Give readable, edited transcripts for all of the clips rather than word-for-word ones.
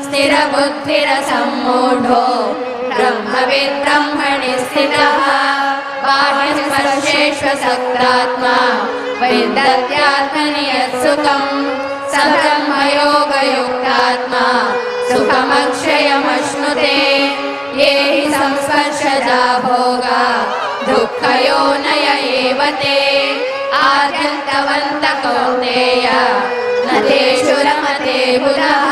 स्थिरबुद्धिरसम्मूढो ब्रह्मविद् ब्रह्मणि स्थितः बाह्यस्पर्शेष्वसक्तात्मा विन्दत्यात्मनि यत्सुखम् स ब्रह्मयोगयुक्तात्मा सुखमक्षयमश्नुते ये हि संस्पर्शजा भोगा दुःखयोनय एव ते आद्यन्तवन्तः कौन्तेय न तेषु रमते बुधः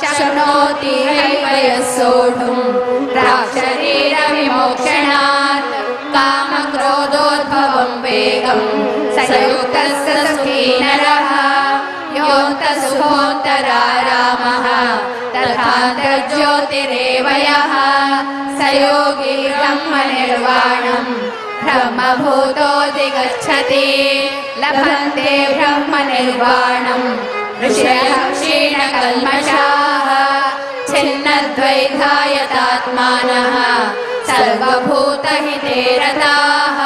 शक्नोति हैव यः सोढुम् प्राक्शरीरविमोक्षणात् कामक्रोधोद्भवं वेगम् स युक्तः स सुखी नरः योऽन्तः सुखोऽन्तरारामः तथान्तर्ज्योतिरेव यः स योगी ब्रह्मनिर्वाणम् ब्रह्मभूतोऽधिगच्छति लभन्ते ब्रह्मनिर्वाणम् ऋषयः क्षीणकल्मषाः छिन्नद्वैधायतात्मानः सर्वभूतहिते रताः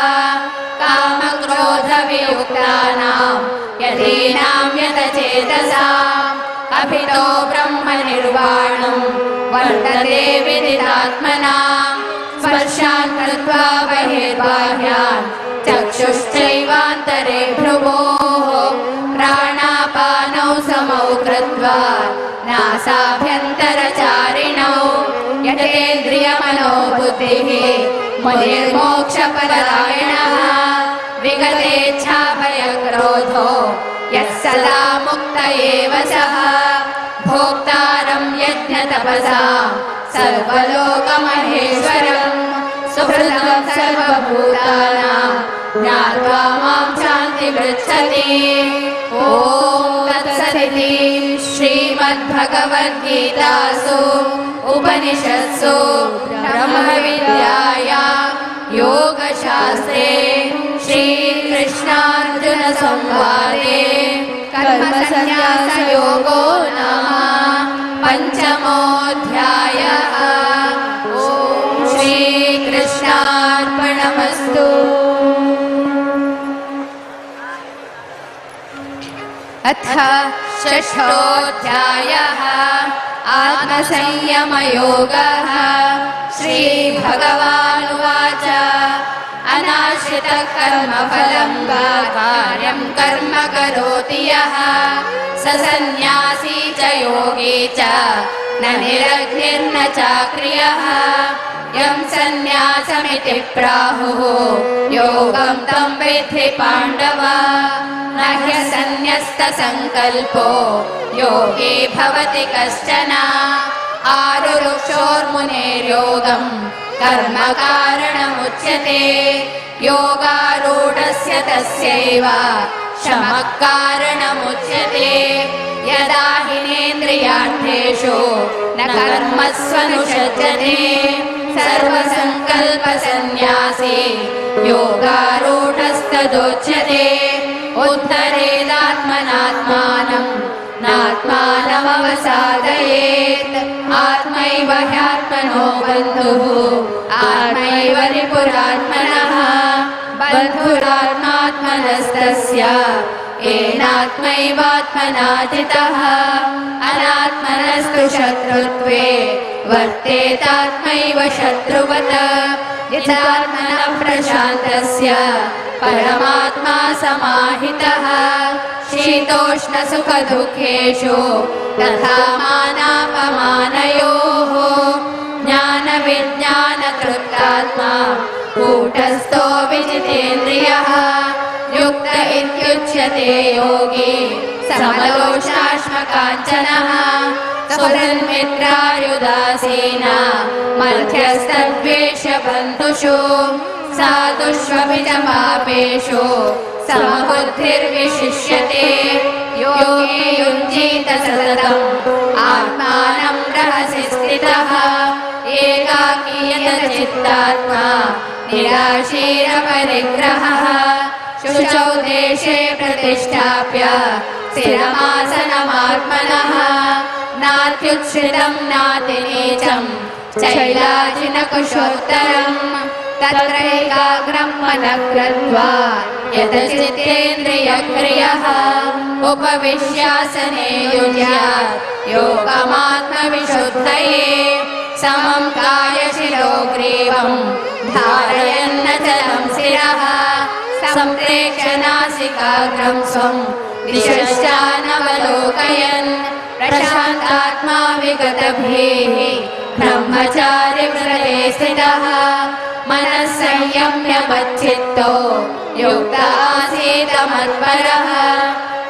कामक्रोधवियुक्तानां यतीनां यतचेतसाम् अभितो ब्रह्मनिर्वाणम् वर्तते विदितात्मनाम् स्पर्शान् कृत्वा बहिर्बाह्यान् चक्षुश्चैवान्तरे भ्रुवोः प्राणापानौ समौ कृत्वा नासाभ्यन्तरचारिणौ यतेन्द्रियमनोबुद्धिः मुनिर्मोक्षपरायणः विगतेच्छाभयक्रोधो यः सदा मुक्त एव सः भोक्तारं यज्ञतपसां सर्वलोकमहेश्वरम् सुहृदं सर्वभूतानां ज्ञात्वा मां शान्तिमृच्छति। ॐ तत्सदिति श्रीमद्भगवद्गीतासु उपनिषत्सु ब्रह्मविद्यायां योगशास्त्रे श्रीकृष्णार्जुनसंवादे कर्मसन्न्यासयोगो नाम पञ्चमोऽध्यायः। ॐ श्रीकृष्णार्पणमस्तु। अथ षष्ठोऽध्यायः आत्मसंयमयोगः। श्रीभगवानुवाच अनाश्रितः कर्मफलं वा कार्यं कर्म करोति यः स सन्न्यासी च योगी च न निरग्निर्न चाक्रियः यं सन्न्यासमिति प्राहुः योगं तं विद्धि पाण्डव न ह्यसन्न्यस्तसङ्कल्पो योगी भवति कश्चन आरुरुक्षोर्मुनेर्योगं कर्म कारणमुच्यते योगारूढस्य तस्यैव शमः कारणमुच्यते यदा हिनेन्द्रियार्थेषु न कर्मस्वनुषज्जते सर्वसङ्कल्पसन्न्यासी योगारूढस्तदुच्यते उद्धरेदात्मनात्मानम् नात्मानमवसादयेत् आत्मैव ह्यात्मनो बन्धुः आत्मैव रिपुरात्मनः बन्धुरात्मात्मनस्तस्य येनात्मैवात्मना जितः अनात्मनस्तु शत्रुत्वे वर्तेतात्मैव शत्रुवत् यथात्मनः प्रशान्तस्य परमात्मा समाहितः शीतोष्णसुखदुःखेषु तथा मानापमानयोः ज्ञानविज्ञानतृप्तात्मा कूटस्थो विजितेन्द्रियः युक्त इत्युच्यते योगी समलोष्टाश्मकाञ्चनः सुहृन्मित्रार्युदासीन मध्यस्थद्वेषबन्धुषु साधुष्वभिजमापेषु समबुद्धिर्विशिष्यते योगी युञ्जीत सततम् आत्मानं रहसि स्थितः एकाकीयतचित्तात्मा निराशीरपरिग्रहः शुचौ देशे प्रतिष्ठाप्य स्थिरमासनमात्मनः नात्युच्छ्रितं नातिनीचं चैलाजिनकुशोत्तरम् तत्रैकाग्रं मनः कृत्वा यतचित्तेन्द्रियक्रियः उपविश्यासने युज्यात् योगमात्मविमूढये आत्मविशुद्धये समं कायशिरो ग्रीवं धारयन्नचलं शिरः सम्प्रेक्ष्य नासिकाग्रं स्वं दिशश्चानवलोकयन् प्रशान्तात्मा विगतभिः ब्रह्मचारिव्रते स्थितः मनः संयम्य मच्चित्तो युक्त आसीत् मत्परः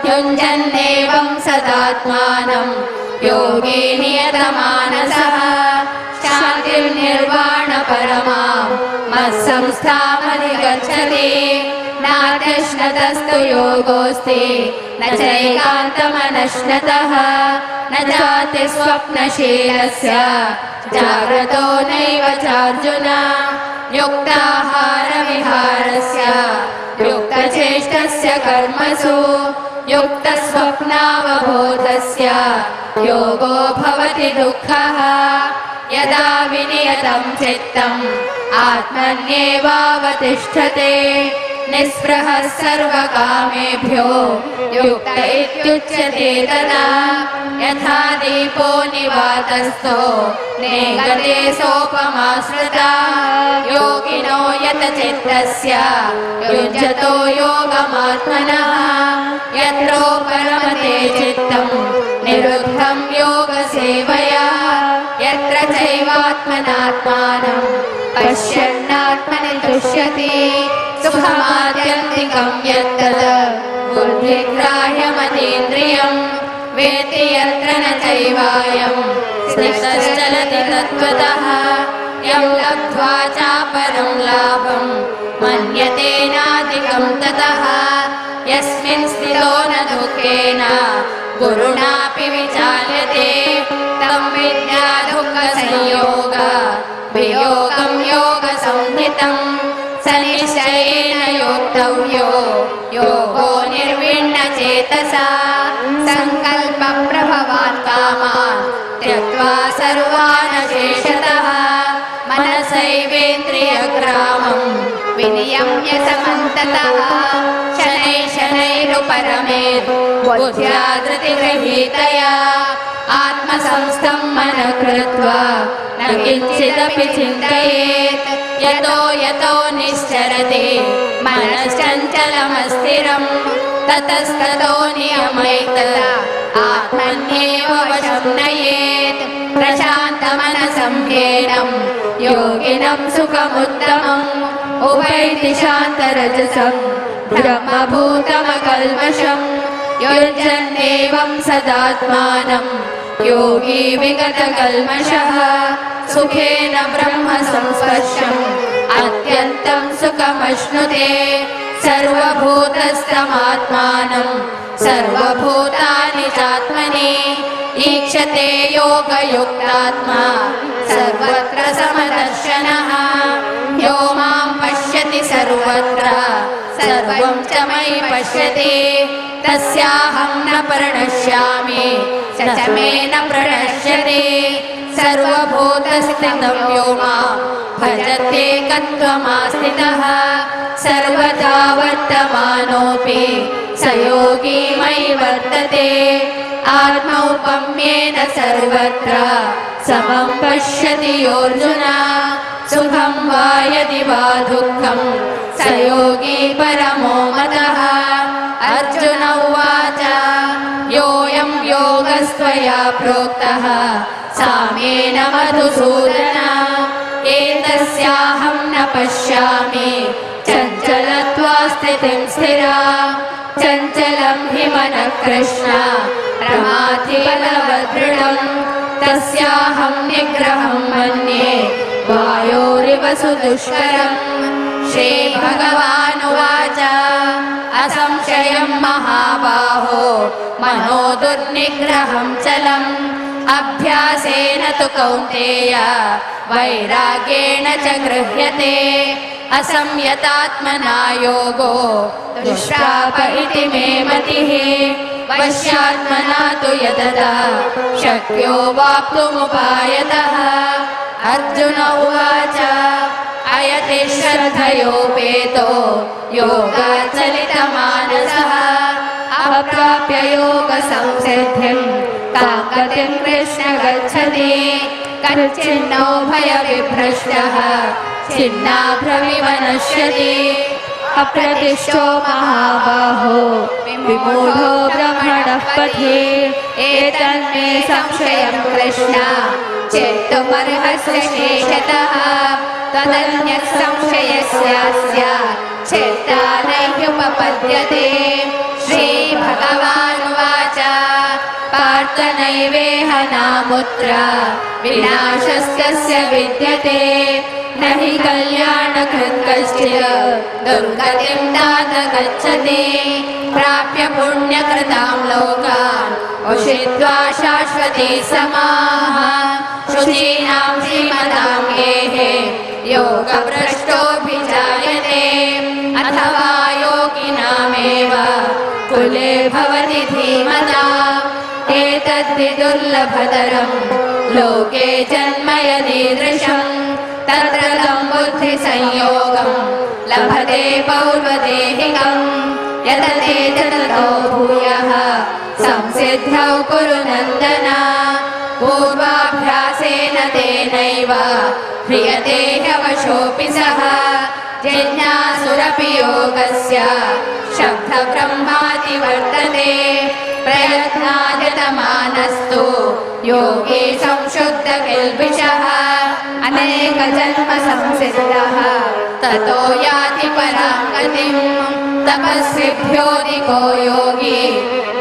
युञ्जन्नेवं सदात्मानं योगी नियतमानसः शान्तिर्निर्वाणपरमां मत्संस्थामधिगच्छति नात्यश्नतस्तु योगोऽस्ति न चैकान्तमनश्नतः न जाति स्वप्नशीलस्य जाग्रतो नैव चार्जुन युक्ताहारविहारस्य युक्तचेष्टस्य कर्मसु युक्तस्वप्नावबोधस्य योगो भवति दुःखः यदा विनियतं चित्तम् आत्मन्येवावतिष्ठते निःस्पृहः सर्वकामेभ्यो युक्त इत्युच्यते तदा यथा दीपो निवातस्थो नेङ्गते सोपमा श्रुता योगिनो यतचित्तस्य युज्यतो योगमात्मनः यत्रोपरमते चित्तं निरुद्धं योगसेवया यत्र चैवात्मनात्मानं पश्यन्नात्मनि तुष्यति सुखमात्यन्तिकं यत्तद् बुद्धिग्राह्यमतीन्द्रियं वेत्ति यत्र न चैवायं स्थितश्चलति तत्त्वतः यं लब्ध्वा चापरं लाभं मन्यते नाधिकं ततः यस्मिन् स्थितो न दुःखेन गुरुणापि विचाल्यते तं विद्या दुःखसंयोग वियोगं योगसंहितं स निश्चयेन योक्तव्यो योगो निर्विण्णचेतसा सङ्कल्पप्रभवान् कामान् त्यक्त्वा सर्वान् शेषतः मनसैवेन्द्रियग्रामं विनियम्य समन्ततः शनैः शनैरुपरमेत् बुद्ध्या धृतिगृहीतया आत्मसंस्थं मनः कृत्वा न किञ्चिदपि चिन्तयेत् यतो यतो निश्चरति मनश्चञ्चलमस्थिरं ततस्ततो नियमैतदा आत्मन्येव वशं नयेत् प्रशान्तमनसं ह्येनं योगिनं सुखमुत्तमम् उपैति शान्तरजसं ब्रह्मभूतमकल्मषम् युञ्जन्नेवं सदात्मानं योगी विगतकल्मषः सुखेन ब्रह्म संस्पर्शम् अत्यन्तं सुखमश्नुते सर्वभूतस्थमात्मानं सर्वभूतानि चात्मनि ईक्षते योगयुक्तात्मा सर्वत्र समदर्शनः यो मां पश्यति सर्वत्र सर्वं च मयि पश्यति तस्याहं न प्रणश्यामि स च मे न प्रणश्यति सर्वभूतस्थितं यो मां भजत्येकत्वमास्थितः सर्वदा वर्तमानोऽपि स योगी मयि वर्तते आत्मौपम्येन सर्वत्र समं पश्यति योऽर्जुन सुखं वा यदि वा दुःखं स योगी परमो मतः अर्जुन उवाच योऽयं योगस्त्वया प्रोक्तः साम्येन मधुसूदन एतस्याहं न पश्यामि चञ्चलत्वा स्थितिं स्थिरा चञ्चलं हि मनः कृष्ण प्रमाथि बलवदृढम् तस्याहं निग्रहं मन्ये वायोरिव सुदुष्करम् श्रीभगवानुवाच असंशयं महाबाहो मनो दुर्निग्रहं चलम् अभ्यासेन तु कौन्तेय वैराग्येण च गृह्यते असंयतात्मना योगो दुष्प्राप इति मे मतिः वश्यात्मना तु यतता शक्यो वाप्तुमुपायतः अर्जुन उवाच अयति श्रद्धयोपेतो योगाचलितमानसः अप्राप्य योगसंसिद्धिं तां गतिं कृष्ण गच्छति कच्चिन्नो भयविभ्रष्टः छिन्नाभ्रमिव नश्यति अप्रतिष्ठो महाबाहो विमूढो ब्रह्मणः पथि एतन्मे संशयं कृष्ण चेत्तुमर्हस्य शेषतः तदन्यः संशयस्यास्य चेत्ता नैयुपपद्यते श्रीभगवानुवाच पार्थ नैवेह नामुत्र विनाशस्तस्य विद्यते न हि कल्याणकृत् कश्चित् दुर्गतिं तात गच्छति प्राप्य पुण्यकृतां लोकान् उषित्वा शाश्वती समाः शुचीनां श्रीमतां गेहे योगभ्रष्टोऽभिजायते अथवा योगिनामेव कुले भवति धीमताम् एतद्धि दुर्लभतरं लोके जन्म यदीदृशम् तत्र तं बुद्धिसंयोगं लभते पौर्वदेहिकम् यतते च ततो भूयः संसिद्धौ कुरु नन्दन पूर्वाभ्यासेन तेनैव ह्रियते ह्यवशोऽपि सः जिज्ञासुरपि योगस्य शब्दब्रह्माति वर्तते प्रयत्नायतमानस्तु योगी संशुद्धकिल्बिषः अनेकजन्म संसिद्धः ततो याति परां गतिम् तपस्विभ्योऽधिको योगी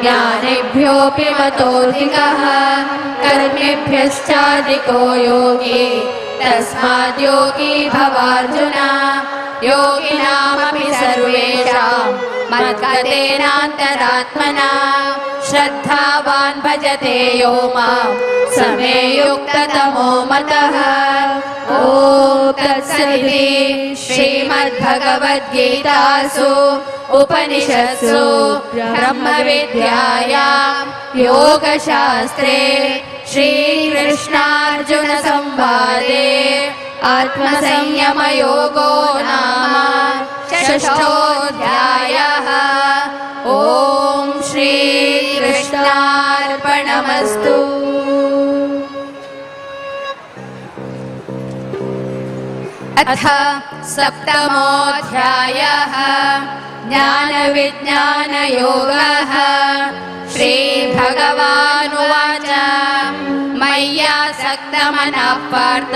ज्ञानिभ्योऽपि मतोऽधिकः कर्मिभ्यश्चाधिको योगी तस्माद् योगी भवार्जुन योगिनामपि सर्वेषां मद्गतेनान्तरात्मना श्रद्धावान् भजते यो मां स मे युक्ततमो मतः ॐ तत्सदिति श्रीमद्भगवद्गीतासु उपनिषत्सु ब्रह्मविद्यायां योगशास्त्रे श्रीकृष्णार्जुनसंवादे आत्मसंयमयोगो नाम षष्ठोऽध्यायः ॐ श्रीकृष्णार्पणमस्तु। अथ सप्तमोऽध्यायः ज्ञानविज्ञानयोगः श्रीभगवानुवाच मय्यासक्तमनः पार्थ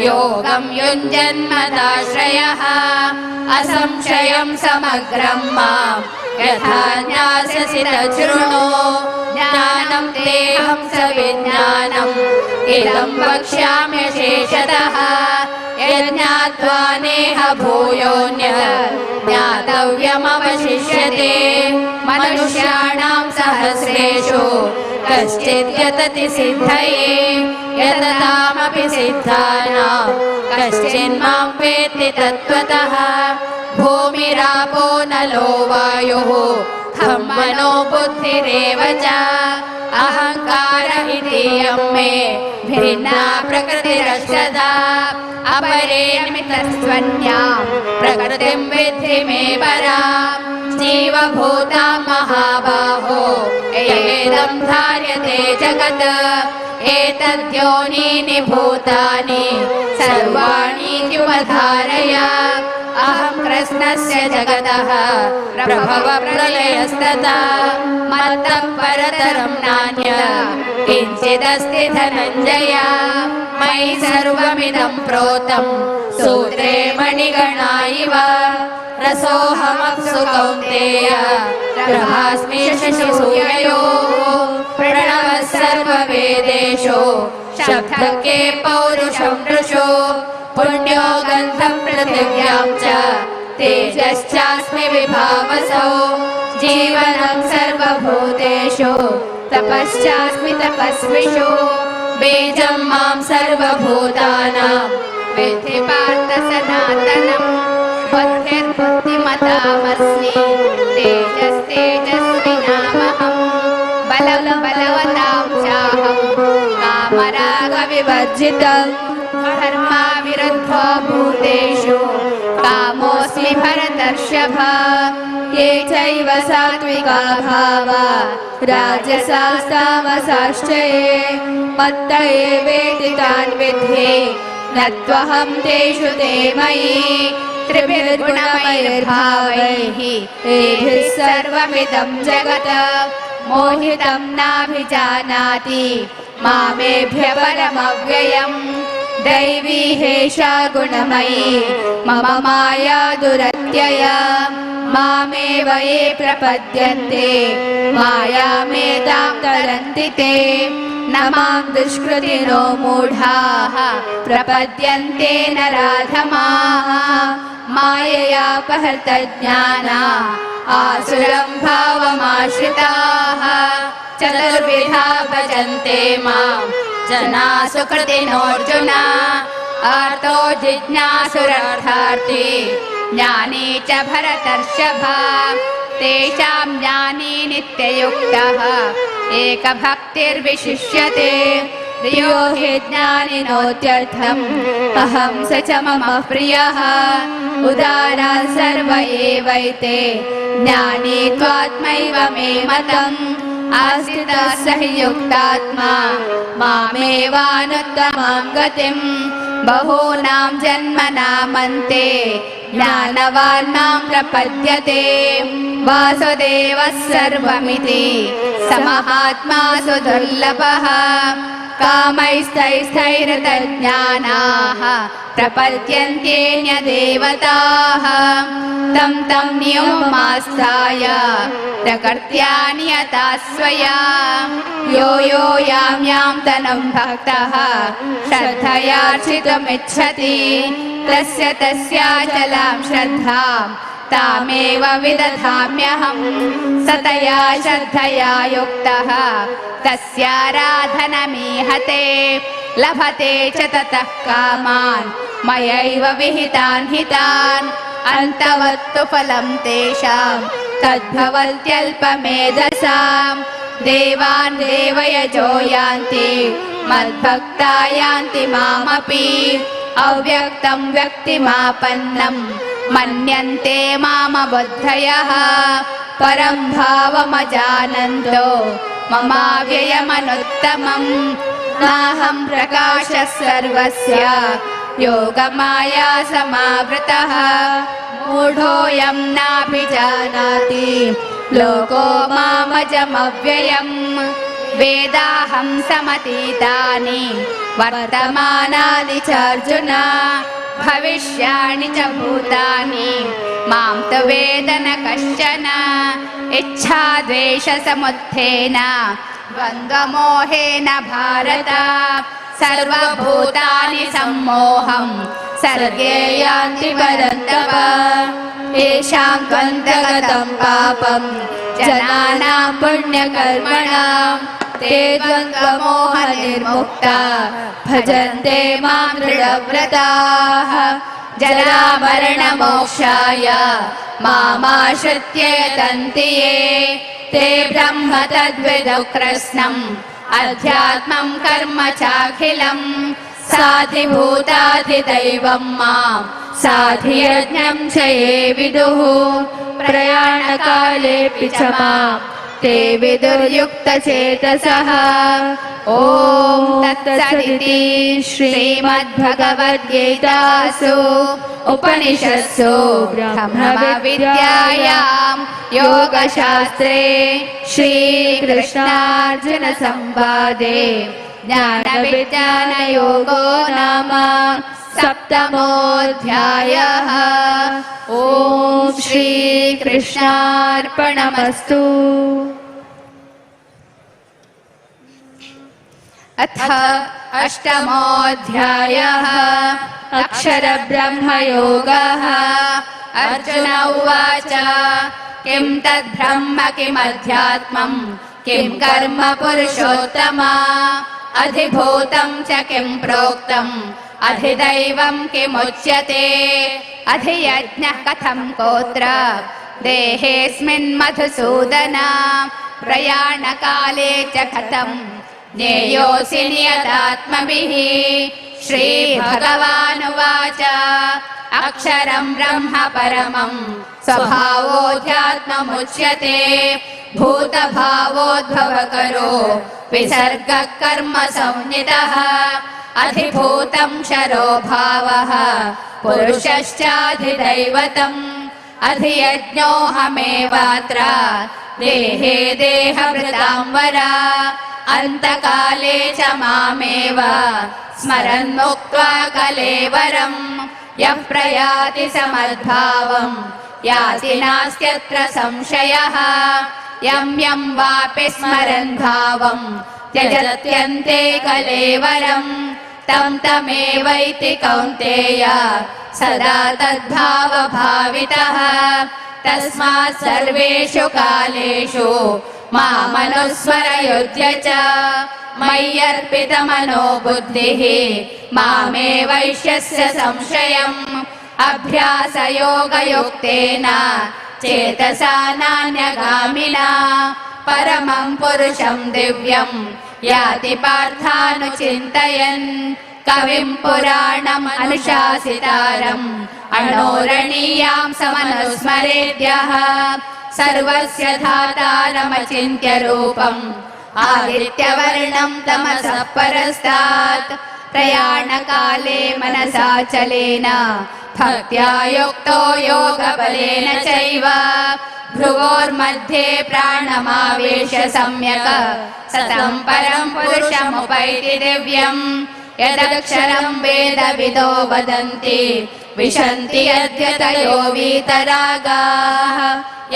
योगं युञ्जन्मदाश्रयः असंशयं समग्रं मां यथा ज्ञास्यसि तच्छृणु ज्ञानं तेऽहं सविज्ञानम् इदं वक्ष्यामि शेषतः यज्ञात्वा नेह भूयोऽन्यत् ज्ञातव्यमवशिष्यते मनुष्याणां सहस्रेषु कश्चित् यतति सिद्धये यततामपि सिद्धानां कश्चिन्मां वेत्ति तत्त्वतः भूमिरापो नलो वायुः खं मनो बुद्धिरेव च अहङ्कार इतीयं मे भिन्ना प्रकृतिरष्टधा अपरिमितस्त्वन्यां प्रकृतिं विद्धि मे पराम् जीवभूतां महाबाहो एदं धार्यते जगत् एतद्योनीनि भूतानि सर्वाणीत्युपधारय अहं कृष्णस्य जगतः प्रभवप्रलयस्तथा मत्तः परतरं नान्यत् किञ्चिदस्ति धनञ्जय मयि सर्वमिदं प्रोतं सूत्रे मणिगणा इव रसोऽहमप्सु कौन्तेय प्रभास्मि शशिसूर्ययोः प्रणवः सर्ववेदेषु शब्दके पौरुषं नृषु पुण्यो गन्धं पृथिव्यां च तेजश्चास्मि विभावसौ जीवनं सर्वभूतेषु तपश्चास्मि तपस्विषु बीजं मां सर्वभूतानां विद्धि पार्थ सनातनम् बुद्धिर्बुद्धिमतामस्मि तेजस्तेजस्विनामहम् बलं बलवतां चाहं कामरागविवर्जितं धर्मा विरुद्धो भूतेषु कामोऽस्मि भरतर्षभ ये चैव सात्विका भावा राजसास्तामसाश्च ये मत्त एवेति तान् विद्धि न त्वहं तेषु ते मयि त्रिभिर्गुणमयैर्भावैः एभिः सर्वमिदं जगत् मोहितं नाभिजानाति मामेभ्य परमव्ययम् दैवी हेषा गुणमयी मम माया दुरत्यया मामेव ये प्रपद्यन्ते मायामेतां तरन्ति ते न मां दुष्कृतिनो मूढाः प्रपद्यन्ते नराधमाः माययापहृतज्ञाना आसुरं भावमाश्रिताः चतुर्विधा भजन्ते मां जना सुकृतिनोऽर्जुन आर्तो जिज्ञासुरर्थार्थी ज्ञानी च भरतर्षभ तेषां ज्ञानी नित्ययुक्तः एकभक्तिर्विशिष्यते यो हि ज्ञानिनोत्यर्थम् अहं स च मम प्रियः उदारा सर्व एवैते ज्ञानी त्वात्मैव मे मतम् आस्थितः स हि युक्तात्मा मामेवानुत्तमां गतिम् बहूनां जन्मनामन्ते ज्ञानवान् मां प्रपद्यते वासुदेवः सर्वमिति स महात्मा सुदुर्लभः कामैस्तैस्तैरतज्ञानाः प्रपद्यन्त्येन्यदेवताः तं तं नियममास्ताय प्रकृत्या नियता स्वया यो यो यां यां तनुं भक्तः श्रद्धयार्चितुमिच्छति तस्य तस्याचलां श्रद्धां तामेव विदधाम्यहम् सतया श्रद्धया युक्तः तस्याराधनमीहते लभते च ततः कामान् मयैव विहितान् हितान् अन्तवत्तु फलं तेषां तद्भवत्यल्पमेधसां देवान् देवयजो यान्ति मद्भक्ता यान्ति मामपि अव्यक्तं व्यक्तिमापन्नं मन्यन्ते मामबुद्धयः परं भावमजानन्तो ममाव्ययमनुत्तमम् नाहं प्रकाशः सर्वस्य योगमाया समावृतः मूढोऽयं नाभिजानाति लोको मामजमव्ययम् वेदाहं समतीतानि वर्तमानानि च अर्जुन भविष्याणि च भूतानि मां तु वेद न कश्चन इच्छाद्वेषसमुत्थेन द्वन्द्वमोहेन भारत सर्वभूतानि सम्मोहं सर्गे यान्ति परन्तप येषां त्वन्तगतं पापं जनानां पुण्यकर्मणां ते द्वन्द्वमोहनिर्मुक्ता भजन्ते मां दृढव्रताः जरामरणमोक्षाय मामाश्रित्य यतन्ति ये ते ब्रह्म तद्विदुः कृत्स्नम् अध्यात्मं कर्म चाखिलम् साधिभूताधिदैवं मां साधियज्ञं च ये विदुः प्रयाणकालेऽपि च मां ते विदुर्युक्तचेतसः ॐ तत्सदिति श्रीमद्भगवद्गीतासु उपनिषत्सु ब्रह्मविद्यायां योगशास्त्रे श्रीकृष्णार्जुनसंवादे ज्ञानविज्ञानयोगो नाम सप्तमोऽध्यायः। ॐ श्रीकृष्णार्पणमस्तु। अथ अष्टमोऽध्यायः अक्षरब्रह्मयोगः। अर्जुन उवाच किं तद्ब्रह्म किमध्यात्मं किं कर्म पुरुषोत्तम अधिभूतं च किं प्रोक्तम् अधिदैवं किमुच्यते अधियज्ञः कथं कोत्र देहेऽस्मिन् मधुसूदन प्रयाणकाले च कथं ज्ञेयोऽसि नियतात्मभिः श्रीभगवानुवाच अक्षरं ब्रह्म परमं स्वभावोऽध्यात्ममुच्यते भूतभावोद्भवकरो विसर्गः कर्म संज्ञितः अधिभूतं क्षरो भावः पुरुषश्चाधिदैवतम् अधियज्ञोऽहमेवात्र देहे देहभृतां वरा अन्तकाले च मामेव स्मरन्मुक्त्वा कलेवरम् यः प्रयाति समद्भावम् याति नास्त्यत्र संशयः यं यं वापि स्मरन् भावम् त्यजत्यन्ते कलेवरम् तं तमेवैति कौन्तेय सदा तद्भावभावितः तस्मात् सर्वेषु कालेषु मामनुस्मरयुध्य च मय्यर्पितमनो बुद्धिः मामे वैश्यस्य संशयम् अभ्यासयोगयुक्तेन चेतसा नान्यगामिना परमं पुरुषं दिव्यं याति पार्थानुचिन्तयन् कविं पुराणम् अनुशासितारम् अणोरणीयां समनुस्मरेद्यः सर्वस्य धातारमचिन्त्य रूपम् आदित्यवर्णं तमसः परस्तात् प्रयाणकाले मनसाचलेन भक्त्या युक्तो योगबलेन चैव भ्रुवोर्मध्ये प्राणमावेश्य सम्यक् सतं परं पुरुषमुपैति दिव्यम् यदक्षरं वेदविदो वदन्ति विशन्ति यद्यतयो वीतरागाः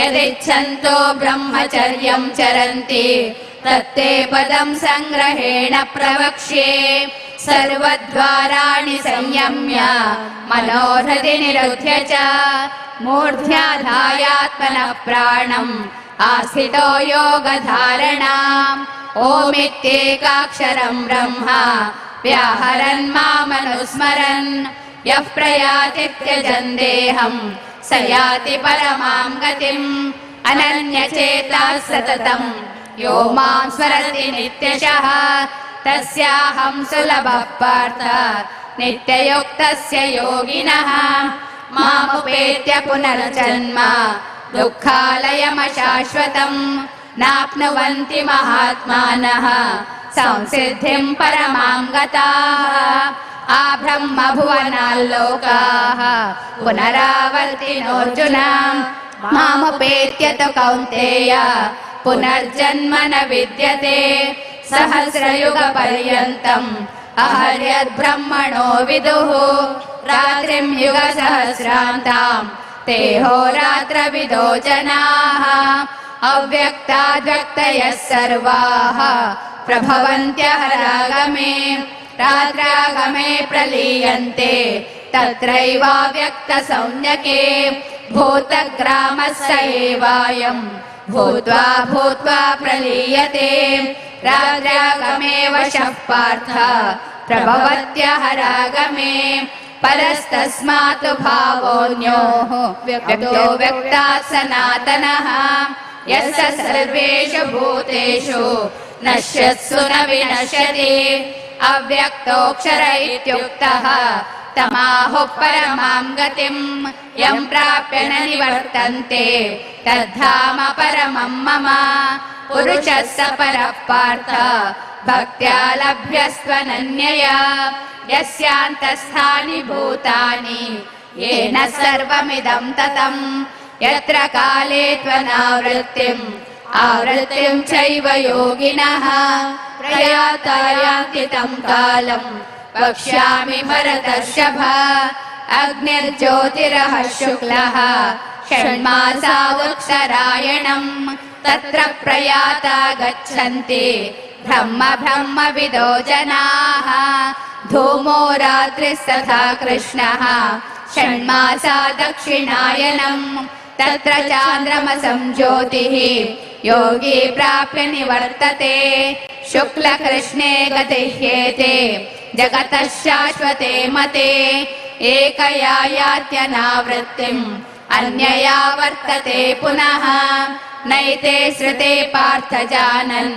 यदिच्छन्तो ब्रह्मचर्यं चरन्ति तत्ते पदं संग्रहेण प्रवक्ष्ये सर्वद्वाराणि संयम्य मनोहृदि निरुध्य च मूर्ध्याधायात्मनः प्राणम् आस्थितो योगधारणाम् ओमित्येकाक्षरं ब्रह्म व्याहरन् मामनुस्मरन् यः प्रयाति त्यजन् देहम् स याति परमां गतिम् अनन्यचेताः सततम् यो मां स्मरति नित्यशः तस्याहं सुलभः पार्थ नित्ययुक्तस्य योगिनः मामुपेत्य पुनर्जन्म दुःखालयमशाश्वतम् नाप्नुवन्ति महात्मानः संसिद्धिं परमां गताः आब्रह्मभुवनाल्लोकाः पुनरावर्तिनोऽर्जुन मामुपेत्य तु कौन्तेय पुनर्जन्म न विद्यते सहस्रयुगपर्यन्तम् अहर्यद्ब्रह्मणो विदुः रात्रिं युगसहस्रान्ताम् ते होरात्रविदो जनाः अव्यक्ताद्व्यक्तयः सर्वाः प्रभवन्त्यहरागमे रात्रागमे प्रलीयन्ते तत्रैवाव्यक्तसंज्ञके भूतग्रामः स एवायम् भूत्वा भूत्वा प्रलीयते रात्रागमे वशः पार्थ प्रभवत्यहरागमे परस्तस्मात् भावोऽन्योः व्यक्तो व्यक्तात् सनातनः यस्य सर्वेषु भूतेषु नश्यत्सु न विनश्यति अव्यक्तोऽक्षर इत्युक्तः तमाहुः परमां गतिम् यं प्राप्य न निवर्तन्ते तद्धाम परमं मम पुरुषः स परः पार्थ भक्त्या लभ्यस्त्वनन्यया यस्यान्तस्थानि भूतानि येन सर्वमिदं ततम् यत्र काले त्वनावृत्तिम् आवृत्तिं चैव योगिनः प्रयाता यान्ति तं कालम् वक्ष्यामि भरतर्षभ अग्निर्ज्योतिरः शुक्लः षण्मासा उत्तरायणम् तत्र प्रयाता गच्छन्ति ब्रह्मविदो जनाः धूमो रात्रिस्तथा कृष्णः षण्मासा दक्षिणायनम् तत्र चान्द्रमसं ज्योतिः योगी प्राप्य निवर्तते शुक्लकृष्णे गतिह्येते जगतः शाश्वते मते एकया यात्यनावृत्तिम् अन्यया वर्तते पुनः नैते श्रुते पार्थ जानन्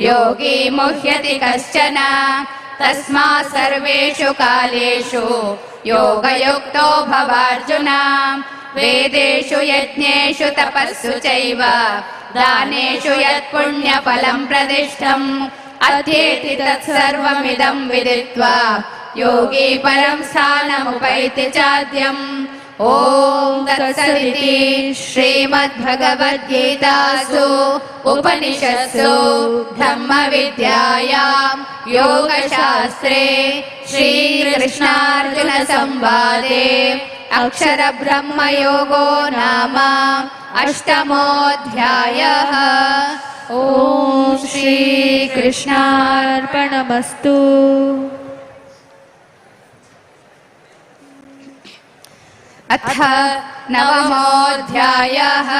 योगी मुह्यति कश्चन तस्मात् सर्वेषु कालेषु योगयुक्तो भवार्जुन वेदेषु यज्ञेषु तपस्सु चैव दानेषु यत्पुण्यफलं प्रदिष्टम् अध्येति तत्सर्वमिदं विदित्वा योगी परं स्थानमुपैति चाद्यम् ॐ तत्सदिति श्रीमद्भगवद्गीतासु उपनिषत्सु ब्रह्मविद्यायां योगशास्त्रे श्रीकृष्णार्जुनसंवादे अक्षरब्रह्मयोगो नाम अष्टमोऽध्यायः। ॐ श्रीकृष्णार्पणमस्तु। अथ नवमोऽध्यायः।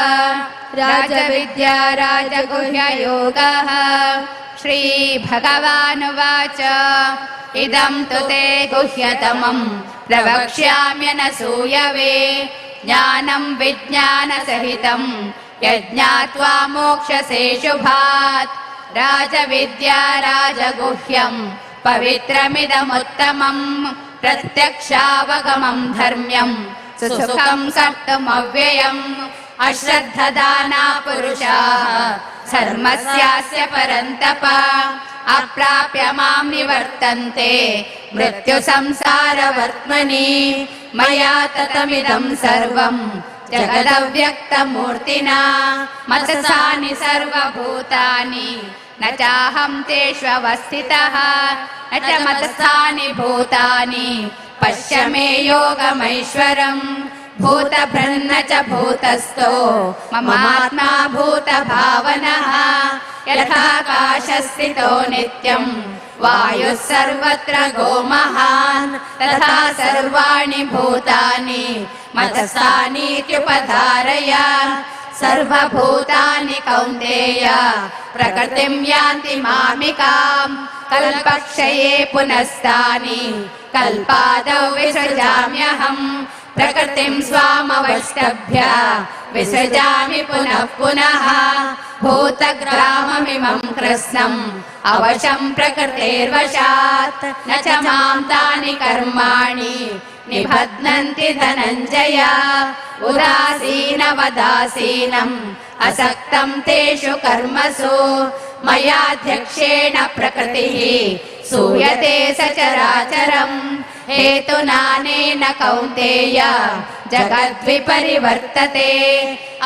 राजविद्या राजगुह्ययोगः। श्रीभगवानुवाच इदं तु ते गुह्यतमम् प्रवक्ष्याम्यनसूयवे ज्ञानं विज्ञानसहितं यज्ञात्वा मोक्षसे शुभात्। राजविद्या राजगुह्यं पवित्रमिदमुत्तमम् प्रत्यक्षावगमं धर्म्यम् सुसुखं कर्तुमव्ययम्। अश्रद्धदाना पुरुषाः धर्मस्यास्य परन्तप अप्राप्य मां निवर्तन्ते मृत्युसंसारवर्त्मनि। मया ततमिदं सर्वं जगदव्यक्तमूर्तिना मतसानि सर्वभूतानि न चाहं तेष्वस्थितः न च मतस्थानि भूतानि पश्य मे योगमैश्वरम्। भूतभृन्न च भूतस्थो ममात्मा भूतभावनः यथाकाशस्थितो नित्यं वायुः सर्वत्र गोमहान् तथा सर्वाणि भूतानि मतस्थानीत्युपधारय। सर्वभूतानि कौन्तेय प्रकृतिं यान्ति मामिकां कल्पक्षये पुनस्तानि कल्पादौ विसृजाम्यहम्। प्रकृतिं स्वामवष्टभ्य विसृजामि पुनः पुनः। भूतग्राममिमं कृत्स्नम् अवशं प्रकृतेर्वशात् न च मां तानि कर्माणि निबध्नन्ति धनञ्जय। उदासीनवदासीनम् असक्तं तेषु कर्मसु मयाध्यक्षेण प्रकृतिः सूयते सचराचरम्। हेतुनानेन कौन्तेय जगद्विपरिवर्तते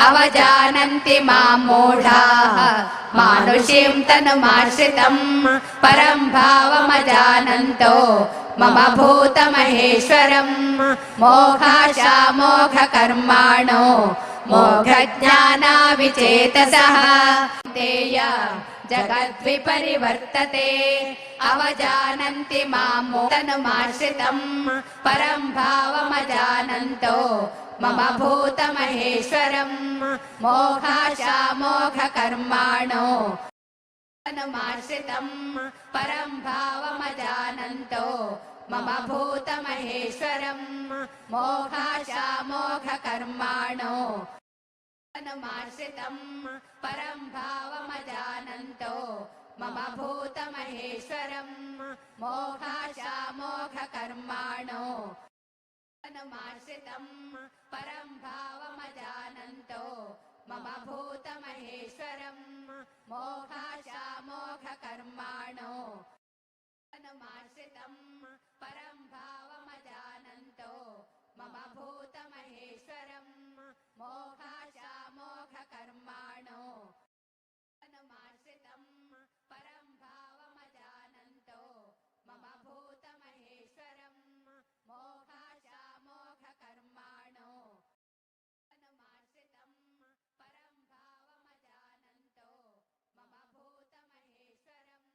अवजानन्ति मां मूढाः मानुषीं तनुमाश्रितम् परं भावमजानन्तो मम भूतमहेश्वरम्। मोघाशामोघकर्माणो मोघज्ञानाविचेतसः कौन्तेय जगद्विपरिवर्तते अवजानन्ति मां तनुमाश्रितम् परं भावमजानन्तो मम भूतमहेश्वरम्। मोघाशामोघकर्माणो तनुमाश्रितम् परं भावमजानन्तो मम भूतमहेश्वरम्। मोघाशामोघकर्माणो तनुमाश्रितम् परं भावमजानन्तो मम भूतमहेश्वरम्। मोघाशामोघकर्माणो तनुमाश्रितम् परं भावमजानन्तो मम भूतमहेश्वरम्। मोघाशामोघकर्माणो तनुमाश्रितम् परं भावमजानन्तो मम भूतमहेश्वरम्। मोघाशामोघकर्माणो तनुमाश्रितम् परं भावमजानन्तो मम भूतमहेश्वरम्। मोघाशामोघकर्माणो तनुमाश्रितम् परं भावमजानन्तो मम भूतमहेश्वरम्।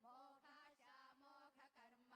मोघाशामोघकर्माणो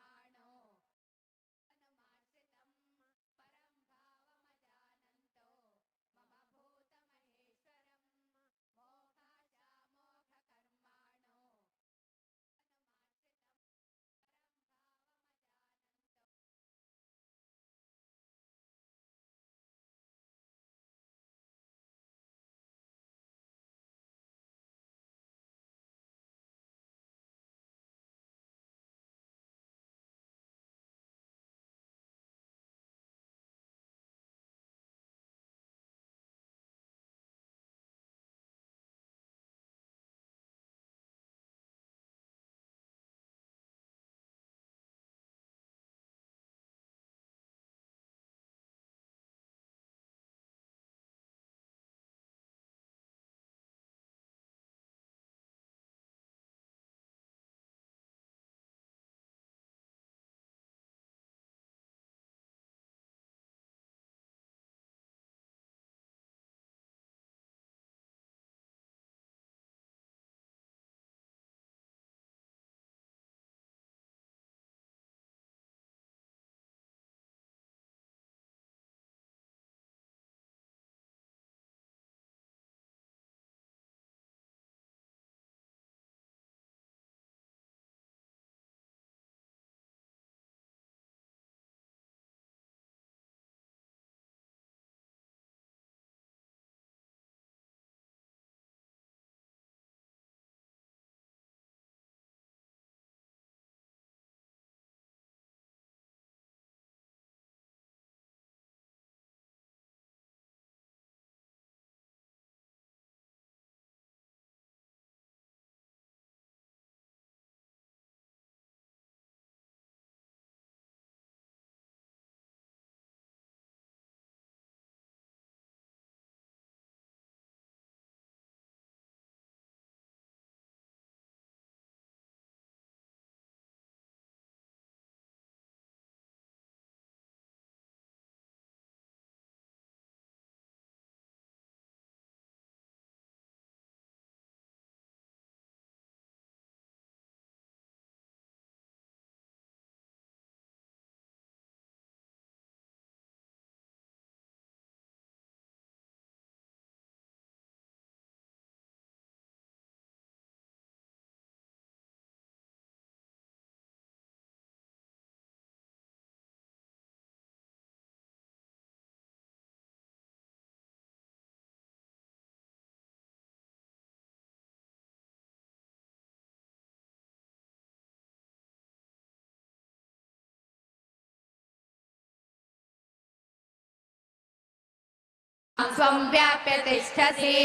त्वं व्याप्य तिष्ठसि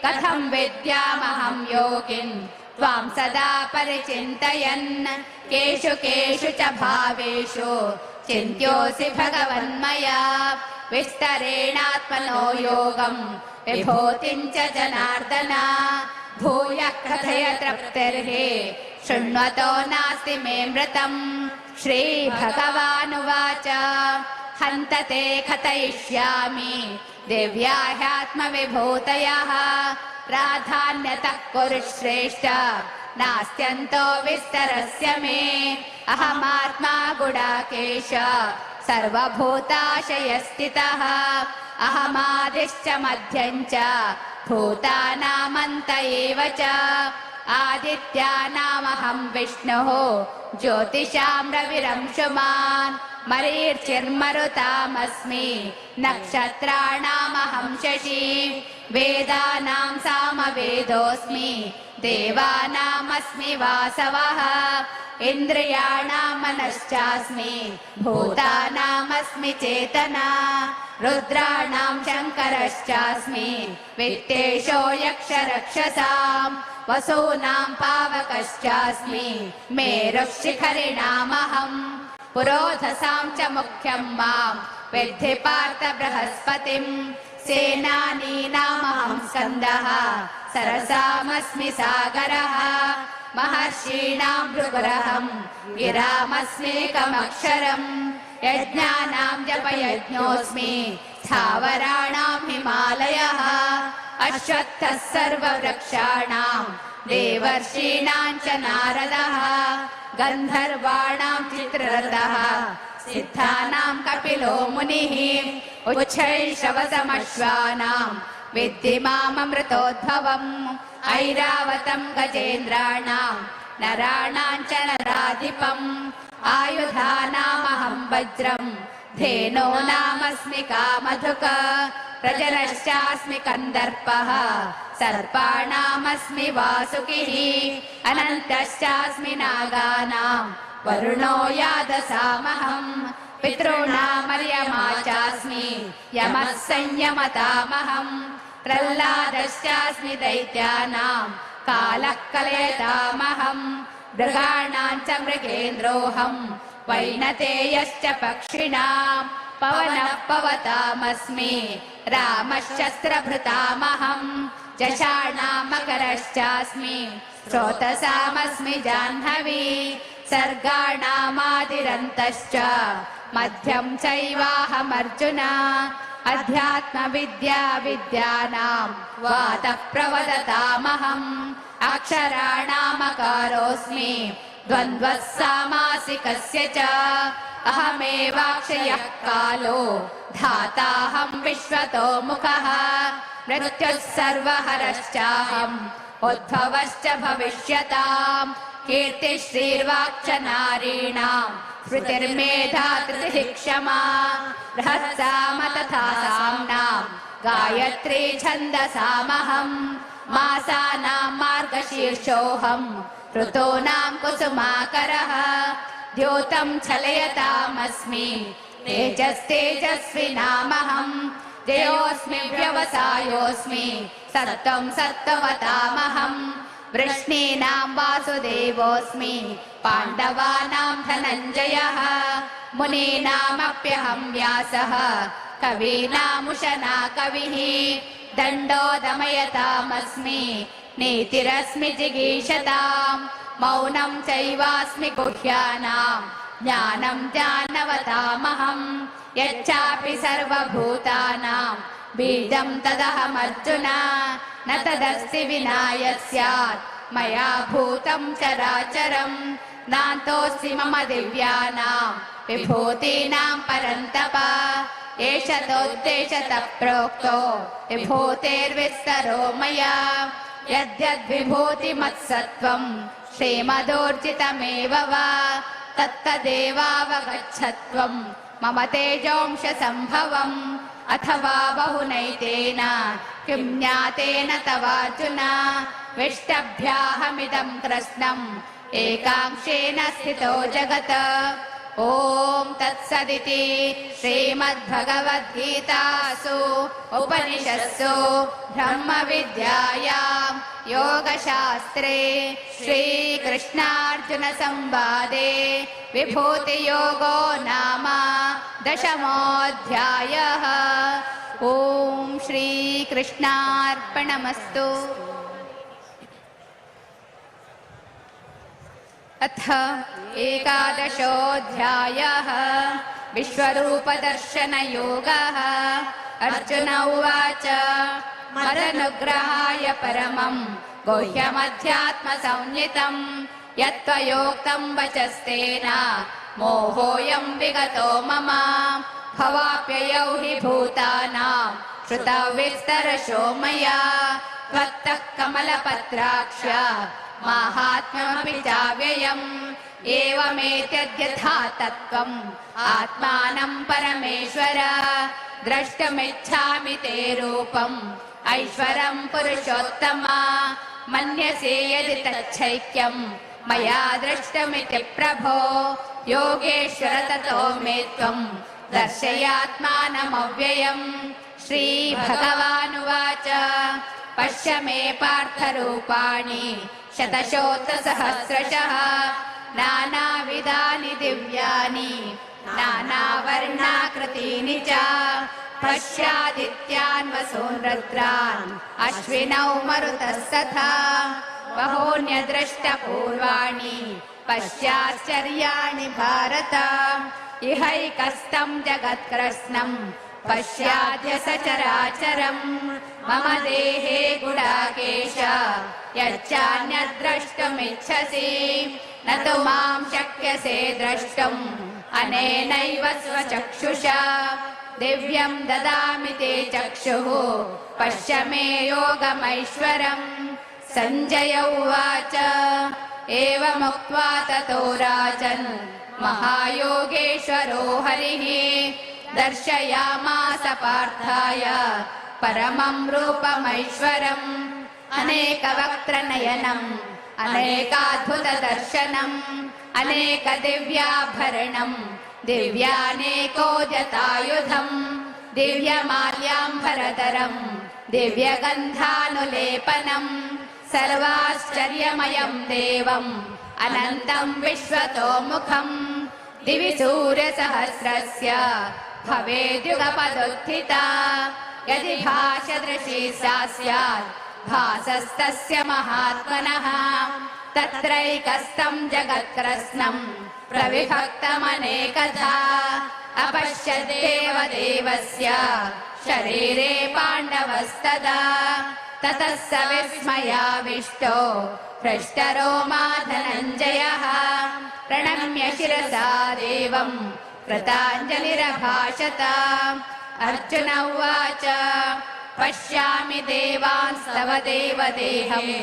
कथं विद्यामहं योगिन् त्वां सदा परिचिन्तयन् केषु केषु च भावेषु चिन्त्योऽसि भगवन्मया विस्तरेणात्मनो योगं विभूतिं च जनार्दन भूयः कथय तृप्तिर्हि शृण्वतो नास्ति मे मृतम् श्रीभगवानुवाच हन्त ते कथयिष्यामि दिव्या ह्यात्मविभूतयः प्राधान्यतः कुरु श्रेष्ठ नास्त्यन्तो विस्तरस्य मे अहमात्मा गुडाकेश सर्वभूताशयस्थितः अहमादिश्च मध्यं च भूतानामन्त एव च आदित्यानामहं विष्णुः ज्योतिषां रविरंशुमान् मरीचिर्मरुतामस्मि नक्षत्राणामहं शशि वेदानां सामवेदोऽस्मि देवानामस्मि वासवः इन्द्रियाणां मनश्चास्मि भूतानामस्मि चेतना रुद्राणां शङ्करश्चास्मि वित्तेषो यक्षरक्षसां वसूनां पावकश्चास्मि मेरुः शिखरिणामहम् पुरोधसां च मुख्यं मां विद्धि पार्थ बृहस्पतिम् सेनानीनामहं स्कन्दः सरसामस्मि सागरः महर्षीणां भृगुरहं गिरामस्मेकमक्षरम् यज्ञानां जपयज्ञोऽस्मि स्थावराणां हिमालयः अश्वत्थः सर्ववृक्षाणां देवर्षीणां च नारदः गन्धर्वाणां चित्ररथः सिद्धानां कपिलो मुनिः उच्छैशवसमश्वानां विद्धि माममृतोद्भवम् ऐरावतं गजेन्द्राणां नराणां च नराधिपम् आयुधानामहं वज्रं धेनूनामस्मि कामधुक प्रजनश्चास्मि कन्दर्पः सर्पाणामस्मि वासुकिः अनन्तश्चास्मि नागानां वरुणो यादसामहम् पितॄणामर्यमा चास्मि यमः संयमतामहम् प्रह्लादश्चास्मि दैत्यानां कालः कलयतामहम् मृगाणां च मृगेन्द्रोऽहम् वैनतेयश्च पक्षिणां पवनः पवतामस्मि रामश्शस्त्रभृतामहम् जषाणां मकरश्चास्मि स्रोतसामस्मि जाह्नवी सर्गाणामादिरन्तश्च मध्यं चैवाहमर्जुन अध्यात्मविद्या विद्यानां वातः प्रवदतामहम् अक्षराणामकारोऽस्मि द्वन्द्वः सामासिकस्य च अहमेवाक्षयः कालो धाताहं विश्वतो मुखः मृत्युः सर्वहरश्चाहम् उद्भवश्च भविष्यताम् कीर्तिश्रीर्वाक्च नारीणां स्मृतिर्मेधा धृतिः क्षमा बृहत्साम तथा साम्नां गायत्री छन्दसामहम् मासानां मार्गशीर्षोऽहम् ऋतूनां कुसुमाकरः द्योतं छलयतामस्मि तेजस्तेजस्विनामहम् जयोऽस्मि व्यवसायोऽस्मि सत्त्वं सत्त्ववतामहम् वृष्णीनां वासुदेवोऽस्मि पाण्डवानां धनञ्जयः मुनीनामप्यहं व्यासः कवीनामुशना कविः दण्डो दमयतामस्मि नीतिरस्मि जिगीषताम् मौनं चैवास्मि गुह्यानां ज्ञानं ज्ञानवतामहम् यच्चापि सर्वभूतानां बीजं तदहमर्जुन न तदस्ति विना यस्यात् मया भूतं चराचरम् नान्तोऽस्ति मम दिव्यानां विभूतीनां परन्तप एष तोद्देशतः प्रोक्तो विभूतेर्विस्तरो मया यद्यद्विभूतिमत्सत्त्वं श्रीमदोर्जितमेव वा तत्तदेवावगच्छत्वं मम तेजोंशसम्भवम् अथवा बहुनैतेन किं ज्ञातेन तवार्जुन विष्टभ्याहमिदं कृत्स्नम् एकांशेन स्थितो जगत् ॐ तत्सदिति श्रीमद्भगवद्गीतासु उपनिषत्सु ब्रह्मविद्यायां योगशास्त्रे श्रीकृष्णार्जुनसंवादे विभूतियोगो नाम दशमोऽध्यायः। ॐ श्रीकृष्णार्पणमस्तु। अथ एकादशोऽध्यायः विश्वरूपदर्शनयोगः। अर्जुन उवाच मदनुग्रहाय परमं गुह्यमध्यात्मसंज्ञितं यत्त्वयोक्तं वचस्तेन मोहोऽयं विगतो मम। भवाप्ययौ हि भूतानां श्रुतविस्तरशो मया त्वत्तः कमलपत्राक्ष माहात्म्यमपि चाव्ययम्। एवमेतद्यथा तत्त्वम् आत्मानं परमेश्वर द्रष्टुमिच्छामि ते रूपम् ऐश्वरं पुरुषोत्तम। मन्यसे यदि तच्छैक्यम् मया दृष्टमिति प्रभो योगेश्वर ततो मे त्वम् दर्शयात्मानमव्ययम्। श्रीभगवानुवाच पश्य मे पार्थरूपाणि शतशोत्तसहस्रशः नानाविधानि दिव्यानि नानावर्णाकृतीनि च। पश्यादित्यान् वसून् रुद्रान् अश्विनौ मरुतस्तथा बहून्यदृष्टपूर्वाणि पश्याश्चर्याणि भारत। इहैकस्तं जगत्कृत्स्नम् पश्याद्य सचराचरम् मम देहे गुडाकेश यच्चान्यद्द्रष्टुमिच्छसि न तु मां शक्यसे द्रष्टुम् अनेनैव स्वचक्षुषा। दिव्यं ददामि ते चक्षुः पश्य मे योगमैश्वरम्। सञ्जय उवाच एवमुक्त्वा ततो राजन् महायोगेश्वरो हरिः दर्शयामास पार्थाय परमं रूपमैश्वरम्। अनेकवक्त्रनयनम् अनेकाद्भुतदर्शनम् अनेकदिव्याभरणम् दिव्यानेकोद्यतायुधम् दिव्यमाल्याम्बरधरम् दिव्यगन्धानुलेपनम् सर्वाश्चर्यमयम् देवम् अनन्तम् विश्वतोमुखम्। दिवि सूर्यसहस्रस्य भवेद्युगपदुत्थिता यदि भासदृशी सा स्यात् भासस्तस्य महात्मनः। तत्रैकस्तं जगत्कृत्स्नम् प्रविभक्तमनेकधा अपश्यद्देव देवस्य शरीरे पाण्डवस्तदा। ततः स विस्मयाविष्टो हृष्टरोमा धनञ्जयः प्रणम्य शिरसा देवम् कृताञ्जलिरभाषत। अर्जुन उवाच पश्यामि देवांस्तव देवदेहम्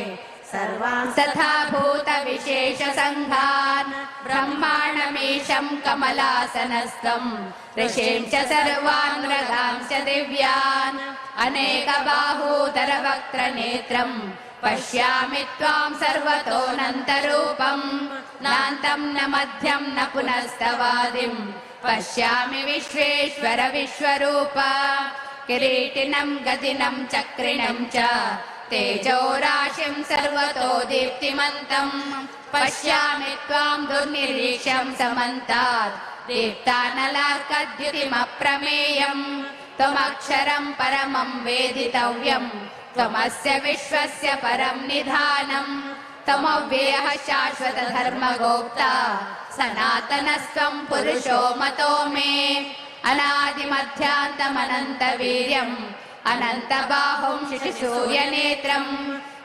सर्वान् तथा भूतविशेषसङ्घान् ब्रह्माण्डमीशं कमलासनस्थम् ऋषीं च सर्वान् मृगांश्च दिव्यान् अनेकबाहूदरवक्त्रनेत्रम् पश्यामि त्वां सर्वतोऽनन्तरूपम् नान्तं न मध्यं न पुनस्तवादिम् पश्यामि विश्वेश्वर विश्वरूप। किरीटिनं गदिनं चक्रिणं च तेजो राशिं सर्वतो दीप्तिमन्तम् पश्यामि त्वां दुर्निरीक्ष्यं समन्तात् दीप्तानलार्कद्युतिमप्रमेयम्। त्वमक्षरं परमं वेदितव्यम् त्वमस्य विश्वस्य परं निधानम्। त्वमव्ययः शाश्वतधर्मगोप्ता सनातनस्त्वं पुरुषो मतो मे। अनादिमध्यान्तमनन्तवीर्यम् अनन्तबाहुं शिशिसूर्यनेत्रम्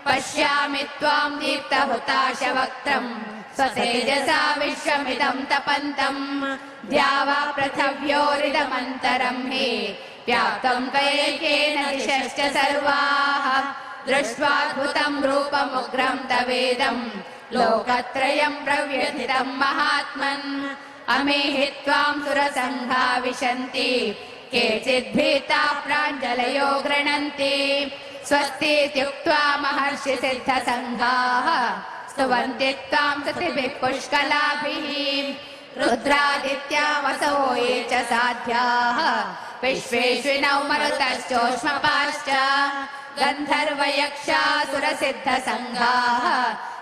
पश्यामि त्वां दीप्तहुताशवक्त्रम् स्वतेजसा विश्वमिदं तपन्तम्। द्यावा पृथिव्योरिदमन्तरं हि व्याप्तं त्वयैकेन दिशश्च सर्वाः। दृष्ट्वाद्भुतं रूपमुग्रं तवेदं लोकत्रयं प्रव्यथितं महात्मन्। अमीहि त्वां सुरसङ्घा विशन्ति केचिद्भीता प्राञ्जलयो गृह्णन्ति। स्वस्तीत्युक्त्वा महर्षिसिद्धसङ्घाः स्तुवन्ति त्वां स्तुतिभिः पुष्कलाभिः। रुद्रादित्या वसो ये च साध्याः विश्वेश्विनौ मरुतश्चोष्मपाश्च गन्धर्वयक्षासुरसिद्धसङ्घाः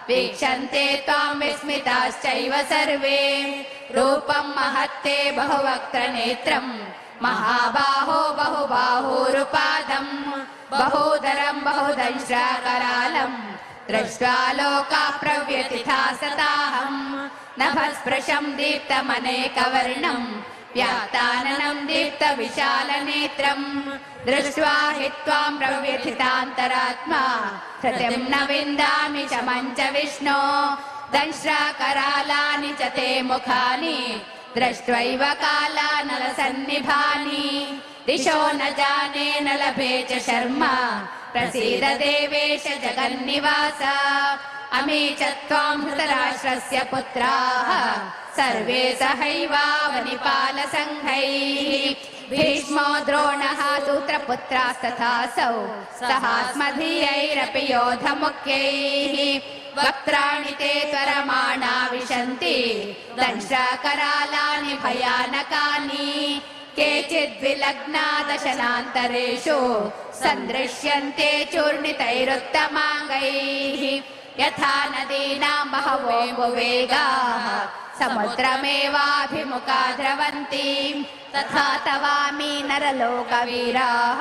वीक्षन्ते त्वां विस्मिताश्चैव सर्वे रूपं महत्ते बहुवक्त्रनेत्रम् महाबाहो बहुबाहूरुपादम् बहूदरं बहुदंष्ट्राकरालम् दृष्ट्वा लोकाः प्रव्यथितासताहम् नभस्पृशं दीप्तमनेकवर्णम् व्यात्ताननं दीप्तविशालनेत्रम् दृष्ट्वा हि त्वां प्रव्यथितान्तरात्मा धृतिं न विन्दामि शमं च विष्णो दंष्ट्राकरालानि च ते मुखानि दृष्ट्वैव कालानलसन्निभानि दिशो न जाने न लभे च शर्मा प्रसीद देवेश जगन्निवास अमी च त्वां धृतराष्ट्रस्य पुत्राः सर्वे सहैवावनिपालसङ्घैः भीष्मो द्रोणः सूत्रपुत्रास्तथासौ सहास्मदीयैरपि योधमुख्यैः वक्त्राणि ते त्वरमाणा विशन्ति दंष्ट्राकरालानि भयानकानि केचिद्विलग्ना दशनान्तरेषु सन्दृश्यन्ते चूर्णितैरुत्तमाङ्गैः यथा नदीनां बहवोऽम्बुवेगाः समुद्रमेवाभिमुखा द्रवन्ति तथा तवामी नरलोकवीराः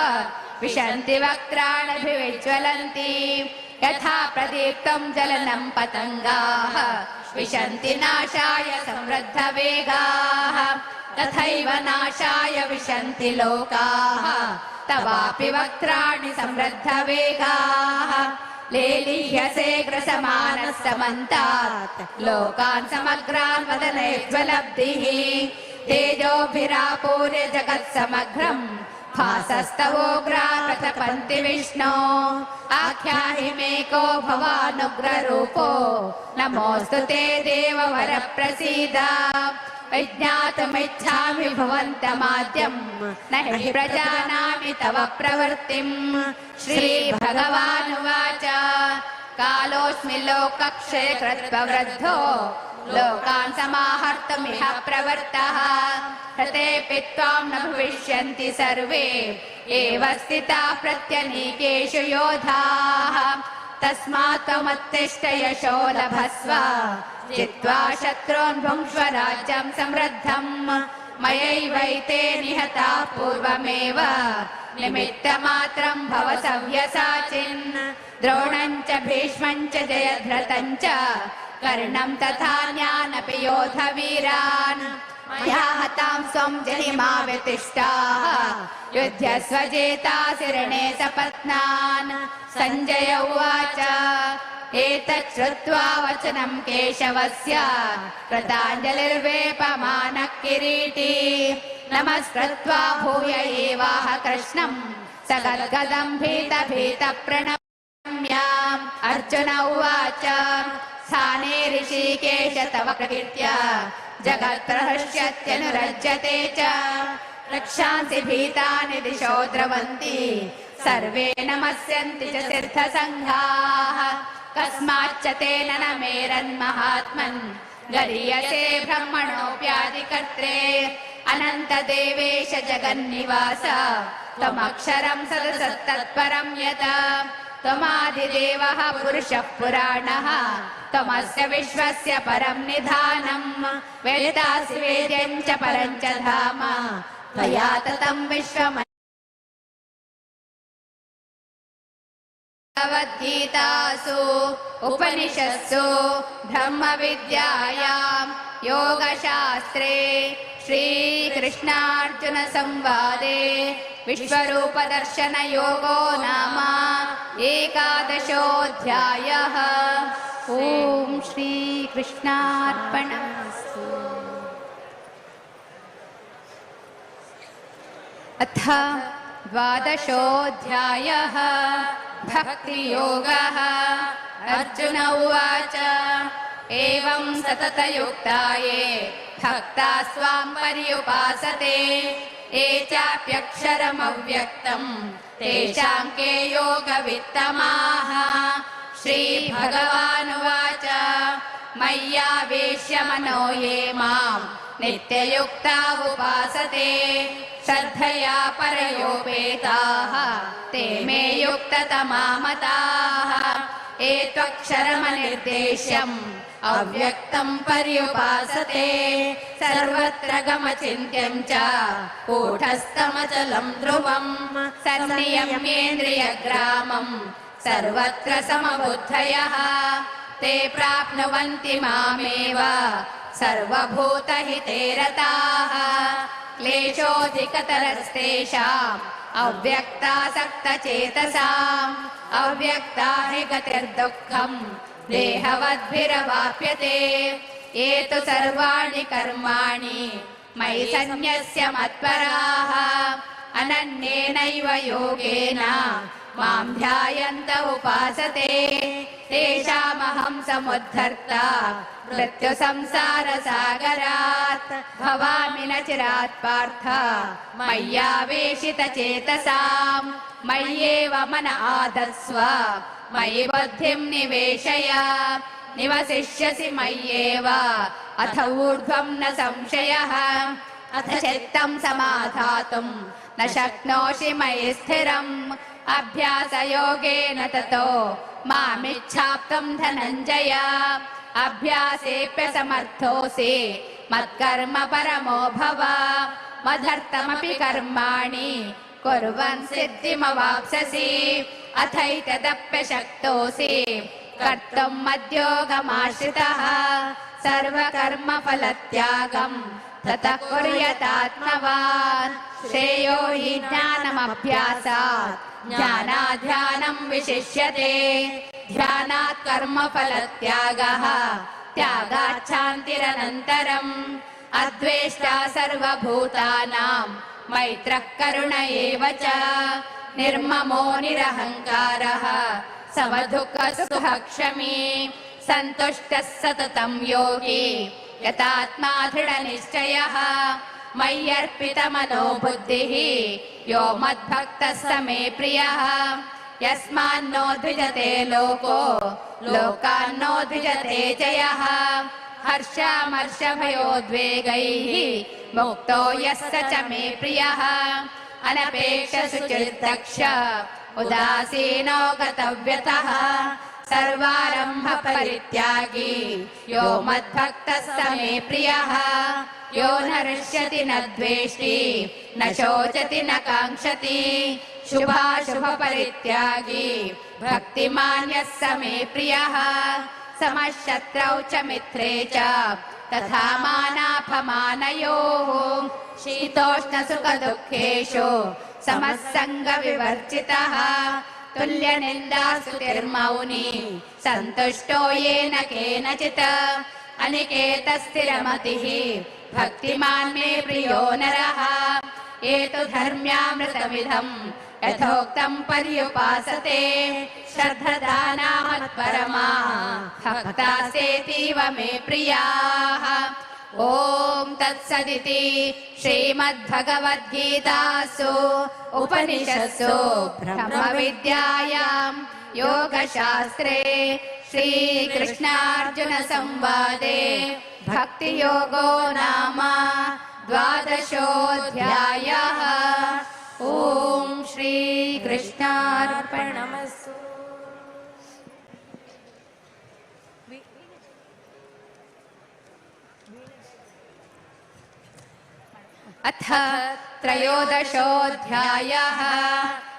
विशन्ति वक्त्राणभिविज्वलन्ति यथा प्रदीप्तं जलनं पतङ्गाः विशन्ति नाशाय समृद्धवेगाः तथैव नाशाय विशन्ति लोकाः तवापि वक्त्राणि समृद्धवेगाः लेलीह्यसे ग्रसमानः समन्तात् लोकान् समग्रान् वदनेष्वलब्धिः तेजोभिरापूर्य जगत्समग्रम् भासस्तवोग्रा प्रतपन्ति विष्णो आख्याहि मे को भवानुग्ररूपो नमोऽस्तु ते देववर प्रसीद विज्ञातुमिच्छामि भवन्तमाद्यम् न हि प्रजानामि तव प्रवृत्तिम् श्रीभगवानुवाच कालोऽस्मि लोकक्षये कृत्वा वृद्धो लोकान् समाहर्तुमिह प्रवृत्तः हृतेऽपि त्वां न भविष्यन्ति सर्वे एव स्थिताः प्रत्यनीकेषु योधाः तस्मात् त्वमुत्तिष्ठ यशो लभस्व जित्वा शत्रून् भुङ्क्ष्व राज्यं समृद्धम् मयैवैते निहताः पूर्वमेव निमित्तमात्रं भव सव्यसाचिन् द्रोणं च भीष्मं च जयद्रथं च कर्णं तथा न्यानपि योधवीरान् मया हतां स्वं जहिमाव्यतिष्ठाः युध्यस्व जेतासि रणे सपत्नान् सञ्जय उवाच एतत् श्रुत्वा वचनं केशवस्य कृताञ्जलिर्वेपमानः किरीटी नमस्कृत्वा भूय एवाह कृष्णं स गद्गदं भीतप्रणम्य अर्जुन उवाच स्थाने ऋषिकेश तव प्रकीर्त्या जगत्प्रहर्ष्यत्यनुरज्यते च रक्षांसि भीतानि दिशो द्रवन्ति सर्वे नमस्यन्ति च सिद्धसङ्घाः कस्माच्च तेन न मेरन्महात्मन् गरीयसे ब्रह्मणोऽप्यादिकर्त्रे अनन्तदेवेश जगन्निवास त्वमक्षरं सदसत्तत्परं यत् त्वमादिदेवः पुरुषः पुराणः त्वमस्य विश्वस्य परं निधानम् वेदासि वेद्यं च परं च धाम त्वया ततं विश्वम् भगवद्गीतासु उपनिषत्सु ब्रह्मविद्यायां योगशास्त्रे श्रीकृष्णार्जुनसंवादे विश्वरूपदर्शनयोगो नाम 11 ॐ श्रीकृष्णार्पणमस्तु। अथ 12 भक्तियोगः। अर्जुन उवाच एवं सततयुक्ता ये भक्ता स्वां पर्युपासते ये चाप्यक्षरमव्यक्तम् तेषां के योगवित्तमाः। श्रीभगवानुवाच मय्यावेश्य मनो ये माम् नित्ययुक्ता उपासते श्रद्धया परयोपेताः ते मे युक्ततमा मताः एत्वक्षरमनिर्देश्यम् अव्यक्तं पर्युपासते सर्वत्र गमचिन्त्यं च कूटस्थमचलं ध्रुवं संनियम्येन्द्रियग्रामं सर्वत्र समबुद्धयः ते प्राप्नुवन्ति मामेव सर्वभूतहिते रताः क्लेशोऽधिकतरस्तेषाम् अव्यक्तासक्तचेतसाम् अव्यक्ता हि गतिर्दुःखम् देहवद्भिरवाप्यते ये तु सर्वाणि कर्माणि मयि सन्न्यस्य मत्पराः अनन्येनैव योगेन मां ध्यायन्त उपासते तेषामहं समुद्धर्ता मृत्युसंसारसागरात् भवामि न चिरात् पार्थ मय्यावेशितचेतसाम् मय्येव मन आधत्स्व मयि बुद्धिं निवेशय निवसिष्यसि मय्येव अथ ऊर्ध्वं न संशयः अथ चित्तं समाधातुं न शक्नोषि मयि स्थिरम् अभ्यासयोगेन ततो मामिच्छाप्तुं धनञ्जय अभ्यासेऽप्यसमर्थोऽसि मत्कर्म परमो भव मदर्थमपि कर्माणि कुर्वन् सिद्धिमवाप्स्यसि अथैतदप्यशक्तोऽसि कर्तुं मद्योगमाश्रितः सर्वकर्मफलत्यागम् ततः कुर्यात्मवान् श्रेयो हि ज्ञानमभ्यासात् ज्ञानाध्यानं विशिष्यते ध्यानात् कर्मफलत्यागः त्यागात् शान्तिरनन्तरम् अद्वेष्टा सर्वभूतानां मैत्रः करुण एव च निर्ममो निरहङ्कारः समदुःखसुखक्षमी सन्तुष्टः सततं योगी यतात्मा दृढनिश्चयः मय्यर्पितमनो बुद्धिः यो मद्भक्तः स मे प्रियः यस्मान्नो द्विजते लोको लोकान्नो द्विजते च यः हर्षामर्षभयोद्वेगैः मुक्तो यः स च मे प्रियः अनपेक्षशुचिर्दक्ष उदासीनो गतव्यतः सर्वारम्भ परित्यागी यो मद्भक्तः स मे प्रियः यो न हृष्यति न द्वेष्टि न शोचति न काङ्क्षति शुभाशुभ परित्यागी भक्तिमान् यः स मे प्रियः समशत्रौ च मित्रे च तथा मानापमानयोः शीतोष्णसुखदुःखेषु समः सङ्गविवर्जितः तुल्यनिन्दास्तुतिर्मौनी सन्तुष्टो येन केनचित् अनिकेतस्थिरमतिः भक्तिमान् मे प्रियो नरः ये तु धर्म्यामृतमिदम् यथोक्तं पर्युपासते श्रद्धदाना मत्परमा भक्तास्तेतीव मे प्रियाः ॐ तत्सदिति श्रीमद्भगवद्गीतासु उपनिषत्सु ब्रह्मविद्यायां योगशास्त्रे श्रीकृष्णार्जुनसंवादे भक्तियोगो नाम द्वादशोऽध्यायः ॐ श्रीकृष्णार्पणमस्तु। अथ त्रयोदशोऽध्यायः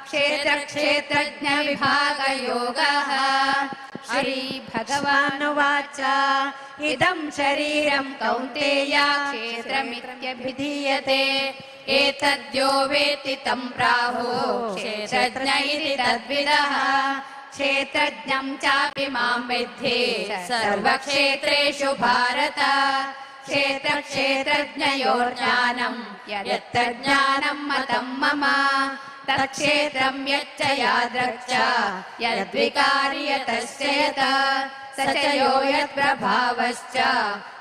क्षेत्रक्षेत्रज्ञविभागयोगः। श्रीभगवानुवाच इदं शरीरं कौन्तेय क्षेत्रमित्यभिधीयते एतद्यो वेत्ति तं प्राहुः क्षेत्रज्ञ इति तद्विदः क्षेत्रज्ञं चापि मां विद्धि सर्वक्षेत्रेषु भारत क्षेत्रक्षेत्रज्ञयोर्ज्ञानं यत्र ज्ञानं मतं मम तत्क्षेत्रं यच्च यादृक् च यद्विकारि यतश्च यत् स च यो यत्प्रभावश्च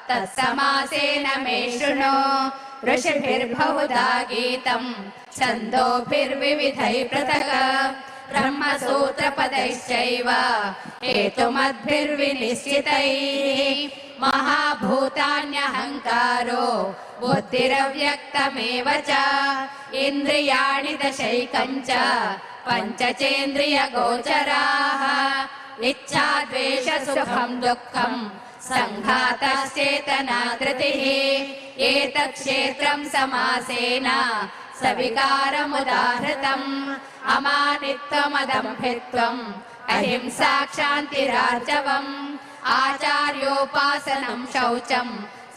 तत्समासेन मे शृणु। ऋषिभिर्बहुधा गीतं छन्दोभिर्विविधैः पृथक् ब्रह्मसूत्रपदैश्चैव हेतुमद्भिर्विनिश्चितैः महाभूतान्यहङ्कारो बुद्धिरव्यक्तमेव च इन्द्रियाणि दशैकञ्च पञ्चचेन्द्रियगोचराः इच्छा द्वेष सुखं दुःखं सङ्घातश्चेतना धृतिः एतत् क्षेत्रं समासेन सविकारमुदाहृतम् अमानित्वमदम्भित्वम् अहिंसा क्षान्तिरार्जवम् आचार्योपासनं शौचं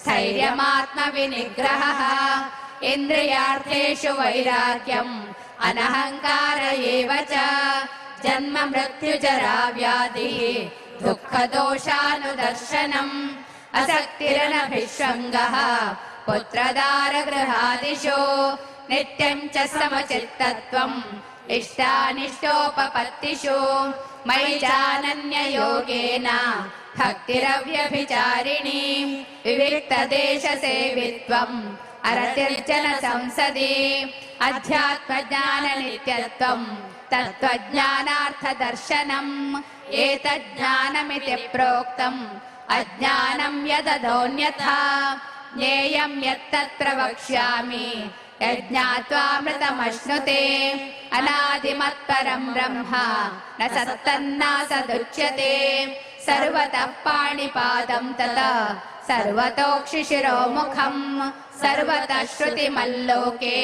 स्थैर्यमात्मविनिग्रहः इन्द्रियार्थेषु वैराग्यम् अनहङ्कार एव च जन्म मृत्युजरा व्याधिः दुःखदोषानुदर्शनम् असक्तिरनभिष्वङ्गः पुत्रदारगृहादिषु नित्यं च समचित्तत्वम् इष्टानिष्टोपपत्तिषु मयि चानन्ययोगेन भक्तिरव्यभिचारिणी विविक्तदेशसेवित्वम् अरतिर्जन संसदि अध्यात्मज्ञाननित्यत्वम् तत्त्वज्ञानार्थदर्शनम् एतज्ज्ञानमिति प्रोक्तम् अज्ञानम् यदधोऽन्यथा ज्ञेयं यत्तत् प्रवक्ष्यामि यज्ञात्वामृतमश्नुते अनादिमत्परं ब्रह्म न सत्तन्नासदुच्यते सर्वतः पाणिपादं तथा सर्वतोक्षिशिरोमुखम् सर्वतः श्रुतिमल्लोके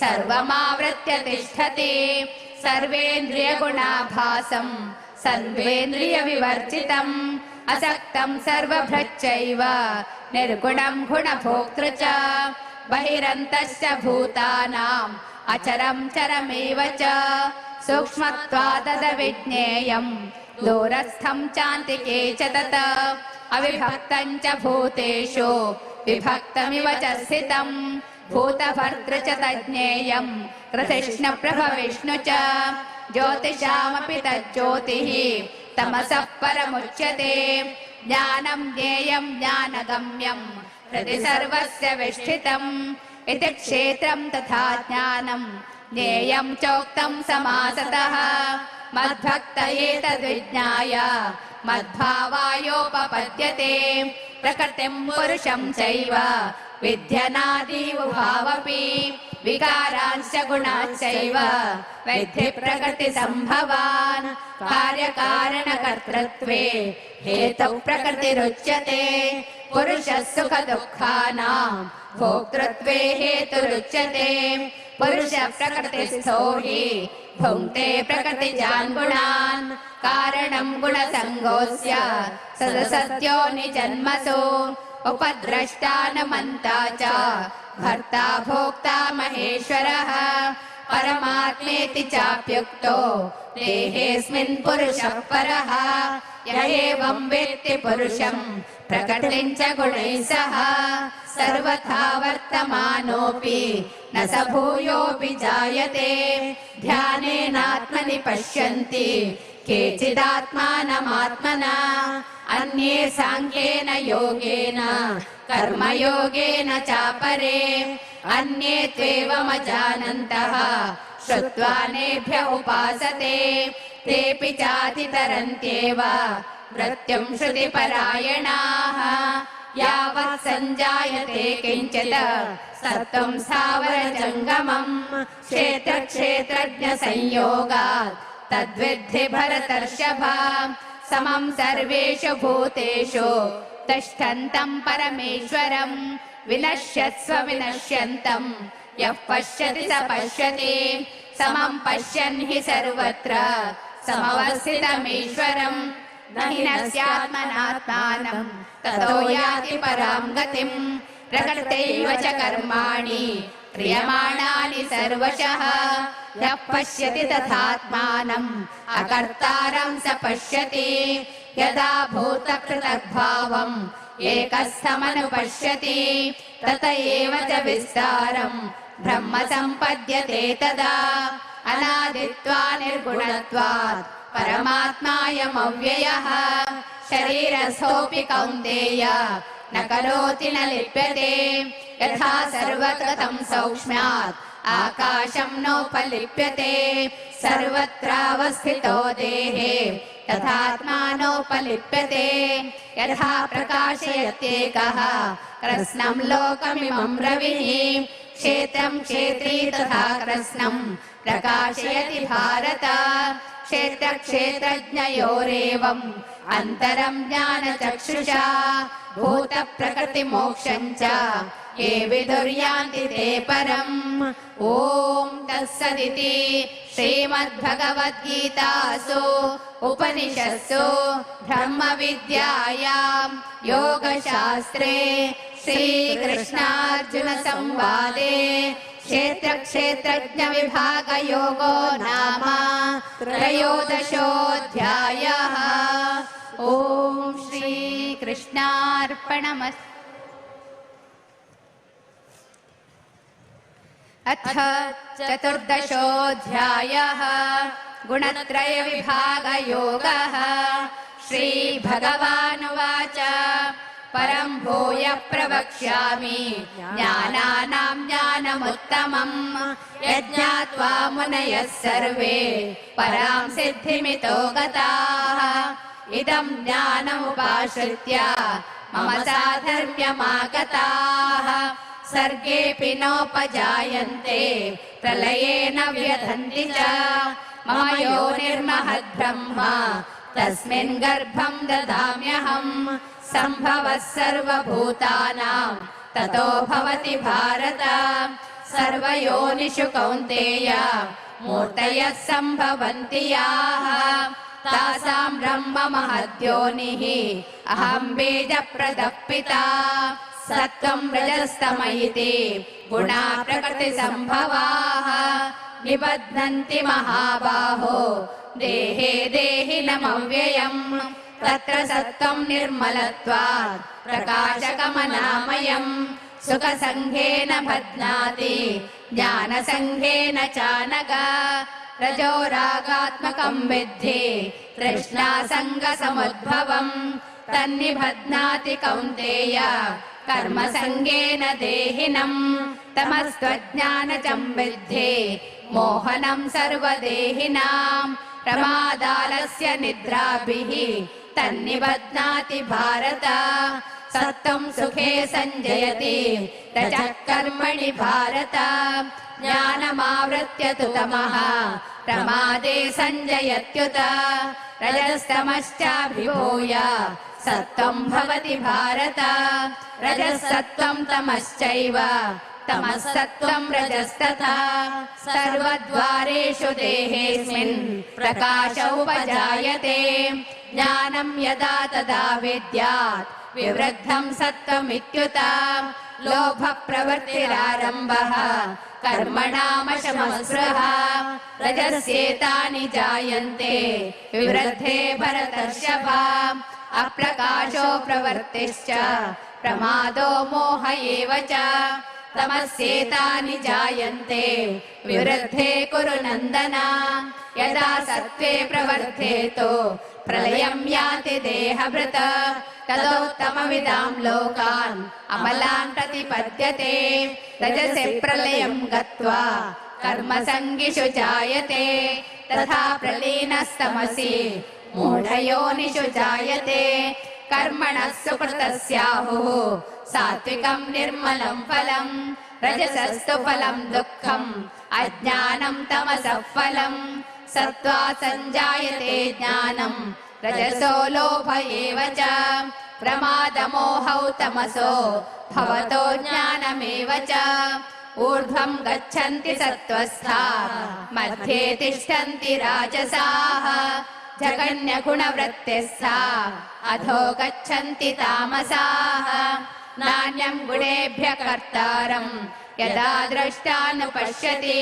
सर्वमावृत्य तिष्ठति सर्वेन्द्रियगुणाभासम् सर्वेन्द्रियविवर्जितम् असक्तं सर्वभृच्चैव निर्गुणं गुणभोक्तृ च बहिरन्तश्च भूतानाम् अचरं चरमेव च सूक्ष्मत्वादविज्ञेयम् दूरस्थं चान्तिके च तत् अविभक्तं च भूतेषु विभक्तमिव च स्थितम् भूतभर्तृ च तज्ज्ञेयम् कृष्णप्रभविष्णु च ज्योतिषामपि तज्ज्योतिः तमसः परमुच्यते ज्ञानं ज्ञेयं ज्ञानगम्यम् हृदि सर्वस्य विष्ठितम् इति क्षेत्रं तथा ज्ञानं ज्ञेयं चोक्तं समासतः मद्भक्त एतद्विज्ञाय मद्भावायोपपद्यते प्रकृतिं पुरुषं चैव विद्यनादीवुभावपि विकारांश्च गुणाश्चैव विद्धि प्रकृतिसम्भवान् कार्यकारणकर्तृत्वे हेतुः प्रकृतिरुच्यते पुरुषः सुखदुःखानां भोक्तृत्वे हेतुरुच्यते पुरुषः प्रकृतिस्थो हि भुङ्क्ते प्रकृतिजान् गुणान् कारणं गुणसङ्गोऽस्य सदसत्यो निजन्मसु उपद्रष्टानुमन्ता च भर्ता भोक्ता महेश्वरः परमात्मेति चाप्युक्तो देहेऽस्मिन् पुरुषः परः य एवं वेत्ति पुरुषं प्रकृतिं च गुणैः सह सर्वथा वर्तमानोऽपि न स भूयोऽपि जायते ध्यानेनात्मनि पश्यन्ति केचिदात्मानमात्मना अन्ये साङ्ख्येन योगेन कर्मयोगेन चापरे अन्ये त्वेवमजानन्तः श्रुत्वा नेभ्य उपासते तेऽपि चातितरन्त्येव मृत्युं श्रुतिपरायणाः यावत् सञ्जायते किञ्चित् सत्त्वं स्थावरजङ्गमम् क्षेत्रक्षेत्रज्ञसंयोगात् तद्विद्धि भरतर्षभ समं सर्वेषु भूतेषु तिष्ठन्तं परमेश्वरं विनश्यत्स्व विनश्यन्तं यः पश्यति स पश्यति समं पश्यन् हि सर्वत्र समवस्थितमीश्वरं न हि नस्यात्मनात्मानं ततो याति परां गतिम् प्रकृतैव च कर्माणि क्रियमाणानि सर्वशः यः पश्यति तथात्मानम् अकर्तारं स पश्यति यदा भूतकृतग्भावम् एकस्थमनुपश्यति तत एव च विस्तारम् ब्रह्म सम्पद्यते तदा अनादित्वा निर्गुणत्वात् परमात्मायमव्ययः शरीरस्थोऽपि कौन्तेय न करोति न लिप्यते यथा सर्वगतं सौक्ष्म्यात् आकाशं नोपलिप्यते सर्वत्रावस्थितो देहे तथात्मानोपलिप्यते यथा प्रकाशयत्येकः कृत्स्नं लोकमिमं रविः क्षेत्रं क्षेत्री तथा कृत्स्नं प्रकाशयति भारत क्षेत्रक्षेत्रज्ञयोरेवम् अन्तरं ज्ञानचक्षुषा भूतप्रकृतिमोक्षं च ये विदुर्यान्ति ते परम् ॐ तत्सदिति श्रीमद्भगवद्गीतासु उपनिषत्सु ब्रह्मविद्यायां योगशास्त्रे श्रीकृष्णार्जुनसंवादे क्षेत्रक्षेत्रज्ञविभागयोगो नाम त्रयोदशोऽध्यायः। ॐ श्रीकृष्णार्पणमस्तु। अथ चतुर्दशोऽध्यायः गुणत्रयविभागयोगः। श्रीभगवानुवाच परं भूय प्रवक्ष्यामि ज्ञानानां ज्ञानमुत्तमम् यज्ञात्वा मुनयः सर्वे परां सिद्धिमितो गताः इदं ज्ञानमुपाश्रित्य मम साधर्म्यमागताः सर्गेऽपि नोपजायन्ते प्रलये न व्यथन्ति च मम योनिर्महद्ब्रह्म तस्मिन् गर्भं ददाम्यहम् सम्भवः सर्वभूतानां ततो भवति भारत सर्वयोनिषु कौन्तेय मूर्तयः सम्भवन्ति याः तासां ब्रह्म महद्योनिः अहं बीजप्रदः पिता सत्त्वं रजस्तम इति गुणा प्रकृतिसम्भवाः निबध्नन्ति महाबाहो देहे देहिनमव्ययम् तत्र सत्त्वं निर्मलत्वात् प्रकाशकमनामयम् सुखसङ्घेन बध्नाति ज्ञानसङ्घेन चानघ रजो रागात्मकं विद्धि तृष्णासङ्गसमुद्भवम् तन्निबध्नाति कौन्तेय कर्मसङ्गेन देहिनम् तमस्त्वज्ञानचं विद्धि मोहनं सर्वदेहिनाम् प्रमादालस्य निद्राभिः तन्निबध्नाति भारत सत्त्वं सुखे सञ्जयति रजः कर्मणि भारत ज्ञानमावृत्य तु तमः प्रमादे सञ्जयत्युत रजस्तमश्चाभिभूय सत्त्वं भवति भारत रजः सत्त्वं तमश्चैव तमः सत्त्वं रजस्तथा सर्वद्वारेषु देहेऽस्मिन् प्रकाश उपजायते ज्ञानं यदा तदा विद्यात् विवृद्धं सत्त्वमित्युत लोभप्रवृत्तिरारम्भः कर्मणामशमस्पृहा रजस्येतानि जायन्ते विवृद्धे भरतर्षभ अप्रकाशो प्रवृत्तिश्च प्रमादो मोह एव च तमस्येतानि जायन्ते विवृद्धे कुरु नन्दन यदा सत्त्वे प्रवर्धेतो प्रलयं याति देहभृत तदोत्तमविदां लोकान् अमलान् प्रतिपद्यते रजसि प्रलयं गत्वा कर्मसङ्गिषु जायते तथा प्रलीनस्तमसि मूढयोनिषु जायते कर्मणः सुकृतस्याहुः सात्विकं निर्मलं फलम् रजसस्तु फलं दुःखम् अज्ञानं तमसः फलम् सत्त्वात् सञ्जायते ज्ञानं रजसो लोभ एव च प्रमादमोहौ तमसो भवतो ज्ञानमेव च ऊर्ध्वं गच्छन्ति सत्त्वस्था मध्ये तिष्ठन्ति राजसाः जगन्यगुणवृत्तिस्था अधो गच्छन्ति तामसाः नान्यं गुणेभ्यः कर्तारं यदा द्रष्टानुपश्यति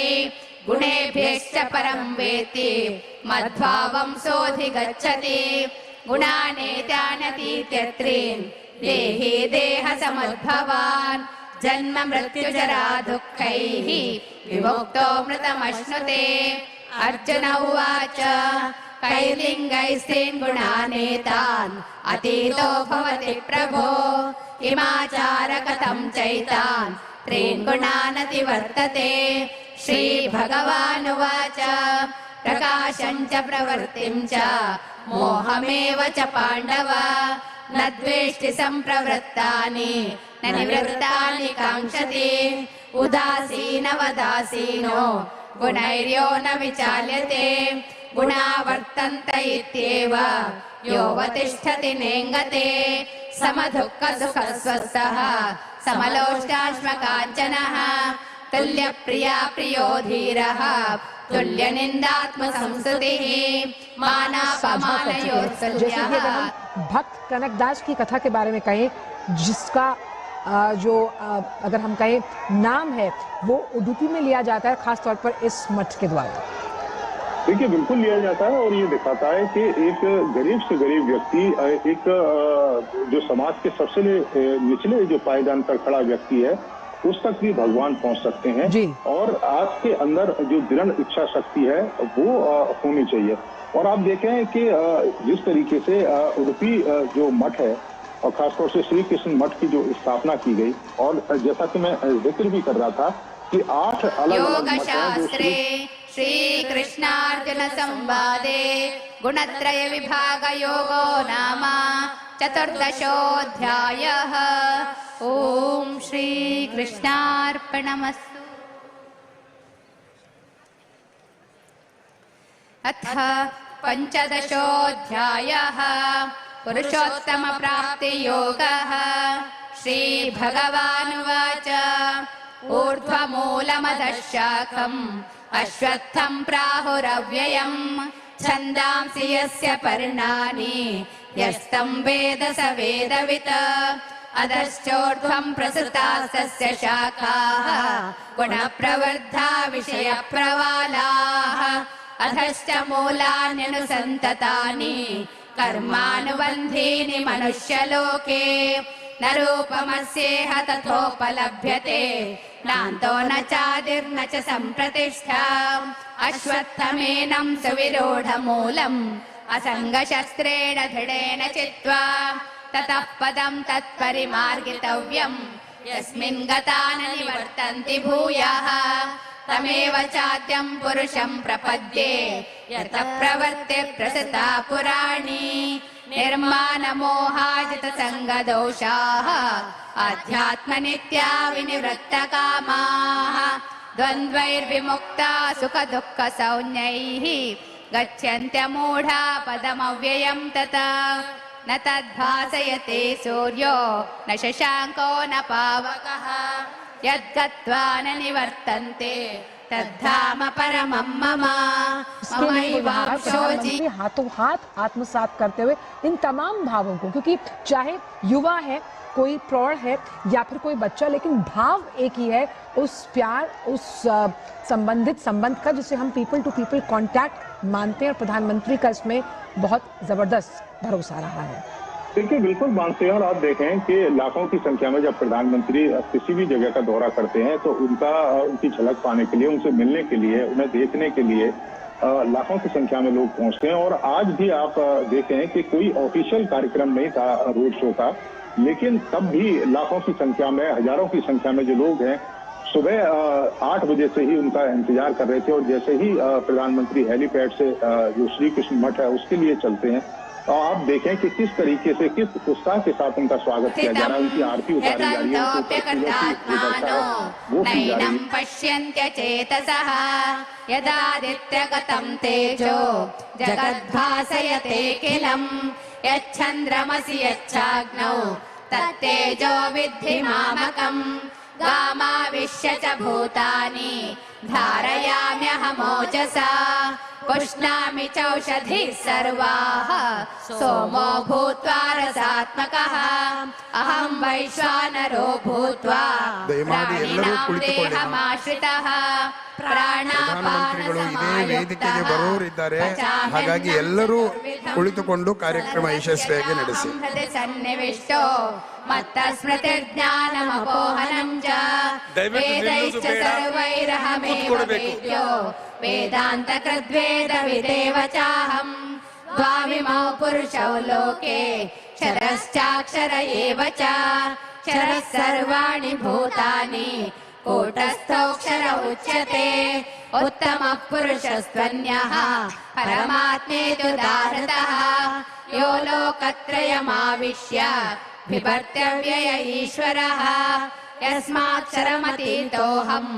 गुणेभ्यश्च परं वेत्ति मद्भावं सोऽधिगच्छति गुणानेतानतीत्यत्रीन् देहि देहसमुद्भवान् जन्म मृत्युजरा दुःखैः विमुक्तो मृतमश्नुते अर्जुन उवाच कैर्लिङ्गैस्त्रीन् गुणानेतान् अतीतो भवति प्रभो किमाचार कथं चैतान् त्रीन् गुणानतिवर्तते। श्रीभगवानुवाच प्रकाशं च प्रवृत्तिं च मोहमेव च पाण्डव न द्वेष्टि सम्प्रवृत्तानि न निवृत्तानि काङ्क्षति। उदासीनवदासीनो गुणैर्यो न विचाल्यते गुणा वर्तन्त इत्येव योऽवतिष्ठति नेङ्गते। समदुःखसुखस्वस्थः समलोष्टाश्मकाञ्चनः तुल्यप्रिया प्रियो धीरः तुल्यनिन्दात्मसंस्तुतिः मानापमानयोस्तुल्यः। भक्त कनकदास की कथा के बारे में कहें, जिसका जो अगर हम कहें नाम है वो उडुपी में लिया जाता है, खास तौर पर इस मठ के द्वारा। देखिए, बिल्कुल लिया जाता है और ये दिखाता है कि एक गरीब से गरीब व्यक्ति, एक जो समाज के सबसे निचले जो पायदान पर खड़ा व्यक्ति है, उस तक भी भगवान पहुंच सकते हैं जी। और आपके अंदर जो दृढ़ इच्छा शक्ति है वो होनी चाहिए। और आप देखें कि जिस तरीके से उडुपी जो मठ है और खासतौर से श्री कृष्ण मठ की जो स्थापना की गई, और जैसा कि मैं जिक्र भी कर रहा था कि 8 अलग योगशास्त्रे श्री कृष्णार्जुन संवादे गुणत्रय विभाग योगो नाम चतुर्दशोऽध्यायः। ओम श्री कृष्णार्पणमस्तु। अथ पंचदशोऽध्यायः पुरुषोत्तम प्राप्ति योगः। श्री भगवानुवाच ऊर्ध्वमूलमधः शाखम् अश्वत्थं प्राहुरव्ययम् छन्दांसि यस्य पर्णानि यस्तं वेद स वेदवित् अधश्चोर्ध्वं प्रसृतास्तस्य शाखाः गुणप्रवृद्धा विषयप्रवालाः अधश्च मूलान्यनुसन्ततानि कर्मानुबन्धीनि मनुष्यलोके न रूपमस्येह तथोपलभ्यते नान्तो न चादिर्न च सम्प्रतिष्ठा अश्वत्थमेनं सुविरूढमूलम् असङ्गशस्त्रेण दृढेन चित्वा ततः पदं तत्परिमार्गितव्यम् यस्मिन् गता न निवर्तन्ति भूयः तमेव चाद्यं पुरुषं प्रपद्ये यतः प्रवृत्तिः प्रसृता पुराणी निर्मानमोहाजितसङ्गदोषाः आध्यात्मनित्या विनिवृत्तकामाः द्वन्द्वैर्विमुक्ता सुखदुःखसौन्यैः गच्छन्त्यमूढा पदमव्ययं तथा न तद्भासयते सूर्यो न शशाङ्को न पावकः यद्गत्वा न निवर्तन्ते तद्धाम परमं मम ममैवांशोऽजि। हाथों हाथ आत्मसात करते हुए इन तमाम भावों को, क्योंकि चाहे युवा है, कोई प्रौढ़ है या फिर कोई बच्चा, लेकिन भाव एक ही है, उस प्यार, उस संबंध का, जिसे हम पीपल टू पीपल कांटेक्ट मानते हैं। और प्रधानमंत्री का इसमें बहुत जबरदस्त भरोसा रहा है। देखिए, बिल्कुल मानते हैं। और आप देखें कि लाखों की संख्या में जब प्रधानमंत्री किसी भी जगह का दौरा करते हैं तो उनकी झलक पाने के लिए, उनसे मिलने के लिए, उन्हें देखने के लिए लाखों की संख्या में लोग पहुंचते हैं। और आज भी आप देखें कि कोई ऑफिशियल कार्यक्रम नहीं था रोड शो का, लेकिन तब भी लाखों की संख्या में, हजारों की संख्या में जो लोग हैं सुबह 8 बजे से ही उनका इंतजार कर रहे थे। और जैसे ही प्रधानमंत्री हेलीपैड से जो श्री कृष्ण मठ है उसके लिए चलते हैं, और आप देखें कि किस तरीके से, किस उत्साह के साथ उनका स्वागत किया जा रहा है, उनकी आरती उतारी जा रही है, वो की जा रही है। पश्यन्त्यचेतसः यदादित्यगतं तेजो जगद्भासयते किलं यच्छन्द्रमसि यच्छाग्नौ तत्तेजो विद्धि मामकम् गामाविश्य च भूतानि धारयाम्यहमोजसा पुष्णामि चौषधिः सर्वाः सोमो भूत्वा रसात्मकः अहं वैश्वानरो भूत्वा प्राणिनां देहमाश्रितः ಪ್ರಧಾನಮಂತ್ರಿಗಳು ಇದೇ ವೇದಿಕೆಗೆ ಬರೋರಿದ್ದಾರೆ. ಹಾಗಾಗಿ ಎಲ್ಲರೂ ಕುಳಿತುಕೊಂಡು ಕಾರ್ಯಕ್ರಮ ಯಶಸ್ವಿಯಾಗಿ ನಡೆಸಿ. ಸನ್ನಿವಿಷ್ಟೋ ಮತ್ತ ಸ್ಮೃತಿರ್ಜ್ಞಾನಮಪೋಹನಂ ಚ ವೇದೈಶ್ಚ ಸರ್ವೈರಹಮೇವ ವೇದ್ಯೋ ವೇದಾಂತ ಕೃದ್ವೇದ ವಿದೇವ ಚಾಹಂ ದ್ವಾವಿಮೌ ಪುರುಷೌ ಲೋಕೆ क्षरश्चाक्षर एव च क्षरः सर्वाणि भूतानि कूटस्थोऽक्षर उच्यते उत्तमः पुरुषस्त्वन्यः परमात्मेत्युदाहृतः यो लोकत्रयमाविश्य बिभर्त्यव्यय ईश्वरः यस्माक्षरमतीतोऽहम्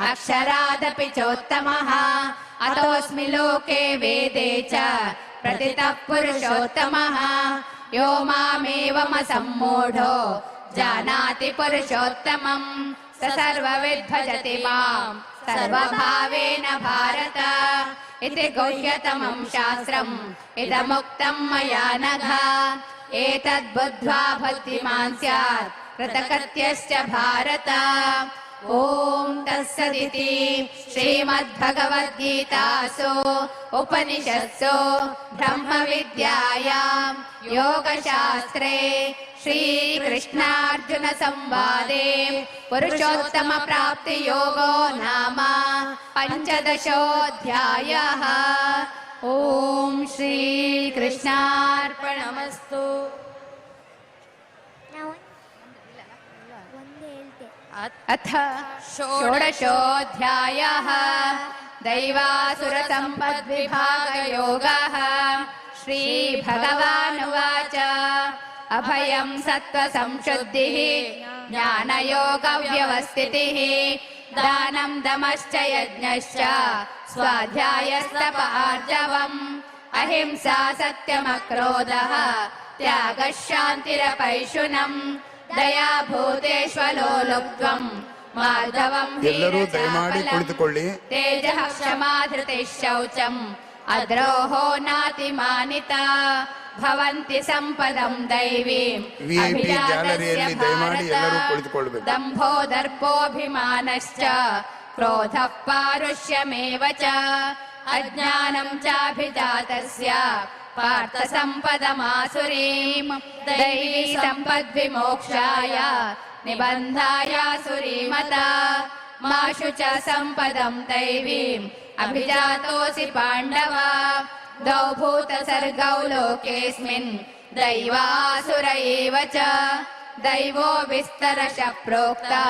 अक्षरादपि चोत्तमः अतोऽस्मि लोके वेदे च प्रतितः पुरुषोत्तमः यो मामेवमसम्मूढो जानाति पुरुषोत्तमम् स सर्वविद् भजति माम् सर्वभावेन भारत इति गुह्यतमम् शास्त्रम् इदमुक्तम् मया नघ एतद्बुद्ध्वा भक्तिमान् स्यात् कृतकृत्यश्च भारत ॐ तत्सदिति श्रीमद्भगवद्गीतासु उपनिषत्सु ब्रह्मविद्यायां योगशास्त्रे श्रीकृष्णार्जुन संवादे पुरुषोत्तमप्राप्तियोगो नाम पञ्चदशोऽध्यायः। ॐ श्रीकृष्णार्पणमस्तु। अथ षोडशोऽध्यायः दैवासुरसम्पद्विभागयोगः। श्रीभगवानुवाच अभयं सत्त्वसंशुद्धिः ज्ञानयोगव्यवस्थितिः दानं दमश्च यज्ञश्च स्वाध्यायस्तपार्जवम् अहिंसा सत्यमक्रोधः त्यागः शान्तिरपैशुनम् दया भूतेष्वलोलुप्त्वम् मार्दवम् ಎಲ್ಲರೂ ದಯಮಾಡಿ ಕುಳಿತುಕೊಳ್ಳಿ. तेजः क्षमा धृतिः शौचम् अद्रोहो नातिमानिता भवन्ति सम्पदम् दैवीम् VIP ಗ್ಯಾಲರಿಯಲ್ಲಿ ದಯಮಾಡಿ ಎಲ್ಲರೂ ಕುಳಿತುಕೊಳ್ಳಬೇಕು. दम्भो दर्पोऽभिमानश्च क्रोधः पारुष्यमेव च अज्ञानम् चाभिजातस्य पार्थ सम्पदमासुरीम् दैवी सम्पद्विमोक्षाय निबन्धायासुरीमता माशु च सम्पदम् दैवीम् अभिजातोऽसि पाण्डव द्वौ भूतसर्गौ लोकेऽस्मिन् दैवासुर एव च दैवो विस्तरशः प्रोक्ता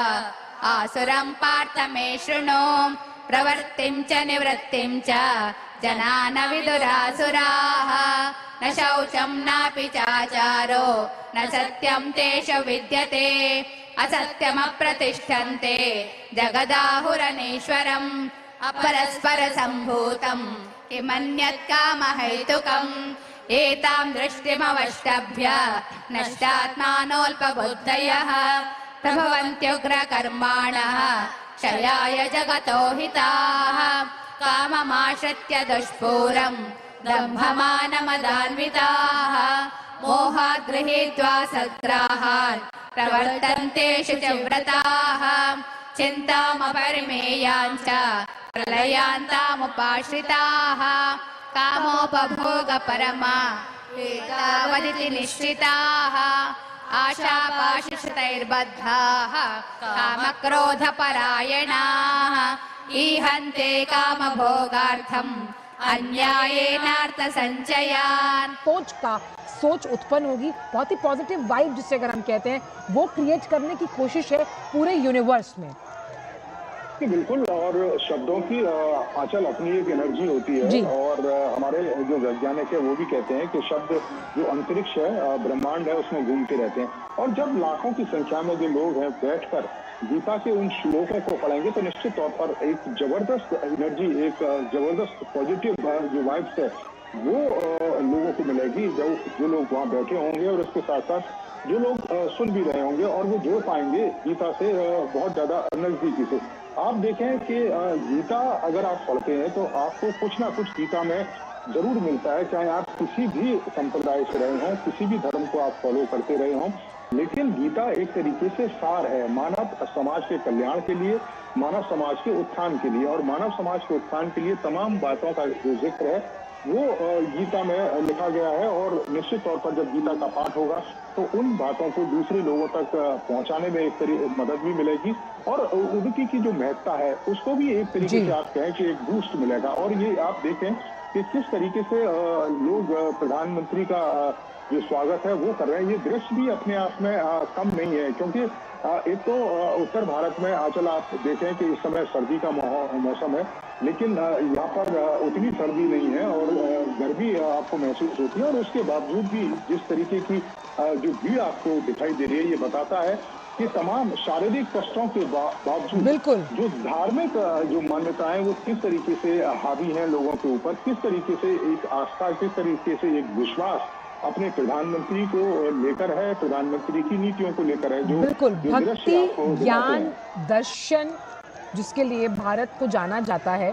आसुरम् पार्थ मे शृणु प्रवृत्तिम् च निवृत्तिम् च जना न विदुरासुराः न शौचम् नापि चाचारो न सत्यम् तेषु विद्यते असत्यमप्रतिष्ठन्ते जगदाहुरनीश्वरम् अपरस्परसम्भूतम् किमन्यत् कामहैतुकम् एताम् दृष्टिमवष्टभ्य नष्टात्मानोऽल्पबुद्धयः प्रभवन्त्युग्रकर्माणः क्षयाय जगतो हिताः काममाश्रित्य दुष्पूरम् दम्भमानमदान्विताः मोहात् गृहीत्वा सद्ग्राहान् प्रवर्तन्तेषु च व्रताः चिन्तामपरिमेयाञ्च प्रलयान्तामुपाश्रिताः कामोपभोगपरमा एतावदिति निश्चिताः आशापाशुषतैर्बद्धाः कामक्रोधपरायणाः ईहन्ते कामभोगार्थम् अन्यायेनार्थसञ्चयान्। सोच उत्पन्न होगी, बहुत ही पॉजिटिव वाइब जिसे अगर हम कहते हैं वो क्रिएट करने की कोशिश है पूरे यूनिवर्स में। बिल्कुल, और शब्दों की आंचल अपनी एक एनर्जी होती है और हमारे जो वैज्ञानिक है वो भी कहते हैं कि शब्द जो अंतरिक्ष है, ब्रह्मांड है, उसमें घूमते रहते हैं। और जब लाखों की संख्या में जो लोग हैं बैठकर गीता के उन श्लोकों को पढ़ेंगे तो निश्चित तौर पर एक जबरदस्त एनर्जी, एक जबरदस्त पॉजिटिव जो वाइब्स है वो लोगों को मिलेगी जो लोग वहाँ बैठे होंगे, और इसके साथ साथ जो लोग सुन भी रहे होंगे और वो जोड़ पाएंगे गीता से बहुत ज्यादा नजदीकी से। आप देखें कि गीता अगर आप पढ़ते हैं तो आपको कुछ ना कुछ गीता में जरूर मिलता है, चाहे आप किसी भी संप्रदाय से रहे हों, किसी भी धर्म को आप फॉलो करते रहे हों, लेकिन गीता एक तरीके से सार है मानव समाज के कल्याण के लिए, मानव समाज के उत्थान के लिए। और मानव समाज के उत्थान के लिए तमाम बातों का जो जिक्र है वो गीता में लिखा गया है। और निश्चित तौर पर जब गीता का पाठ होगा तो उन बातों को दूसरे लोगों तक पहुंचाने में एक मदद भी मिलेगी, और उनकी की जो महत्ता है उसको भी एक तरीके से आप कहें कि एक बूस्ट मिलेगा। और ये आप देखें कि किस तरीके से लोग प्रधानमंत्री का जो स्वागत है वो कर रहे हैं। ये दृश्य भी अपने आप में कम नहीं है, क्योंकि एक तो उत्तर भारत में आंचल आप देखें कि इस समय सर्दी का मौसम है, लेकिन यहाँ पर उतनी सर्दी नहीं है और गर्मी आपको महसूस होती है। और उसके बावजूद भी जिस तरीके की जो भीड़ आपको दिखाई दे रही है, ये बताता है कि तमाम शारीरिक कष्टों के बावजूद बिल्कुल जो धार्मिक जो मान्यताएं वो किस तरीके से हावी हैं लोगों के ऊपर, किस तरीके से एक आस्था, किस तरीके से एक विश्वास अपने प्रधानमंत्री को लेकर है, प्रधानमंत्री की नीतियों को लेकर है। जो बिल्कुल जो दृश्य भक्ति, आपको दिखाते ज्ञान, हैं। दर्शन जिसके लिए भारत को जाना जाता है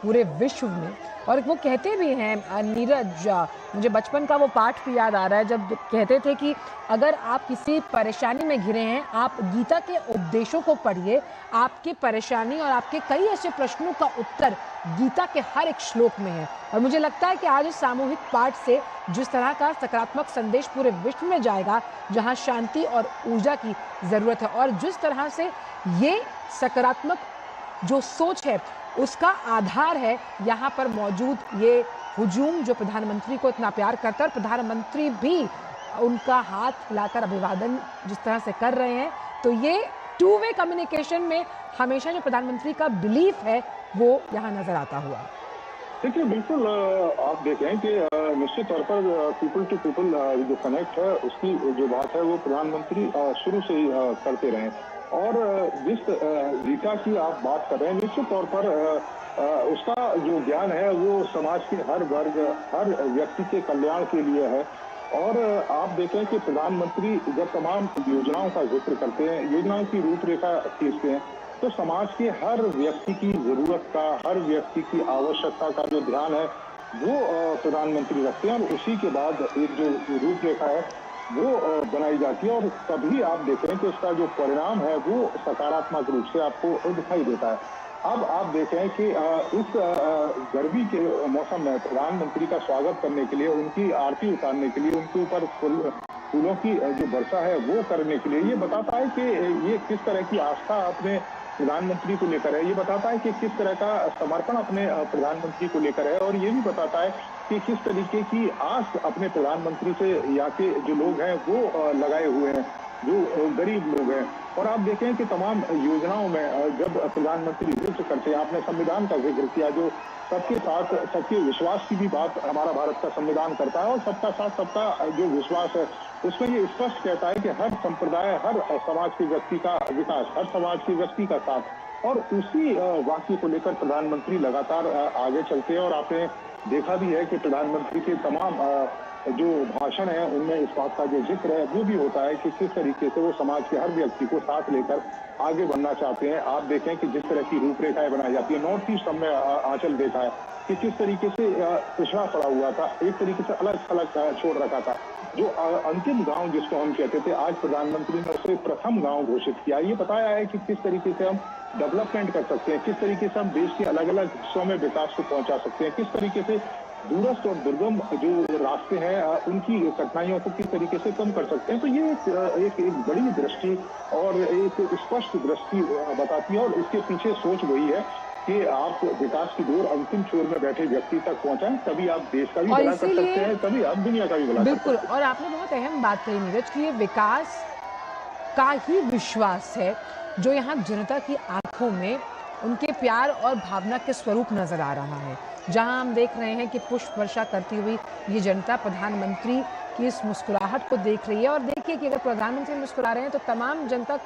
पूरे विश्व में। और वो कहते भी हैं नीरज, मुझे बचपन का वो पाठ भी याद आ रहा है जब कहते थे कि अगर आप किसी परेशानी में घिरे हैं, आप गीता के उपदेशों को पढ़िए, आपकी परेशानी और आपके कई ऐसे प्रश्नों का उत्तर गीता के हर एक श्लोक में है। और मुझे लगता है कि आज इस सामूहिक पाठ से जिस तरह का सकारात्मक संदेश पूरे विश्व में जाएगा, जहां शांति और ऊर्जा की ज़रूरत है, और जिस तरह से ये सकारात्मक जो सोच है उसका आधार है यहाँ पर मौजूद ये हुजूम जो प्रधानमंत्री को इतना प्यार करता है, और प्रधानमंत्री भी उनका हाथ हिलाकर अभिवादन जिस तरह से कर रहे हैं। तो ये टू वे कम्युनिकेशन में हमेशा जो प्रधानमंत्री का बिलीफ है वो यहाँ नजर आता हुआ। देखिए, बिल्कुल आप देखें कि निश्चित तौर पर पीपल टू पीपल जो कनेक्ट है उसकी जो बात है वो प्रधानमंत्री शुरू से ही करते रहे। और जिस गीता की आप बात कर रहे हैं, निश्चित तौर पर उसका जो ज्ञान है वो समाज के हर वर्ग, हर व्यक्ति के कल्याण के लिए है। और आप देखें कि प्रधानमंत्री जब तमाम योजनाओं का जिक्र करते हैं, योजनाओं की रूपरेखा खींचते हैं, तो समाज के हर व्यक्ति की जरूरत का, हर व्यक्ति की आवश्यकता का जो ध्यान है वो प्रधानमंत्री रखते हैं। और उसी के बाद एक जो रूपरेखा है वो बनाई जाती है, और तभी आप देखें कि उसका जो परिणाम है वो सकारात्मक रूप से आपको दिखाई देता है। अब आप देखें कि इस गर्मी के मौसम में प्रधानमंत्री का स्वागत करने के लिए, उनकी आरती उतारने के लिए, उनके ऊपर फूलों की जो वर्षा है वो करने के लिए, ये बताता है कि ये किस तरह की आस्था अपने प्रधानमंत्री को लेकर है। ये बताता है कि किस तरह का समर्पण अपने प्रधानमंत्री को लेकर है। और ये भी बताता है कि किस तरीके की आस अपने प्रधानमंत्री से यहाँ के जो लोग हैं वो लगाए हुए हैं, जो गरीब लोग हैं। और आप देखें कि तमाम योजनाओं में जब प्रधानमंत्री जिक्र करते हैं, आपने संविधान का जिक्र किया, जो सबके साथ सबके विश्वास की भी बात हमारा भारत का संविधान करता है। और सबका साथ सबका जो विश्वास है उसमें ये स्पष्ट कहता है कि हर संप्रदाय, हर समाज के व्यक्ति का विकास, हर समाज के व्यक्ति का साथ। और उसी वाक्य को लेकर प्रधानमंत्री लगातार आगे चलते हैं। और आपने देखा भी है कि प्रधानमंत्री के तमाम जो भाषण है उनमें इस बात का जो जिक्र है वो भी होता है कि किस तरीके से वो समाज के हर व्यक्ति को साथ लेकर आगे बढ़ना चाहते हैं। आप देखें कि जिस तरह की रूपरेखाएं बनाई जाती है, नॉर्थ ईस्ट हमने आंचल देखा है कि किस तरीके से पिछड़ा पड़ा हुआ था, एक तरीके से अलग अलग छोड़ रखा था। जो अंतिम गांव जिसको हम कहते थे, आज प्रधानमंत्री ने उसे प्रथम गांव घोषित किया। ये बताया है कि किस तरीके से हम डेवलपमेंट कर सकते हैं, किस तरीके से हम देश के अलग अलग हिस्सों में विकास को पहुंचा सकते हैं, किस तरीके से दूरस्थ और दुर्गम जो रास्ते हैं उनकी कठिनाइयों को किस तरीके से कम कर सकते हैं। तो ये एक बड़ी दृष्टि और एक स्पष्ट दृष्टि बताती है। और इसके पीछे सोच वही है कि आप विकास की दौर अंतिम छोर में बैठे व्यक्ति तक पहुंचाएं, तभी आप देश का भी भला कर सकते हैं, तभी आप दुनिया का भी भला कर सकते हैं। बिल्कुल। और आपने बहुत अहम बात कही नीरज कि ये विकास का ही विश्वास है जो यहाँ जनता की आंखों में उनके प्यार और भावना के स्वरूप नजर आ रहा है। जहां हम देख रहे हैं कि पुष्प वर्षा करती हुई ये जनता प्रधानमंत्री की इस मुस्कुराहट को देख रही है। और देखिए कि अगर प्रधानमंत्री मुस्कुरा रहे हैं तो तमाम जनता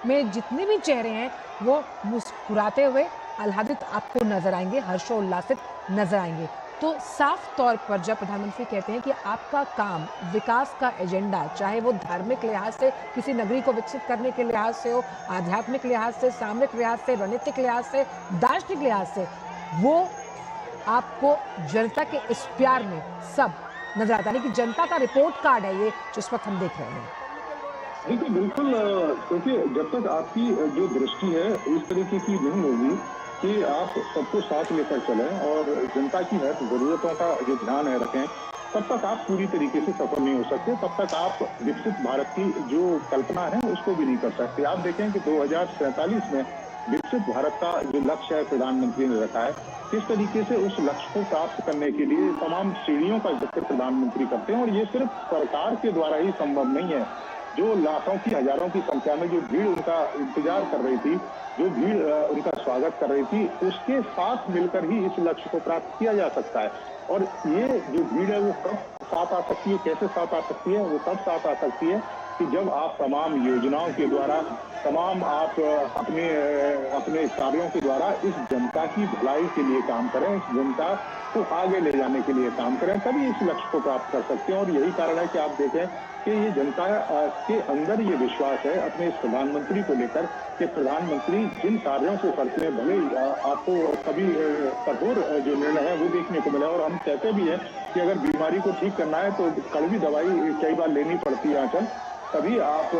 में जितने भी चेहरे हैं वो मुस्कुराते हुए आह्लादित आपको नजर आएंगे, हर्षोल्लासित नजर आएंगे। तो साफ तौर पर जब प्रधानमंत्री कहते हैं कि आपका काम विकास का एजेंडा, चाहे वो धार्मिक लिहाज से किसी नगरी को विकसित करने के लिहाज से हो, आध्यात्मिक लिहाज से, सामरिक लिहाज से, रणनीतिक लिहाज से, दार्शनिक लिहाज से, वो आपको जनता के इस प्यार में सब नजर आता है कि जनता का रिपोर्ट कार्ड है ये जो इस वक्त हम देख रहे हैं। देखिए, बिल्कुल, क्योंकि जब तक आपकी जो दृष्टि है इस तरीके की नहीं होगी कि आप सबको साथ लेकर चलें और जनता की हर जरूरतों का जो ध्यान है रखें, तब तक आप पूरी तरीके से सफल नहीं हो सकते, तब तक आप विकसित भारत की जो कल्पना है उसको भी नहीं कर सकते। आप देखें कि 2047 में विकसित भारत का जो लक्ष्य है प्रधानमंत्री ने रखा है, किस तरीके से उस लक्ष्य को प्राप्त करने के लिए तमाम सीढ़ियों का जिक्र प्रधानमंत्री करते हैं। और ये सिर्फ सरकार के द्वारा ही संभव नहीं है। जो लाखों की हजारों की संख्या में जो भीड़ उनका इंतजार कर रही थी, जो भीड़ उनका स्वागत कर रही थी, उसके साथ मिलकर ही इस लक्ष्य को प्राप्त किया जा सकता है। और ये जो भीड़ है वो कब साथ आ सकती है, कैसे साथ आ सकती है? वो तब साथ आ सकती है कि जब आप तमाम योजनाओं के द्वारा, तमाम आप अपने कार्यों के द्वारा इस जनता की भलाई के लिए काम करें, इस जनता को आगे ले जाने के लिए काम करें, तभी इस लक्ष्य को प्राप्त कर सकते हैं। और यही कारण है कि आप देखें कि ये जनता के अंदर ये विश्वास है अपने इस प्रधानमंत्री को लेकर कि प्रधानमंत्री जिन कार्यों को करते हैं, भले आपको कभी कठोर जो निर्णय है वो देखने को मिला। और हम कहते भी हैं कि अगर बीमारी को ठीक करना है तो कड़वी दवाई कई बार लेनी पड़ती है आंचल, तभी आप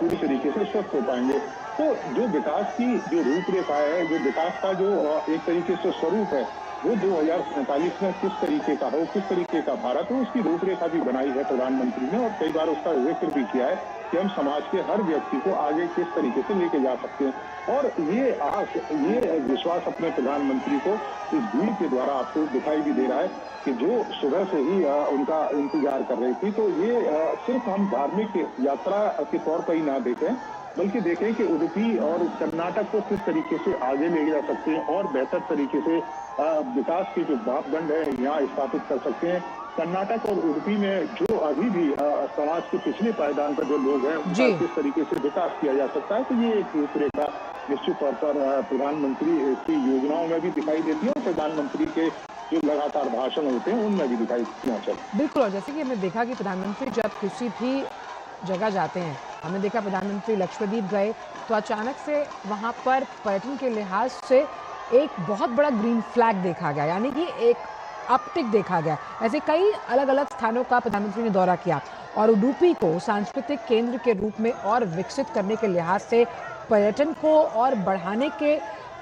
पूरी तरीके से स्वस्थ हो पाएंगे। तो जो विकास की जो रूपरेखा है, जो विकास का जो एक तरीके से स्वरूप है, वो 2047 में किस तरीके का हो, किस तरीके का भारत हो, उसकी रूपरेखा भी बनाई है प्रधानमंत्री ने। और कई बार उसका जिक्र भी किया है कि हम समाज के हर व्यक्ति को आगे किस तरीके से लेके जा सकते हैं। और ये आस, ये विश्वास अपने प्रधानमंत्री को इस भीड़ के द्वारा आपको दिखाई भी दे रहा है कि जो सुबह से ही उनका इंतजार कर रही थी। तो ये सिर्फ हम धार्मिक यात्रा के तौर पर ही ना देखें, बल्कि देखें कि उडुपी और कर्नाटक को किस तरीके से आगे ले जा सकते हैं और बेहतर तरीके से विकास के जो मापदंड है यहाँ स्थापित कर सकते हैं। कर्नाटक और उडुपी में जो अभी भी समाज के पिछले पायदान पर जो लोग हैं, उनका किस तरीके से विकास किया जा सकता है। तो ये एक रूपरेखा निश्चित तौर पर प्रधानमंत्री की योजनाओं में भी दिखाई देती है और प्रधानमंत्री के जो लगातार भाषण होते हैं उनमें भी दिखाई देती है। बिल्कुल। और जैसे कि हमने देखा कि प्रधानमंत्री जब किसी भी जगह जाते हैं, हमने देखा प्रधानमंत्री लक्षद्वीप गए तो अचानक से वहाँ पर पर्यटन के लिहाज से एक बहुत बड़ा ग्रीन फ्लैग देखा गया, यानी कि एक अपटिक देखा गया। ऐसे कई अलग अलग स्थानों का प्रधानमंत्री ने दौरा किया और उडुपी को सांस्कृतिक केंद्र के रूप में और विकसित करने के लिहाज से पर्यटन को और बढ़ाने के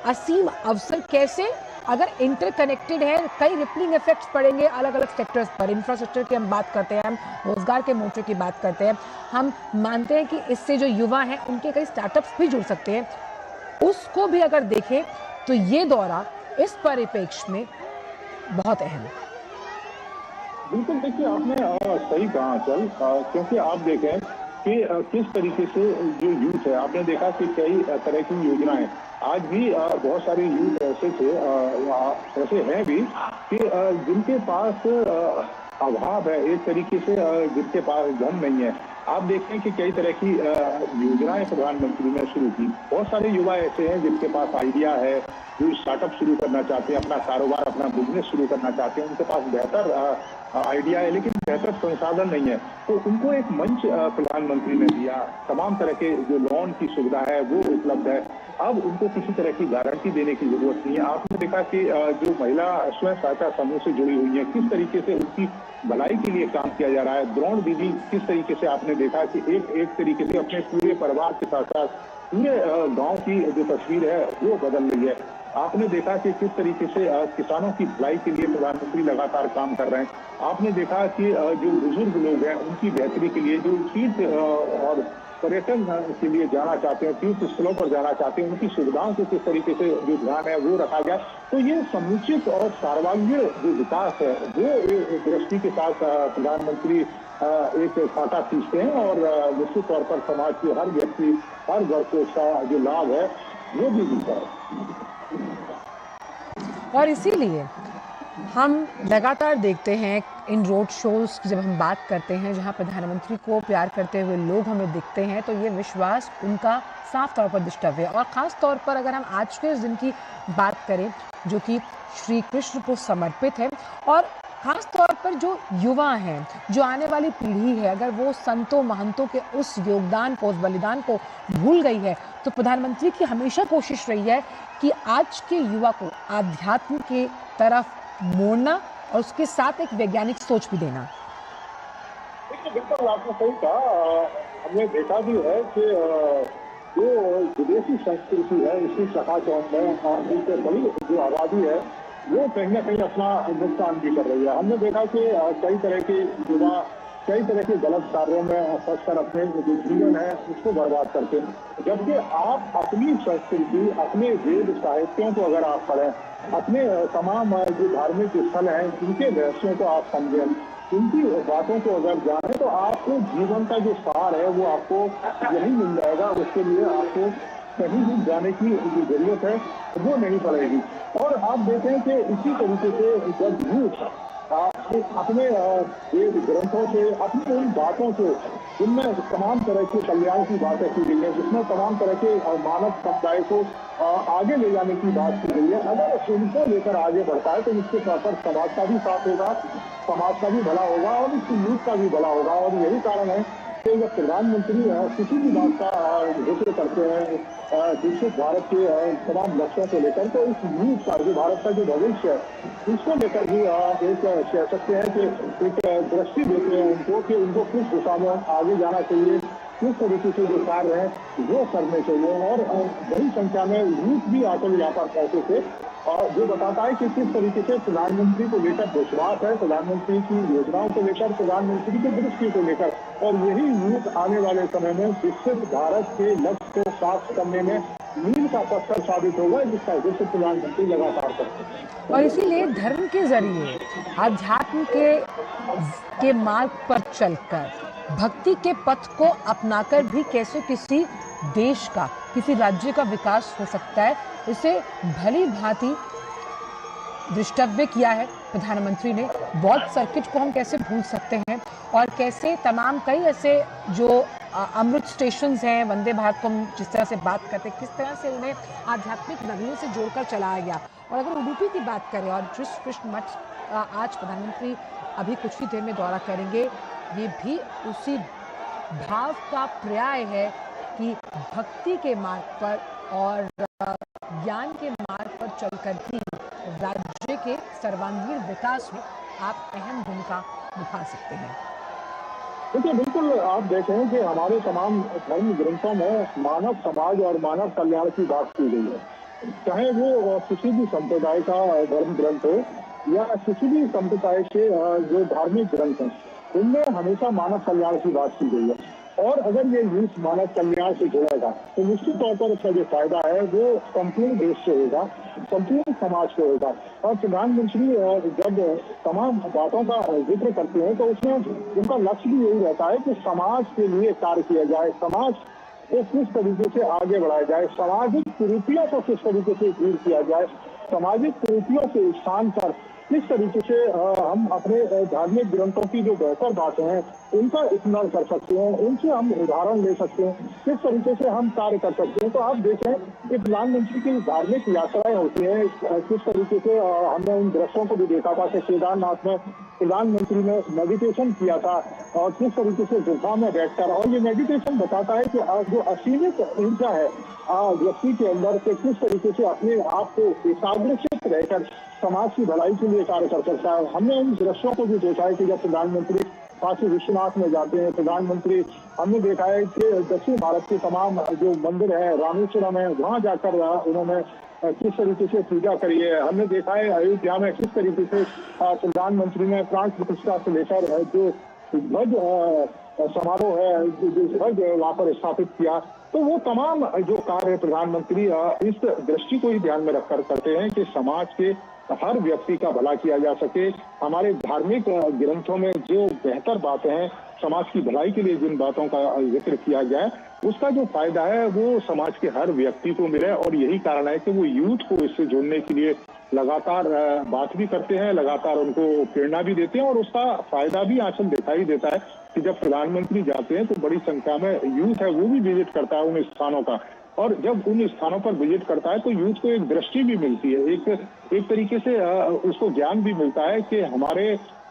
असीम अवसर कैसे अगर इंटरकनेक्टेड है, कई रिपलिंग इफेक्ट्स पड़ेंगे अलग अलग सेक्टर्स पर। इंफ्रास्ट्रक्चर की हम बात करते हैं, हम रोजगार के मोर्चे की बात करते हैं, हम मानते हैं कि इससे जो युवा हैं उनके कई स्टार्टअप्स भी जुड़ सकते हैं। उसको भी अगर देखें तो ये दौरा इस परिप्रेक्ष्य में बहुत अहम है। बिल्कुल, देखिए आपने सही कहा चल, क्योंकि आप देखें कि किस तरीके से जो यूथ है, आपने देखा कि कई तरह की योजनाएं आज भी बहुत सारे यूथ ऐसे थे, ऐसे हैं भी कि जिनके पास अभाव है, एक तरीके से जिनके पास धन नहीं है। आप देखें कि कई तरह की योजनाएं प्रधानमंत्री ने शुरू की। बहुत सारे युवा ऐसे हैं जिनके पास आइडिया है, जो स्टार्टअप शुरू करना चाहते हैं, अपना कारोबार, अपना बिजनेस शुरू करना चाहते हैं, उनके पास बेहतर आइडिया है लेकिन बेहतर संसाधन नहीं है। तो उनको एक मंच प्रधानमंत्री ने दिया, तमाम तरह के जो लोन की सुविधा है वो उपलब्ध है। अब उनको किसी तरह की गारंटी देने की जरूरत नहीं है। आपने देखा कि जो महिला स्वयं सहायता समूह से जुड़ी हुई है, किस तरीके से उनकी भलाई के लिए काम किया जा रहा है। द्रोण दीदी किस तरीके से आपने देखा कि एक तरीके से अपने पूरे परिवार के साथ साथ पूरे गांव की जो तस्वीर है वो बदल रही है। आपने देखा कि किस तरीके से किसानों की भलाई के लिए प्रधानमंत्री लगातार काम कर रहे हैं। आपने देखा कि जो बुजुर्ग लोग हैं उनकी बेहतरी के लिए, जो तीर्थ और पर्यटन के लिए जाना चाहते हैं, तीर्थ स्थलों पर जाना चाहते हैं, उनकी सुविधाओं को किस तरीके से जो ध्यान है वो रखा गया। तो ये समुचित और सर्वांगीण जो विकास है वो एक दृष्टि के साथ प्रधानमंत्री एक खाका खींचते हैं और निश्चित तौर पर समाज के हर व्यक्ति, हर वर्ग को इसका जो लाभ है वो भी मिलता है। और इसीलिए हम लगातार देखते हैं इन रोड शोज की, जब हम बात करते हैं जहां प्रधानमंत्री को प्यार करते हुए लोग हमें दिखते हैं, तो ये विश्वास उनका साफ तौर पर दृष्टव्य है। और ख़ास तौर पर अगर हम आज के दिन की बात करें जो कि श्री कृष्ण को समर्पित है, और ख़ास तौर पर जो युवा हैं, जो आने वाली पीढ़ी है, अगर वो संतों महंतों के उस योगदान को, उस बलिदान को भूल गई है, तो प्रधानमंत्री की हमेशा कोशिश रही है कि आज के युवा को आध्यात्म के तरफ मोड़ना और उसके साथ एक वैज्ञानिक सोच भी देना। बिल्कुल आपने सही कहा। हमने देखा भी है कि जो विदेशी संस्कृति है इसी चकाचौंध में बड़ी जो आबादी है वो कहीं ना कहीं अपना नुकसान भी कर रही है। हमने देखा कि कई तरह के युवा कई तरह के गलत कार्यों में फंस कर अपने जो जीवन है उसको बर्बाद करते हैं। जबकि आप अपनी संस्कृति, अपने वेद साहित्यों को अगर आप पढ़ें, अपने तमाम जो धार्मिक स्थल हैं उनके रहस्यों को आप समझें, उनकी बातों को अगर जाने, तो आपको जीवन का जो सार है वो आपको यही मिल जाएगा। उसके लिए आपको कहीं भी जाने की जो जरूरत है वो नहीं पड़ेगी। और आप देखें कि इसी तरीके से जब यूथ अपने वेद ग्रंथों से, अपनी उन बातों से, जिनमें तमाम तरह की कल्याण की बातें की गई है, जिसमें तमाम तरह के मानव समुदाय को आगे ले जाने की बात की गई है, अगर उनको लेकर आगे बढ़ता है तो इसके साथ साथ समाज का भी साथ होगा, समाज का भी भला होगा और इस यूथ का भी भला होगा। और यही कारण है कि जब प्रधानमंत्री किसी भी बात का जिक्र करते हैं विकसित भारत के तमाम लक्ष्यों को लेकर, तो इस यूथ का, जो भारत का जो भविष्य है, इसको लेकर भी एक कह सकते हैं कि एक दृष्टि देते हैं उनको कि उनको किस दिशा में आगे जाना चाहिए, किस तरीके के जो कार्य हैं वो करने चाहिए। और बड़ी संख्या में यूथ भी आकर यहाँ पर पहुंचे थे और जो बताता है कि किस तरीके से प्रधानमंत्री को लेकर विश्वास है, प्रधानमंत्री की योजनाओं को लेकर, प्रधानमंत्री की दृष्टि को लेकर। और यही यूथ आने वाले समय में विकसित भारत के लक्ष्य को प्राप्त करने में मील का पत्थर साबित होगा, जिसका उद्देश्य प्रधानमंत्री लगातार करते हैं। और इसीलिए धर्म के जरिए, अध्यात्म के मार्ग पर चलकर, भक्ति के पथ को अपनाकर भी कैसे किसी देश का, किसी राज्य का विकास हो सकता है, इसे भली भांति दृष्टव्य किया है प्रधानमंत्री ने। बौद्ध सर्किट को हम कैसे भूल सकते हैं, और कैसे तमाम कई ऐसे जो अमृत स्टेशन हैं, वंदे भारत को हम जिस तरह से बात करते हैं, किस तरह से उन्हें आध्यात्मिक नगरियों से जोड़कर चलाया गया। और अगर उडुपी की बात करें और जिस कृष्ण मठ आज प्रधानमंत्री अभी कुछ ही देर में दौरा करेंगे, ये भी उसी भाव का पर्याय है कि भक्ति के मार्ग पर और ज्ञान के मार्ग पर चलकर ही राज्य के सर्वांगीण विकास में आप अहम भूमिका निभा सकते हैं। देखिए, बिल्कुल आप देखें कि हमारे तमाम धर्म ग्रंथों में मानव समाज और मानव कल्याण की बात की गई है। चाहे वो किसी भी संप्रदाय का धर्म ग्रंथ हो या किसी भी संप्रदाय के जो धार्मिक ग्रंथ हैं, उनमें हमेशा मानव कल्याण की बात की गई है। और अगर ये यूथ मानव कल्याण से जुड़ेगा तो निश्चित तौर पर इसका जो फायदा है वो संपूर्ण देश से होगा, संपूर्ण समाज से होगा। और प्रधानमंत्री जब तमाम बातों का जिक्र करते हैं तो उसमें उनका लक्ष्य भी यही रहता है कि समाज के लिए कार्य किया जाए, समाज को किस तरीके से आगे बढ़ाया जाए, सामाजिक कुरीतियों को किस तरीके से दूर किया जाए, सामाजिक कुरीतियों के स्थान पर किस तरीके से हम अपने धार्मिक ग्रंथों की जो बेहतर बातें हैं उनका इस्तेमाल कर सकते हैं, उनसे हम उदाहरण ले सकते हैं, किस तरीके से हम कार्य कर सकते हैं। तो आप देखें कि प्रधानमंत्री की धार्मिक यात्राएं होती हैं, किस तरीके से हमने उन दृश्यों को भी देखा था कि केदारनाथ में प्रधानमंत्री ने मेडिटेशन किया था और किस तरीके से गुफा में बैठकर, और ये मेडिटेशन बताता है कि जो असीमित ऊर्जा है व्यक्ति के अंदर से किस तरीके से अपने आप को एकाग्रचित रहकर समाज की भलाई के लिए कार्य कर सकता है। हमने उन दृश्यों को भी देखा है कि जब प्रधानमंत्री काशी विश्वनाथ में जाते हैं, प्रधानमंत्री हमने देखा है कि दक्षिण भारत के तमाम जो मंदिर है, रामेश्वरम है, वहां जाकर उन्होंने किस तरीके से पूजा करी है। हमने देखा है अयोध्या में किस तरीके से प्रधानमंत्री ने प्राण प्रतिष्ठा से लेकर जो ध्वज समारोह है, जो ध्वज वहां पर स्थापित किया। तो वो तमाम जो कार्य प्रधानमंत्री इस दृष्टि को ही ध्यान में रखकर करते हैं कि समाज के हर व्यक्ति का भला किया जा सके। हमारे धार्मिक ग्रंथों में जो बेहतर बातें हैं, समाज की भलाई के लिए जिन बातों का जिक्र किया जाए, उसका जो फायदा है वो समाज के हर व्यक्ति को मिले। और यही कारण है कि वो यूथ को इससे जोड़ने के लिए लगातार बात भी करते हैं, लगातार उनको प्रेरणा भी देते हैं। और उसका फायदा भी आजकल दिखाई देता है कि जब प्रधानमंत्री जाते हैं तो बड़ी संख्या में यूथ है वो भी विजिट करता है उन स्थानों का। और जब उन स्थानों पर विजिट करता है तो यूथ को एक दृष्टि भी मिलती है, एक तरीके से उसको ज्ञान भी मिलता है कि हमारे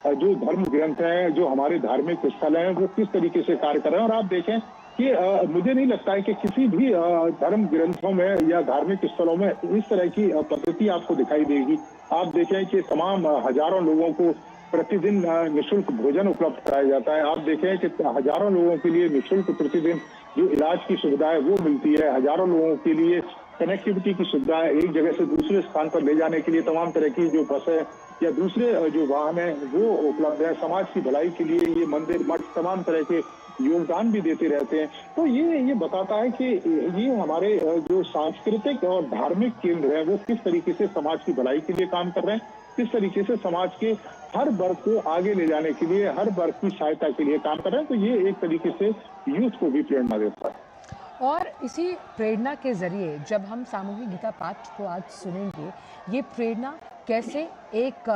जो धर्म ग्रंथ हैं, जो हमारे धार्मिक स्थल हैं, वो किस तरीके से कार्य कर रहे हैं। और आप देखें कि मुझे नहीं लगता है कि किसी भी धर्म ग्रंथों में या धार्मिक स्थलों में इस तरह की पद्धति आपको दिखाई देगी। आप देखें कि तमाम हजारों लोगों को प्रतिदिन निःशुल्क भोजन उपलब्ध कराया जाता है। आप देखें कि हजारों लोगों के लिए निःशुल्क प्रतिदिन जो इलाज की सुविधा है वो मिलती है। हजारों लोगों के लिए कनेक्टिविटी की सुविधा है, एक जगह से दूसरे स्थान पर ले जाने के लिए तमाम तरह की जो बस है या दूसरे जो वाहन है वो उपलब्ध है। समाज की भलाई के लिए ये मंदिर मठ तमाम तरह के योगदान भी देते रहते हैं। तो ये बताता है कि ये हमारे जो सांस्कृतिक और धार्मिक केंद्र है वो किस तरीके से समाज की भलाई के लिए काम कर रहे हैं, किस तरीके से समाज के हर वर्ग को आगे ले जाने के लिए, हर वर्ग की सहायता के लिए काम कर रहे हैं। तो ये एक तरीके से यूथ को भी प्रेरणा देता है। और इसी प्रेरणा के जरिए जब हम सामूहिक गीता पाठ को आज सुनेंगे, ये प्रेरणा कैसे एक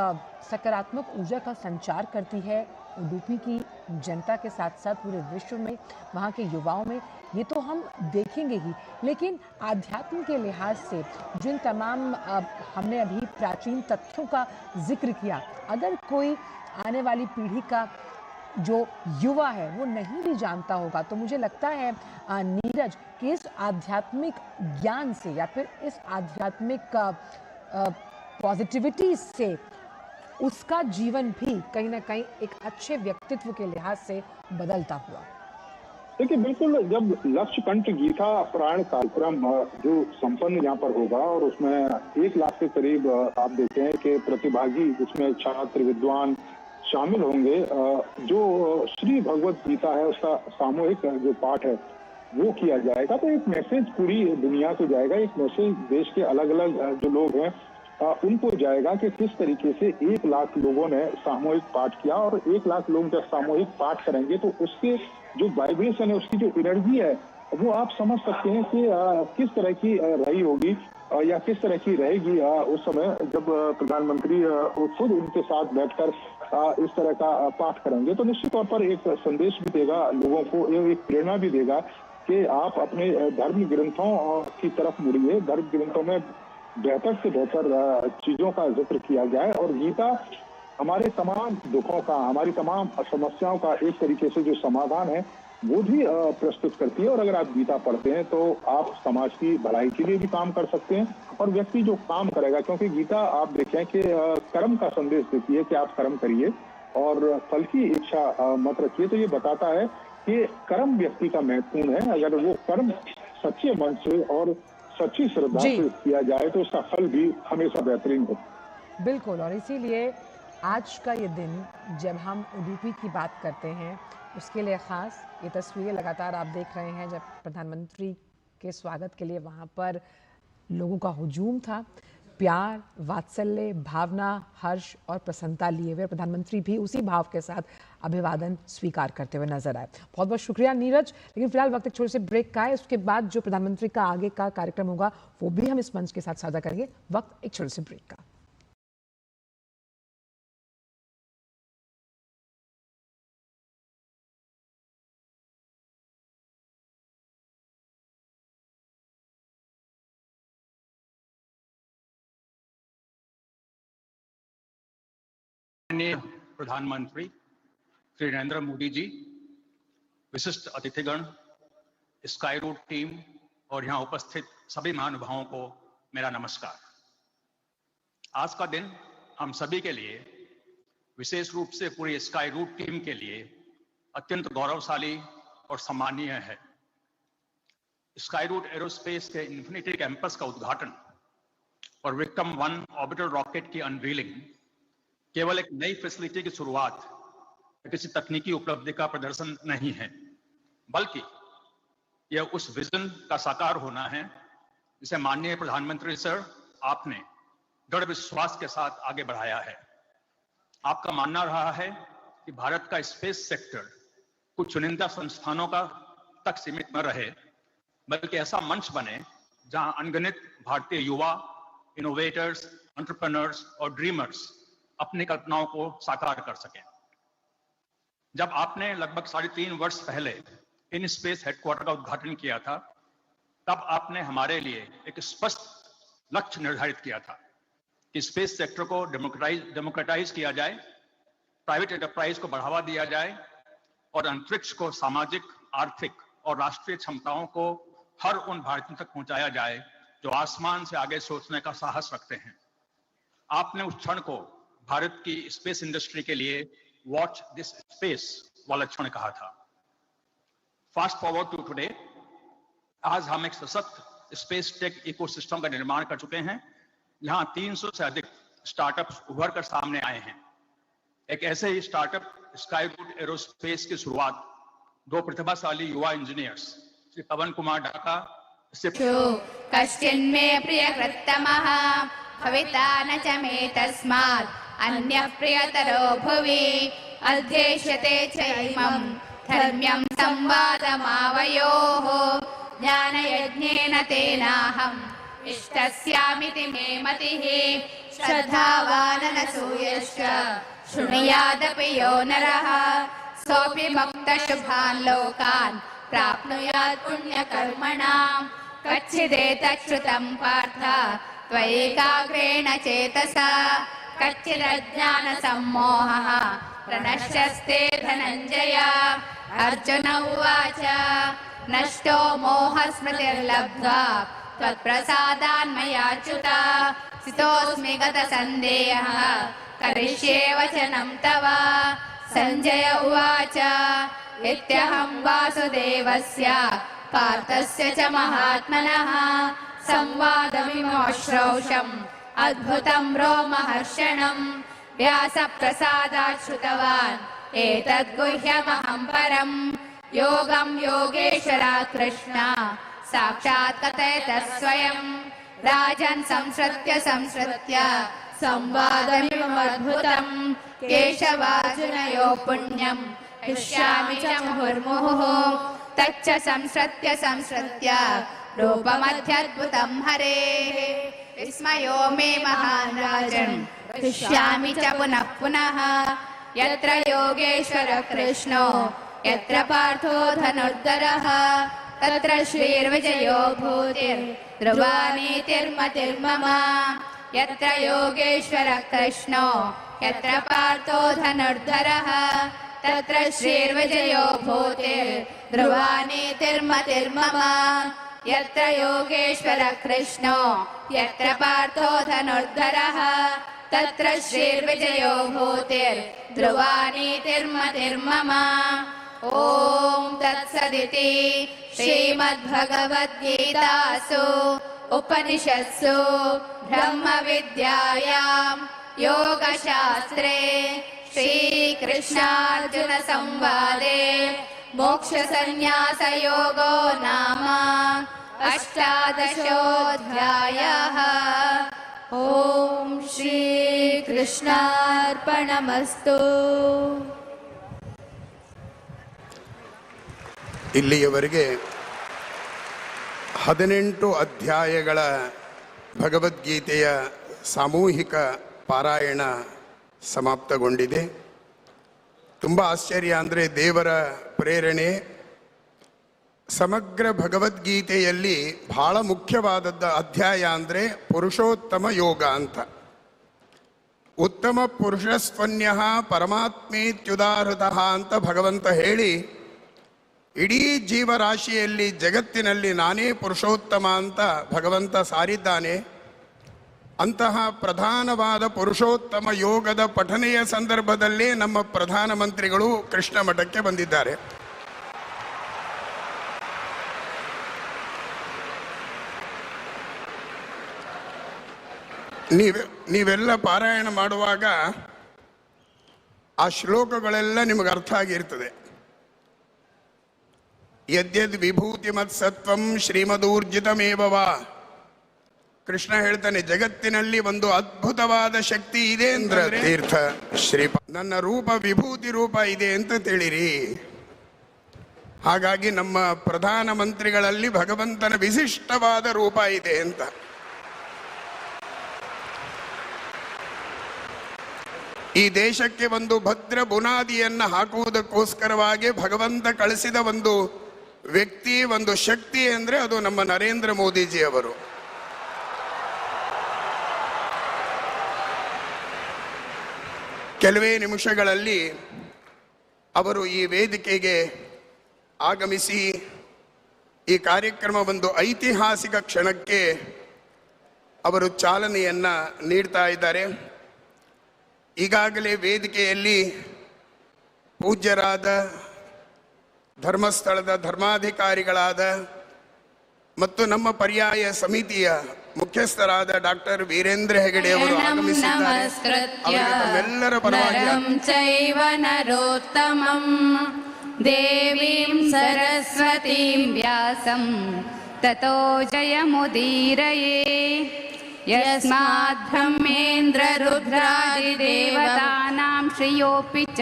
सकारात्मक ऊर्जा का संचार करती है उडुपी की जनता के साथ साथ पूरे विश्व में, वहाँ के युवाओं में, ये तो हम देखेंगे ही। लेकिन आध्यात्म के लिहाज से जिन तमाम हमने अभी प्राचीन तथ्यों का जिक्र किया, अगर कोई आने वाली पीढ़ी का जो युवा है वो नहीं भी जानता होगा, तो मुझे लगता है नीरज कि इस आध्यात्मिक ज्ञान से या फिर इस आध्यात्मिक पॉजिटिविटी से उसका जीवन भी कहीं ना कहीं एक अच्छे व्यक्तित्व के लिहाज से बदलता हुआ। देखिए बिल्कुल, जब लक्ष्यकंठ गीता पारायण कार्यक्रम जो संपन्न यहाँ पर होगा और उसमें 1 लाख के करीब आप देखते हैं कि प्रतिभागी उसमें छात्र विद्वान शामिल होंगे, जो श्री भगवत गीता है उसका सामूहिक जो पाठ है वो किया जाएगा। तो एक मैसेज पूरी दुनिया को जाएगा, एक मैसेज देश के अलग अलग जो लोग हैं उनको जाएगा कि किस तरीके से 1 लाख लोगों ने सामूहिक पाठ किया। और 1 लाख लोग जब सामूहिक पाठ करेंगे तो उसके जो वाइब्रेशन है, उसकी जो एनर्जी है वो आप समझ सकते हैं कि किस तरह की रही होगी या किस तरह की रहेगी उस समय जब प्रधानमंत्री खुद उनके साथ बैठकर इस तरह का पाठ करेंगे। तो निश्चित तौर पर एक संदेश भी देगा लोगों को, एक प्रेरणा भी देगा कि आप अपने धर्म ग्रंथों की तरफ मुड़िए, धर्म ग्रंथों में बेहतर से बेहतर चीजों का जिक्र किया जाए। और गीता हमारे तमाम दुखों का, हमारी तमाम समस्याओं का एक तरीके से जो समाधान है वो भी प्रस्तुत करती है। और अगर आप गीता पढ़ते हैं तो आप समाज की भलाई के लिए भी काम कर सकते हैं। और व्यक्ति जो काम करेगा, क्योंकि गीता आप देखें कि कर्म का संदेश देती है कि आप कर्म करिए और फल की इच्छा मत रखिए। तो ये बताता है कि कर्म व्यक्ति का महत्वपूर्ण है। अगर वो कर्म सच्चे मन से और सच्ची श्रद्धा से किया जाए तो उसका फल भी हमेशा बेहतरीन हो। बिल्कुल, और इसीलिए आज का ये दिन जब हम उडुपी की बात करते हैं उसके लिए ख़ास ये तस्वीरें लगातार आप देख रहे हैं। जब प्रधानमंत्री के स्वागत के लिए वहाँ पर लोगों का हुजूम था, प्यार, वात्सल्य, भावना, हर्ष और प्रसन्नता लिए हुए प्रधानमंत्री भी उसी भाव के साथ अभिवादन स्वीकार करते हुए नजर आए। बहुत बहुत शुक्रिया नीरज। लेकिन फिलहाल वक्त एक छोटे से ब्रेक का है, उसके बाद जो प्रधानमंत्री का आगे का कार्यक्रम होगा वो भी हम इस मंच के साथ साझा करेंगे। वक्त एक छोटे से ब्रेक का। प्रधानमंत्री श्री नरेंद्र मोदी जी, विशिष्ट अतिथिगण, स्काई रूट टीम और यहां उपस्थित सभी महानुभावों को मेरा नमस्कार। आज का दिन हम सभी के लिए, विशेष रूप से पूरी स्काई रूट टीम के लिए अत्यंत गौरवशाली और सम्मानीय है। स्काई रूट एरोस्पेस के इन्फिनिटी कैंपस का उद्घाटन और विक्रम 1 ऑर्बिटर रॉकेट की अनवीलिंग केवल एक नई फैसिलिटी की शुरुआत, किसी तकनीकी उपलब्धि का प्रदर्शन नहीं है, बल्कि यह उस विजन का साकार होना है जिसे माननीय प्रधानमंत्री सर आपने दृढ़ विश्वास के साथ आगे बढ़ाया है। आपका मानना रहा है कि भारत का स्पेस सेक्टर कुछ चुनिंदा संस्थानों का तक सीमित न रहे, बल्कि ऐसा मंच बने जहां अनगिनत भारतीय युवा, इनोवेटर्स, एंटरप्रेन्योर्स और ड्रीमर्स अपनी कल्पनाओं को साकार कर सकें। जब आपने लगभग 3.5 वर्ष पहले इन स्पेस हेडक्वार्टर का उद्घाटन किया था, तब आपने हमारे लिए एक स्पष्ट लक्ष्य निर्धारित किया था कि स्पेस सेक्टर को डेमोक्रेटाइज किया जाए, प्राइवेट एंटरप्राइज को बढ़ावा दिया जाए और अंतरिक्ष को सामाजिक, आर्थिक और राष्ट्रीय क्षमताओं को हर उन भारतीयों तक पहुंचाया जाए जो आसमान से आगे सोचने का साहस रखते हैं। आपने उस क्षण को भारत की स्पेस इंडस्ट्री के लिए वॉच दिस स्पेस वाला क्षण कहा था। फास्ट फॉरवर्ड टू टुडे, आज हम एक सशक्त स्पेस टेक इकोसिस्टम का निर्माण कर चुके हैं। यहाँ 300 से अधिक स्टार्टअप्स उभर कर सामने आए हैं। एक ऐसे ही स्टार्टअप स्काई रूट एरोस्पेस की शुरुआत 2 प्रतिभाशाली युवा इंजीनियर्स श्री पवन कुमार ढाका कश्चिन्मे प्रियकृत्तमः भविता न च मे तस्मात् अन्यः प्रियतरो भुवि अध्येष्यते च इमं धर्म्यं संवादमावयोः ज्ञानयज्ञेन तेनाहम् इष्टस्यामिति मे मतिः श्रद्धावाननसूयश्च शृणुयादपि यो नरः सोऽपि मुक्तशुभान् लोकान् प्राप्नुयात् पुण्यकर्मणाम् कच्चिदेतच्छ्रुतं पार्थ त्वयैकाग्रेण चेतसा कच्चिदज्ञानसम्मोहः प्रणश्यस्ते धनञ्जय अर्जुन उवाच नष्टो मोहस्मृतिर्लब्ध्वा त्वत्प्रसादान्मयाच्युत स्थितोऽस्मि गतसन्देहः करिष्ये वचनं तव सञ्जय उवाच इत्यहं वासुदेवस्य पार्थस्य च महात्मनः संवादमिमोश्रौषम् अद्भुतं रोमहर्षणम् व्यासप्रसादात् श्रुतवान् एतद्गुह्यमहं परम् योगं योगेश्वरात् कृष्ण साक्षात् कथयतः स्वयं राजन् संसृत्य संवादमिममद्भुतं केशवार्जुनयोः पुण्यं हृष्यामि च मुहुर्मुहुः तच्च संसृत्य रूपमत्यद्भुतं हरेः विस्मयो मे महान् राजन् हृष्यामि च पुनः पुनः यत्र योगेश्वर कृष्णो यत्र पार्थो धनुर्धरः तत्र श्रीर्विजयो भूतिर्ध्रुवानीतिर्मतिर्मम यत्र योगेश्वर कृष्णो यत्र पार्थो धनुर्धरः तत्र श्रीर्विजयो भूतिर्ध्रुवानीतिर्मतिर्मम यत्र योगेश्वर कृष्णो यत्र पार्थो धनुर्धरः तत्र श्रीर्विजयो भूतिर्ध्रुवानीतिर्मतिर्मम ॐ तत्सदिति श्रीमद्भगवद्गीतासु उपनिषत्सु ब्रह्मविद्यायां योगशास्त्रे श्रीकृष्णार्जुन संवादे मोक्षसंन्यासयोगो नाम अष्टादशोऽध्यायः। ॐ श्रीकृष्णार्पणमस्तु। ಇಲ್ಲಿಯವರೆಗೆ 18 ಅಧ್ಯಾಯಗಳ ಭಗವದ್ಗೀತೆಯ ಸಾಮೂಹಿಕ ಪಾರಾಯಣ ಸಮಾಪ್ತಗೊಂಡಿದೆ. ತುಂಬ ಆಶ್ಚರ್ಯ ಅಂದರೆ ದೇವರ ಪ್ರೇರಣೆ. ಸಮಗ್ರ ಭಗವದ್ಗೀತೆಯಲ್ಲಿ ಬಹಳ ಮುಖ್ಯವಾದದ್ದು ಅಧ್ಯಾಯ ಅಂದರೆ ಪುರುಷೋತ್ತಮ ಯೋಗ ಅಂತ. ಉತ್ತಮ ಪುರುಷಸ್ತ್ವನ್ಯಃ ಪರಮಾತ್ಮೇತ್ಯುದಾಹೃತಃ ಅಂತ ಭಗವಂತ ಹೇಳಿ ಇಡೀ ಜೀವರಾಶಿಯಲ್ಲಿ ಜಗತ್ತಿನಲ್ಲಿ ನಾನೇ ಪುರುಷೋತ್ತಮ ಅಂತ ಭಗವಂತ ಸಾರಿದ್ದಾನೆ. ಅಂತಹ ಪ್ರಧಾನವಾದ ಪುರುಷೋತ್ತಮ ಯೋಗದ ಪಠನೆಯ ಸಂದರ್ಭದಲ್ಲೇ ನಮ್ಮ ಪ್ರಧಾನಮಂತ್ರಿಗಳು ಕೃಷ್ಣ ಮಠಕ್ಕೆ ಬಂದಿದ್ದಾರೆ. ನೀವೆಲ್ಲ ಪಾರಾಯಣ ಮಾಡುವಾಗ ಆ ಶ್ಲೋಕಗಳೆಲ್ಲ ನಿಮಗೆ ಅರ್ಥ ಆಗಿರ್ತದೆ. ಯದ್ಯದ್ ವಿಭೂತಿ ಮತ್ಸತ್ವಂ ಶ್ರೀಮದೂರ್ಜಿತಮೇವವಾ. ಕೃಷ್ಣ ಹೇಳ್ತಾನೆ, ಜಗತ್ತಿನಲ್ಲಿ ಒಂದು ಅದ್ಭುತವಾದ ಶಕ್ತಿ ಇದೆ ಅಂದ್ರೆ ತೀರ್ಥ ಶ್ರೀ ನನ್ನ ರೂಪ ವಿಭೂತಿ ರೂಪ ಇದೆ ಅಂತ ತಿಳಿರಿ. ಹಾಗಾಗಿ ನಮ್ಮ ಪ್ರಧಾನಮಂತ್ರಿಗಳಲ್ಲಿ ಭಗವಂತನ ವಿಶಿಷ್ಟವಾದ ರೂಪ ಇದೆ ಅಂತ. ಈ ದೇಶಕ್ಕೆ ಒಂದು ಭದ್ರ ಬುನಾದಿಯನ್ನು ಹಾಕುವುದಕ್ಕೋಸ್ಕರವಾಗಿ ಭಗವಂತ ಕಳಿಸಿದ ಒಂದು ವ್ಯಕ್ತಿ, ಒಂದು ಶಕ್ತಿ ಅಂದರೆ ಅದು ನಮ್ಮ ನರೇಂದ್ರ ಮೋದಿಜಿಯವರು. ಕೆಲವೇ ನಿಮಿಷಗಳಲ್ಲಿ ಅವರು ಈ ವೇದಿಕೆಗೆ ಆಗಮಿಸಿ ಈ ಕಾರ್ಯಕ್ರಮ ಒಂದು ಐತಿಹಾಸಿಕ ಕ್ಷಣಕ್ಕೆ ಅವರು ಚಾಲನೆಯನ್ನು ನೀಡ್ತಾ ಇದ್ದಾರೆ. ಈಗಾಗಲೇ ವೇದಿಕೆಯಲ್ಲಿ ಪೂಜ್ಯರಾದ ಧರ್ಮಸ್ಥಳದ ಧರ್ಮಾಧಿಕಾರಿಗಳಾದ ಮತ್ತು ನಮ್ಮ ಪರ್ಯಾಯ ಸಮಿತಿಯ ಮುಖ್ಯಸ್ಥರಾದ ಡಾಕ್ಟರ್ ವೀರೇಂದ್ರ ಹೆಗಡೆ ಅವರು ಆಗಮಿಸಿದ್ದಾರೆ. ಅವರಿಗೆ ತಮ್ಮೆಲ್ಲರ ಪರವಾಗಿ ನರಂ ಚೈವ ನರೋತ್ತಮಂ ದೇವೀಂ ಸರಸ್ವತೀಂ ವ್ಯಾಸಂ ತತೋ ಜಯಮುದೀರಯೇ. ಯಸ್ಮಾತ್ ಬ್ರಹ್ಮೇಂದ್ರ ರುದ್ರಾದಿದೇವತಾನಾಂ ಶ್ರೇಯೋಪಿ ಚ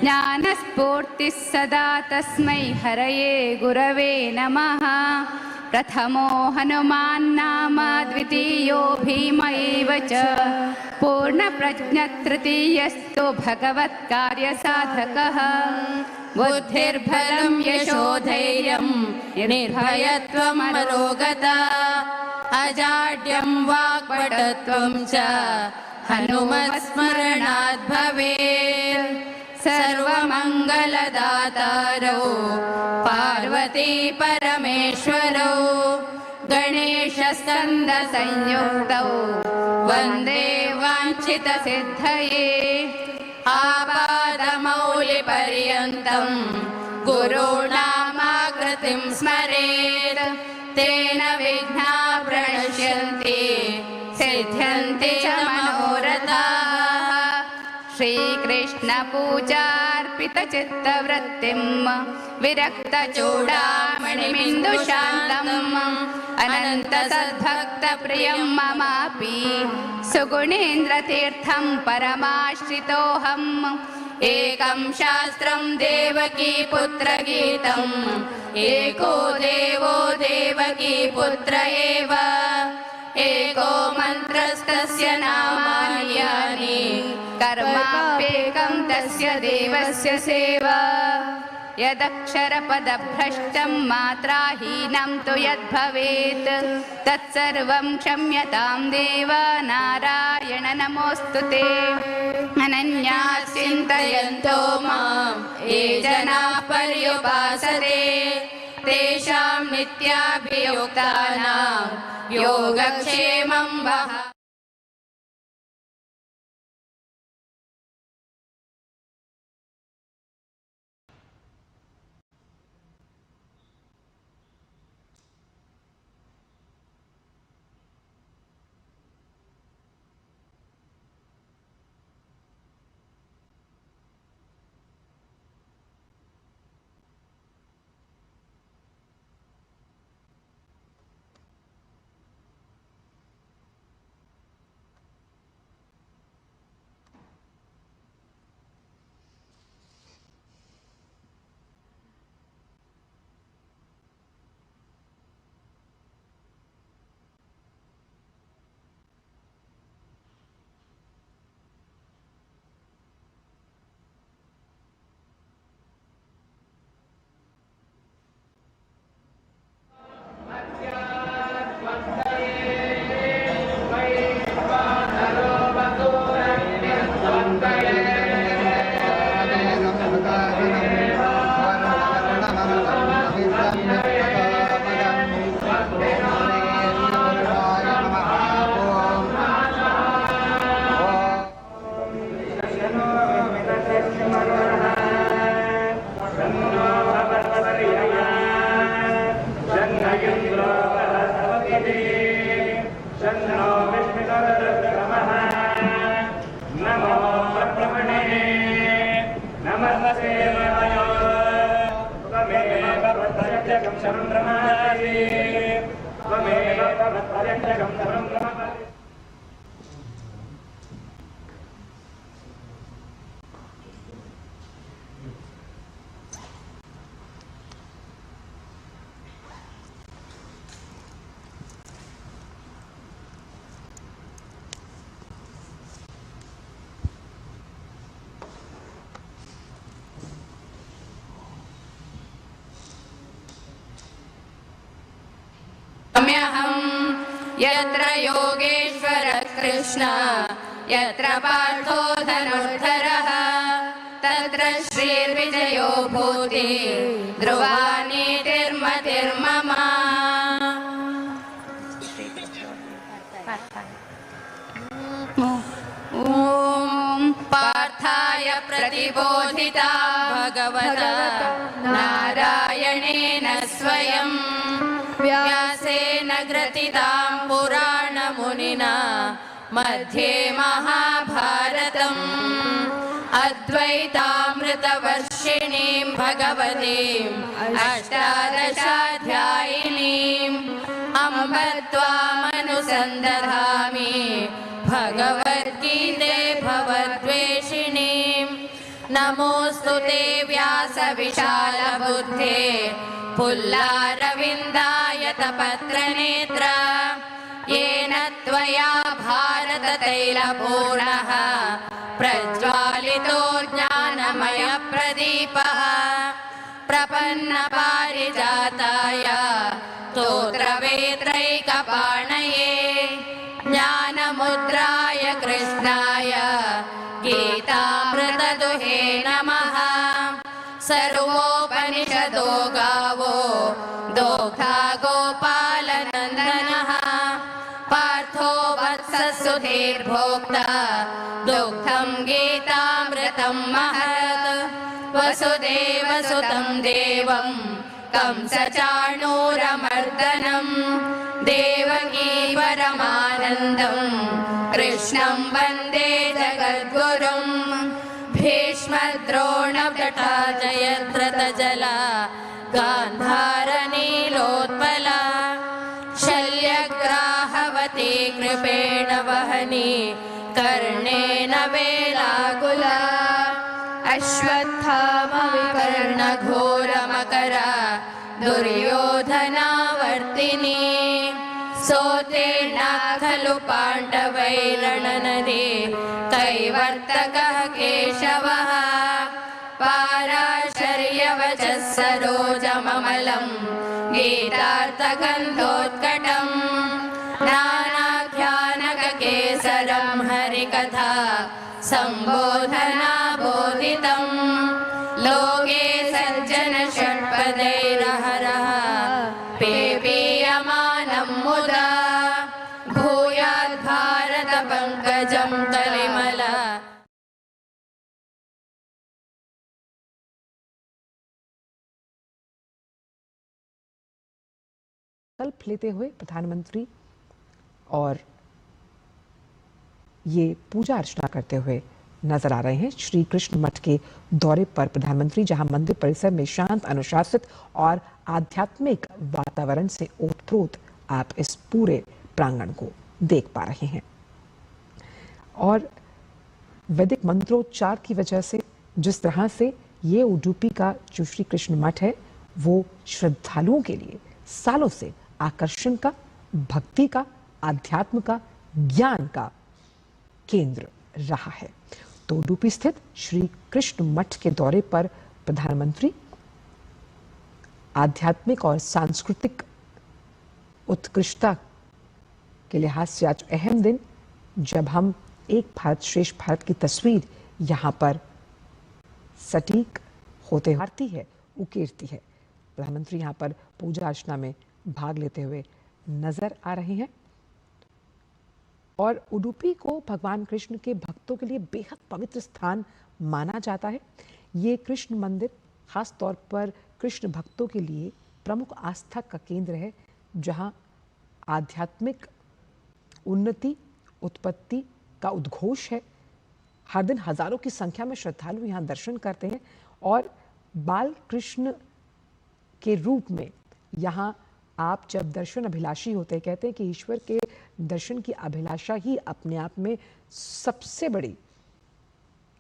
ಜ್ಞಾನಸ್ಫೂರ್ತಿಃ ಸದಾ ತಸ್ಮೈ ಹರಯೇ ಗುರವೇ ನಮಃ. प्रथमो हनुमान् नाम द्वितीयो भीम एव च पूर्णप्रज्ञस्तृतीयस्तु भगवत्कार्यसाधकः. बुद्धिर्बलं यशोधैर्यं निर्भयत्वमरोगता अजाड्यं वाक्पटुत्वं च हनुमत्स्मरणात् भवेत्. सर्वमङ्गलदातारौ पार्वती परमेश्वरौ गणेशस्कन्दसंयुक्तौ वन्दे वाञ्छितसिद्धये. आपादमौलिपर्यन्तं गुरूणामाकृतिं स्मरेत् तेन विघ्नाः प्रणश्यन्ति सिद्ध्यन्ति च मनोरथाः. श्रीकृष्ण पूजार्पितचित्तवृत्तिं विरक्तचूडामणिबिन्दुशान्तम् अनन्तसद्भक्तप्रियं ममापि सुगुणेन्द्रतीर्थं परमाश्रितोऽहम्. एकं शास्त्रं देवकी पुत्रगीतम् एको देवो देवकी पुत्र एव. एको मन्त्रस्तस्य नामानि यानि कर्माप्येकं तस्य देवस्य सेवा. यदक्षरपदभ्रष्टं मात्राहीनं तु यद्भवेत् तत्सर्वं क्षम्यतां देव नारायण नमोऽस्तु ते. अनन्याः चिन्तयन्तो मां ये जनाः पर्युपासते तेषां नित्याभियुक्तानां योगक्षेमं वह. यत्र योगेश्वर कृष्ण यत्र पार्थो धनुर्धरः तत्र श्रीर्विजयो भूति ध्रुवा नीतिर्मतिर्मम। ॐ पार्थाय प्रतिबोधिता भगवता नारायणेन स्वयं व्यासेन ग्रथितां पुराणमुनिना मध्ये महाभारतम् अद्वैतामृतवर्षिणीं भगवतीम् अष्टादशाध्यायिनीम् अम्ब त्वामनुसन्दधामि भगवद्गीते भवद्वेषिणीम् नमोऽस्तु ते व्यासविशालबुद्धे पुल्लारविन्दायतपत्रनेत्र येन त्वया भारततैलपूर्णः प्रज्वालितो ज्ञानमयप्रदीपः प्रपन्नपारिजाताय स्तोत्रवेत्रैकपाणये ज्ञानमुद्राय कृष्णाय गीतामृतदुहे नमः। सर्वोपनिषदो गावो दोग्धा गोपालनन्दनः पार्थो वत्ससुधीर्भोक्ता दुग्धं गीतामृतं महत् वसुदेवसुतं देवं कंसचाणूरमर्दनं देवकी परमानन्दं कृष्णं वन्दे जगद्गुरुं भीष्मद्रोणवटा जयद्रथजला गान्धारनीलोत्पला शल्यग्राहवती कृपेण वहनी कर्णेन वेलाकुला अश्वत्थामविकर्णघोरमकरा दुर्योधनावर्तिनी सोतेर्णा खलु पाण्डवैरणनदे कैवर्तकः केशवः पाराशर्यवचः सरोजममलं गीतार्थगन्धोत्कटम् नानाख्यानककेसरं हरिकथा सम्बोधना बोधितम् लोके सज्जन षट्पदैरहरः पेपीयमानं मुदा भूयात् भारत पंकजं तलिमला। संकल्प लेते हुए प्रधानमंत्री और ये पूजा अर्चना करते हुए नजर आ रहे हैं। श्री कृष्ण मठ के दौरे पर प्रधानमंत्री जहां मंदिर परिसर में शांत, अनुशासित और आध्यात्मिक वातावरण से ओतप्रोत आप इस पूरे प्रांगण को देख पा रहे हैं और वैदिक मंत्रोच्चार की वजह से जिस तरह से ये उडुपी का जो श्री कृष्ण मठ है वो श्रद्धालुओं के लिए सालों से आकर्षण का, भक्ति का, आध्यात्म का, ज्ञान का केंद्र रहा है। तो उडुपी स्थित श्री कृष्ण मठ के दौरे पर प्रधानमंत्री आध्यात्मिक और सांस्कृतिक उत्कृष्टता के लिहाज से आज अहम दिन जब हम एक भारत श्रेष्ठ भारत की तस्वीर यहाँ पर सटीक होते आरती है, उकेरती है। प्रधानमंत्री यहाँ पर पूजा अर्चना में भाग लेते हुए नजर आ रहे हैं और उडुपी को भगवान कृष्ण के भक्तों के लिए बेहद पवित्र स्थान माना जाता है। ये कृष्ण मंदिर खास तौर पर कृष्ण भक्तों के लिए प्रमुख आस्था का केंद्र है, जहाँ आध्यात्मिक उन्नति, उत्पत्ति का उद्घोष है। हर दिन हजारों की संख्या में श्रद्धालु यहाँ दर्शन करते हैं और बाल कृष्ण के रूप में यहाँ आप जब दर्शन अभिलाषी होते हैं, कहते हैं कि ईश्वर के दर्शन की अभिलाषा ही अपने आप में सबसे बड़ी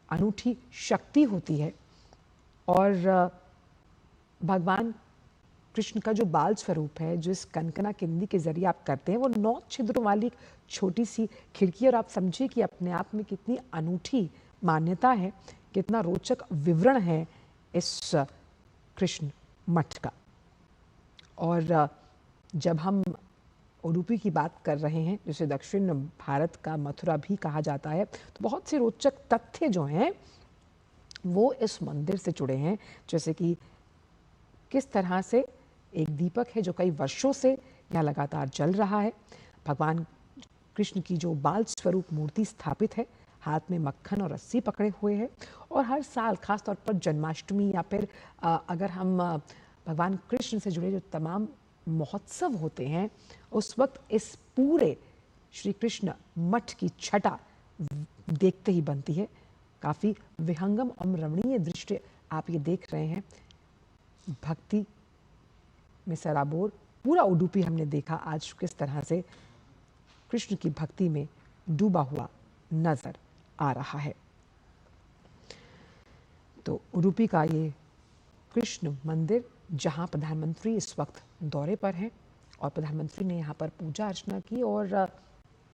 अनूठी शक्ति होती है। और भगवान कृष्ण का जो बाल स्वरूप है, जिस कनकना किंदी के जरिए आप करते हैं, वो 9 छिद्रों वाली एक छोटी सी खिड़की, और आप समझिए कि अपने आप में कितनी अनूठी मान्यता है, कितना रोचक विवरण है इस कृष्ण मठ का। और जब हम उडुपी की बात कर रहे हैं, जिसे दक्षिण भारत का मथुरा भी कहा जाता है, तो बहुत से रोचक तथ्य जो हैं वो इस मंदिर से जुड़े हैं। जैसे कि किस तरह से एक दीपक है जो कई वर्षों से यहाँ लगातार जल रहा है। भगवान कृष्ण की जो बाल स्वरूप मूर्ति स्थापित है, हाथ में मक्खन और रस्सी पकड़े हुए है, और हर साल खासतौर पर जन्माष्टमी या फिर अगर हम भगवान कृष्ण से जुड़े जो तमाम महोत्सव होते हैं, उस वक्त इस पूरे श्री कृष्ण मठ की छटा देखते ही बनती है। काफ़ी विहंगम और रमणीय दृश्य आप ये देख रहे हैं। भक्ति में सराबोर पूरा उडुपी हमने देखा आज किस तरह से कृष्ण की भक्ति में डूबा हुआ नजर आ रहा है। तो उडुपी का ये कृष्ण मंदिर जहां प्रधानमंत्री इस वक्त दौरे पर हैं और प्रधानमंत्री ने यहाँ पर पूजा अर्चना की और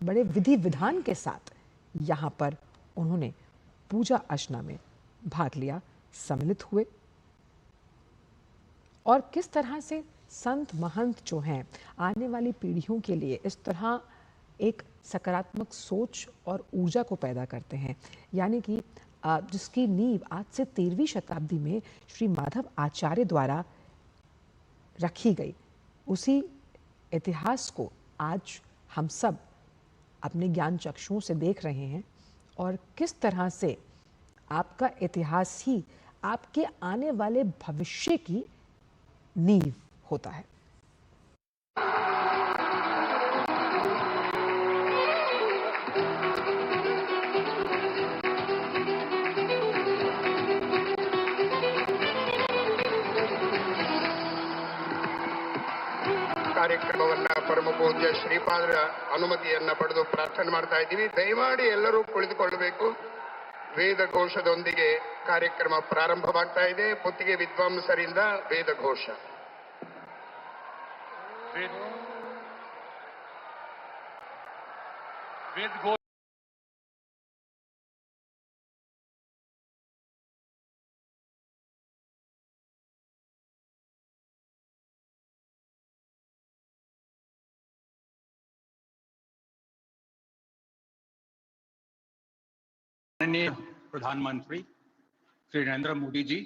बड़े विधि विधान के साथ यहाँ पर उन्होंने पूजा अर्चना में भाग लिया, सम्मिलित हुए। और किस तरह से संत महंत जो हैं आने वाली पीढ़ियों के लिए इस तरह एक सकारात्मक सोच और ऊर्जा को पैदा करते हैं, यानी कि जिसकी नींव आज से 13वीं शताब्दी में श्री माधव आचार्य द्वारा रखी गई, उसी इतिहास को आज हम सब अपने ज्ञान चक्षुओं से देख रहे हैं और किस तरह से आपका इतिहास ही आपके आने वाले भविष्य की नींव होता है। ಕಾರ್ಯಕ್ರಮವನ್ನ ಪರಮ ಪೂಜ್ಯ ಶ್ರೀಪಾದರ ಅನುಮತಿಯನ್ನ ಪಡೆದು ಪ್ರಾರ್ಥನೆ ಮಾಡ್ತಾ ಇದ್ದೀವಿ. ದಯಮಾಡಿ ಎಲ್ಲರೂ ಕುಳಿತುಕೊಳ್ಳಬೇಕು. ವೇದ ಘೋಷದೊಂದಿಗೆ ಕಾರ್ಯಕ್ರಮ ಪ್ರಾರಂಭವಾಗ್ತಾ ಇದೆ. ಪುತ್ತಿಗೆ ವಿದ್ವಾಂಸರಿಂದ ವೇದ ಘೋಷ. माननीय प्रधानमंत्री श्री नरेंद्र मोदी जी,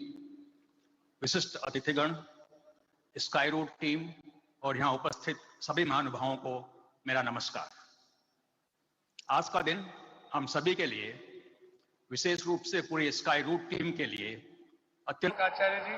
विशिष्ट अतिथिगण, स्काई रूट टीम और यहां उपस्थित सभी महानुभावों को मेरा नमस्कार। आज का दिन हम सभी के लिए, विशेष रूप से पूरी स्काई रूट टीम के लिए अत्यंत आचार्य जी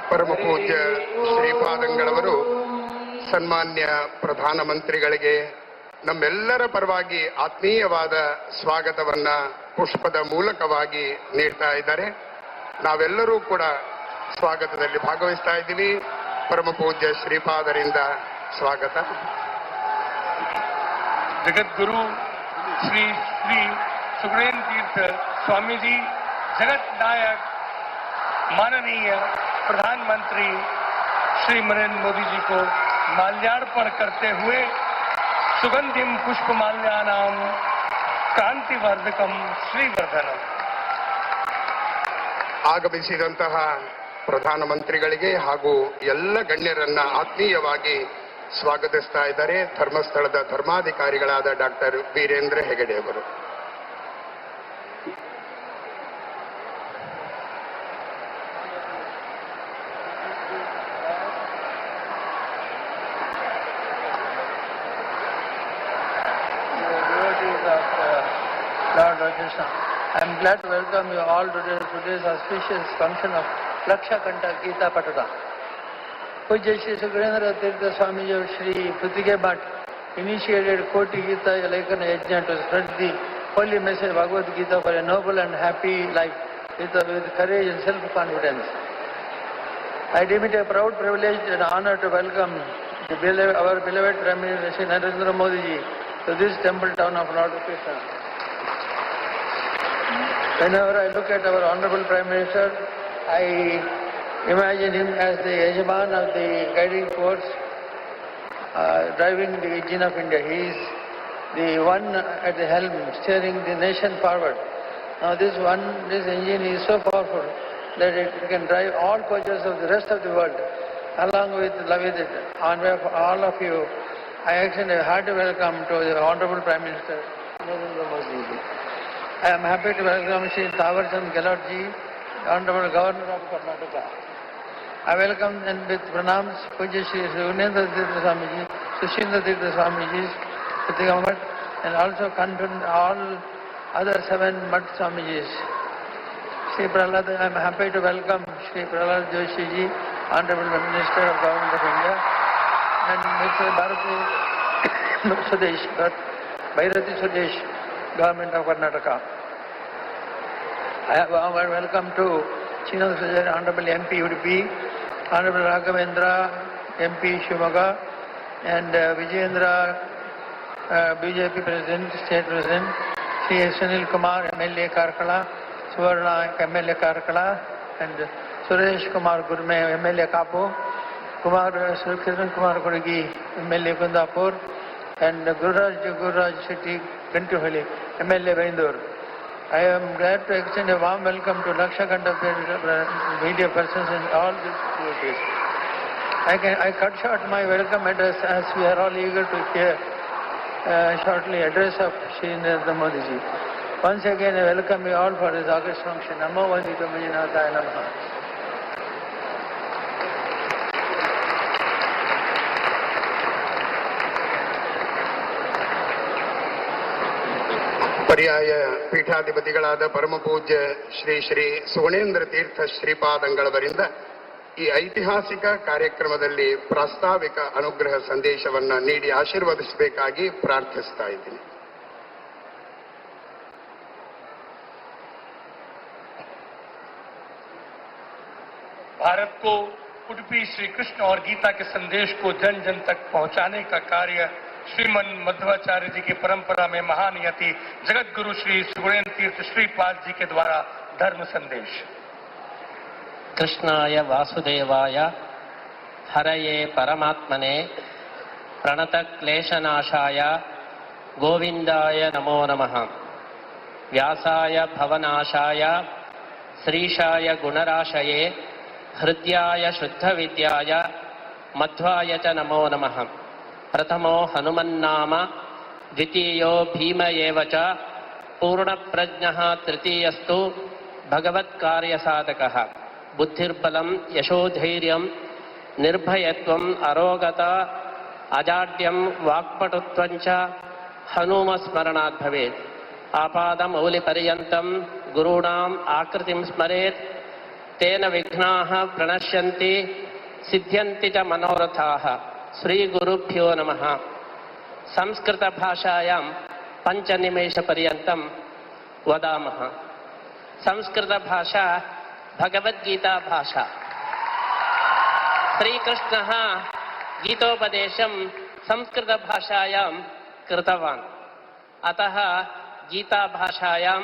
ಪರಮ ಪೂಜ್ಯ ಶ್ರೀಪಾದಂಗಳವರು ಸನ್ಮಾನ್ಯ ಪ್ರಧಾನಮಂತ್ರಿಗಳಿಗೆ ನಮ್ಮೆಲ್ಲರ ಪರವಾಗಿ ಆತ್ಮೀಯವಾದ ಸ್ವಾಗತವನ್ನ ಪುಷ್ಪದ ಮೂಲಕವಾಗಿ ನೀಡ್ತಾ ಇದ್ದಾರೆ. ನಾವೆಲ್ಲರೂ ಕೂಡ ಸ್ವಾಗತದಲ್ಲಿ ಭಾಗವಹಿಸ್ತಾ ಇದ್ದೀವಿ. ಪರಮ ಪೂಜ್ಯ ಶ್ರೀಪಾದರಿಂದ ಸ್ವಾಗತ. जगत गुरु श्री श्री सुखदेव तीर्थ स्वामी जी, जगत नायक माननीय प्रधानमंत्री श्री नरेंद्र मोदी जी को माल्यार्पण करते हुए सुगंधिम पुष्पमाल्यानाम क्रांतिवर्धकम श्रीवर्धनम. ಆಗಮಿಸಿದಂತಹ ಪ್ರಧಾನಮಂತ್ರಿಗಳಿಗೆ ಹಾಗೂ ಎಲ್ಲ ಗಣ್ಯರನ್ನ ಆತ್ಮೀಯವಾಗಿ ಸ್ವಾಗತಿಸ್ತಾ ಇದ್ದಾರೆ ಧರ್ಮಸ್ಥಳದ ಧರ್ಮಾಧಿಕಾರಿಗಳಾದ ಡಾಕ್ಟರ್ ವೀರೇಂದ್ರ ಹೆಗಡೆ ಅವರು. Lord Rajeshna, I am glad to welcome you all to today's auspicious function of Lakshakanta Gita Patata. Pujya Shri Sukhrendra Tirtha Swamiji of Shri Putige Bhatt initiated Koti Gita Lekana Yajna to spread the holy message of Bhagavad Gita for a noble and happy life with courage and self-confidence. I deem it a proud privilege and honor to welcome our beloved Prime Minister Shri Narendra Modi ji to this temple town of Lord Krishna. Whenever I look at our Honorable Prime Minister, I imagine him as the Yajaman of the guiding force, driving the engine of India. He is the one at the helm, steering the nation forward. Now this engine is so powerful that it can drive all coaches of the rest of the world. Along with it, on behalf of all of you, I extend a hearty welcome to the Honorable Prime Minister, Narendra Modi ji. I am happy to welcome Shri Thawarchand Gehlot ji, Honorable Governor of Karnataka. I welcome and with pranams Pujya Shri Sukhnendra Tirtha Swami ji, Sushindra Tirtha Swami ji, Putige Bhatt, and also all other 7 Math Swami ji. Shri Prahlad, I am happy to welcome Shri Prahlad Joshi ji, Honorable Minister of Government of India, and Mr. Bharati Sudesh, Bhairati Sudesh, Government of Karnataka. I have a warm welcome to Chino Sujay, Honorable MP Udupi, Honorable Raghavendra, MP Shivamoga, and Vijayendra, BJP President, State President, Sri Sunil Kumar, MLA Karkala, Suvarna, MLA Karkala, and Suresh Kumar Gurme, MLA Kapo, Kiran Kumar Kurigi, MLA Kundapur, and Gururaj Shetty Gantuhali, MLA Vaindur. I am glad to extend a warm welcome to Lakshakanta media persons and all these devotees. I cut short my welcome address as we are all eager to hear shortly address of Shri Narendra Modi ji. Once again, I welcome you all for this August function. Namo Vandito Manjunathaya Namaha. ಪರ್ಯಾಯ ಪೀಠಾಧಿಪತಿಗಳಾದ ಪರಮ ಪೂಜ್ಯ ಶ್ರೀ ಶ್ರೀ ಸುಗುಣೇಂದ್ರ ತೀರ್ಥ ಶ್ರೀಪಾದಂಗಳವರಿಂದ ಈ ಐತಿಹಾಸಿಕ ಕಾರ್ಯಕ್ರಮದಲ್ಲಿ ಪ್ರಾಸ್ತಾವಿಕ ಅನುಗ್ರಹ ಸಂದೇಶವನ್ನ ನೀಡಿ ಆಶೀರ್ವದಿಸಬೇಕಾಗಿ ಪ್ರಾರ್ಥಿಸ್ತಾ ಇದ್ದೀನಿ. भारत को उडुपी श्री कृष्ण और गीता के संदेश को जन जन तक पहुंचाने का कार्य श्रीमन मध्वाचार्य जी की परंपरा में महान यति जगत गुरु श्री सुखदेव तीर्थ श्रीपाद जी के द्वारा धर्म संदेश. कृष्णाय वासुदेवाय हरये परमात्मने प्रणत क्लेशनाशाय गोविंदाय नमो नमः. व्यासाय भवनाशाय श्रीशाय गुणराशये हृद्याय शुद्धविद्याय मध्वाय च नमो नमः. प्रथमो हनुमन्नाम द्वितीयो भीम एव च पूर्णप्रज्ञः तृतीयस्तु भगवत्कार्यसाधकः. बुद्धिर्बलं यशोधैर्यं निर्भयत्वम् अरोगता अजाड्यं वाक्पटुत्वं च हनुमस्मरणात् भवेत्. आपादमौलिपर्यन्तं गुरूणाम् आकृतिं स्मरेत्. तेन विघ्नाः प्रणश्यन्ति सिद्ध्यन्ति च मनोरथाः. श्रीगुरुभ्यो नमः. संस्कृतभाषायां 5 निमेषपर्यन्तं वदामः. संस्कृतभाषा भगवद्गीता भाषा. श्रीकृष्णः गीतोपदेशं संस्कृतभाषायां कृतवान्। अतः गीताभाषायां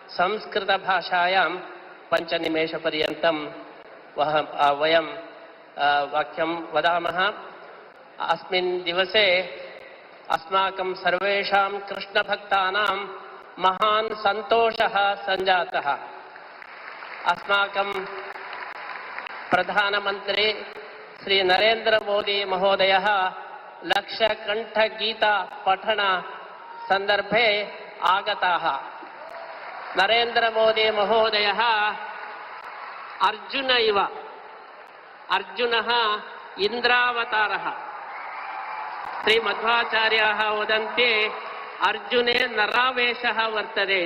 संस्कृतभाषायां 5 निमेषपर्यन्तं वयं वाक्यं वदामः। अस्मिन् दिवसे अस्माकं सर्वेषां कृष्णभक्तानां महान् सन्तोषः सञ्जातः। अस्माकं प्रधानमन्त्री श्री नरेन्द्र मोदी महोदयः लक्षकण्ठगीता पठन सन्दर्भे आगताः। नरेन्द्र मोदी महोदयः अर्जुन इव, अर्जुनः इन्द्रावतारः। श्रीमध्वाचार्याः वदन्ति अर्जुने नरावेशः वर्तते।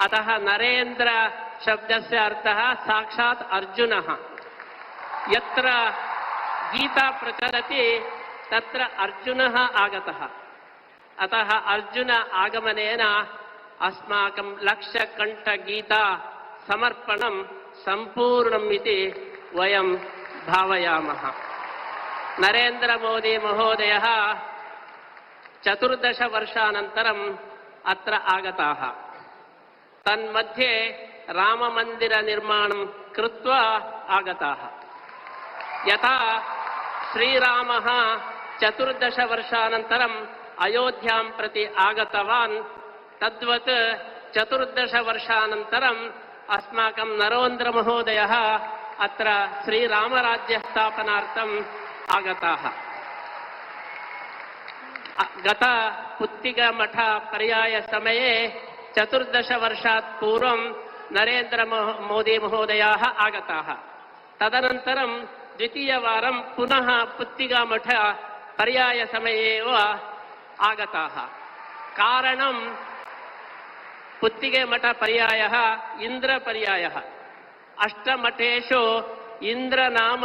अतः नरेन्द्र शब्दस्य अर्थः साक्षात् अर्जुनः। यत्र गीता प्रचलति तत्र अर्जुनः आगतः। अतः अर्जुन आगमनेन अस्माकं लक्षकण्ठगीता समर्पणं सम्पूर्णम् इति वयं भावयामः। नरेन्द्र मोदी महोदयः 14 वर्षानन्तरम् अत्र आगताः। तन्मध्ये राममन्दिरनिर्माणं कृत्वा आगताः। यथा श्रीरामः 14 वर्षानन्तरम् अयोध्यां प्रति आगतवान्, तद्वत् 14 वर्षानन्तरम् अस्माकं नरेन्द्र महोदयः अत्र श्रीरामराज्यस्थापनार्थम् आगताः। गत पुत्तिगमठ पर्याय समये 14 वर्षात् पूर्वं नरेन्द्र मोदी महोदयाः आगताः। तदनन्तरं द्वितीयवारं पुनः पुत्तिगमठ पर्याय समये एव आगताः। कारणं पुत्तिगमठ पर्यायः इन्द्रपर्यायः। अष्टमठेषु इन्द्रनाम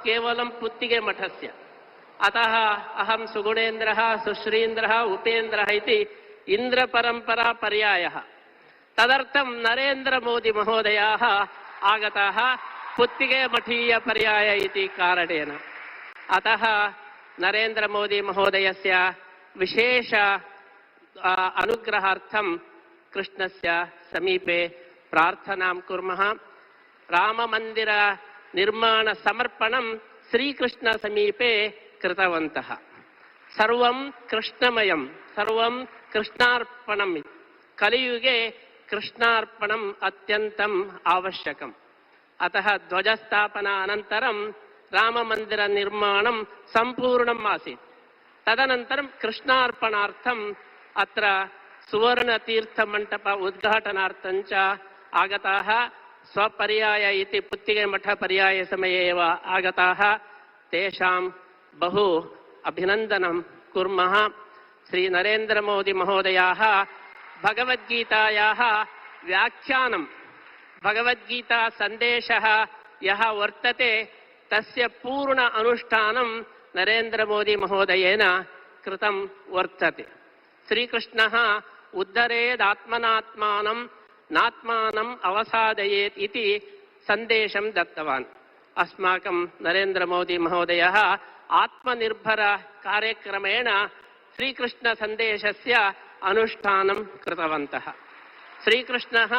केवलं पुत्तिगमठस्य। अतः अहं सुगुणेन्द्रः, सुश्रीन्द्रः, उपेन्द्रः इति इन्द्रपरम्परा पर्यायः। तदर्थं नरेन्द्र मोदी महोदयाः आगताः पुत्तिगमठीय पर्याय इति कारणेन। अतः नरेन्द्र मोदी महोदयस्य विशेष अनुग्रहार्थं कृष्णस्य समीपे प्रार्थनां कुर्मः। राममन्दिर निर्माण समर्पणं श्रीकृष्ण समीपे कृतवन्तः। सर्वं कृष्णमयं, सर्वं कृष्णार्पणम्। कलियुगे कृष्णार्पणम् अत्यन्तम् आवश्यकम्। अतः ध्वजस्थापना अनन्तरं राममन्दिर निर्माणं सम्पूर्णम् आसीत्। तदनन्तरं कृष्णार्पणार्थम् अत्र सुवर्णतीर्थमण्डप उद्घाटनार्थं च आगताः। स्वपर्याय इति पुत्तिगमठ पर्याय समये एव आगताः। तेषां बहु अभिनन्दनं कुर्मः। श्री नरेन्द्र मोदी महोदयाः भगवद्गीतायाः व्याख्यानं, भगवद्गीता सन्देशः यः वर्तते तस्य पूर्ण अनुष्ठानं नरेन्द्र मोदी महोदयेन कृतं वर्तते। श्रीकृष्णः उद्धरेदात्मनात्मानं नात्मानम् अवसादयेत् इति सन्देशं दत्तवान्। अस्माकं नरेन्द्र मोदी महोदयः आत्मनिर्भर कार्यक्रमेण श्रीकृष्ण सन्देशस्य अनुष्ठानं कृतवन्तः। श्रीकृष्णः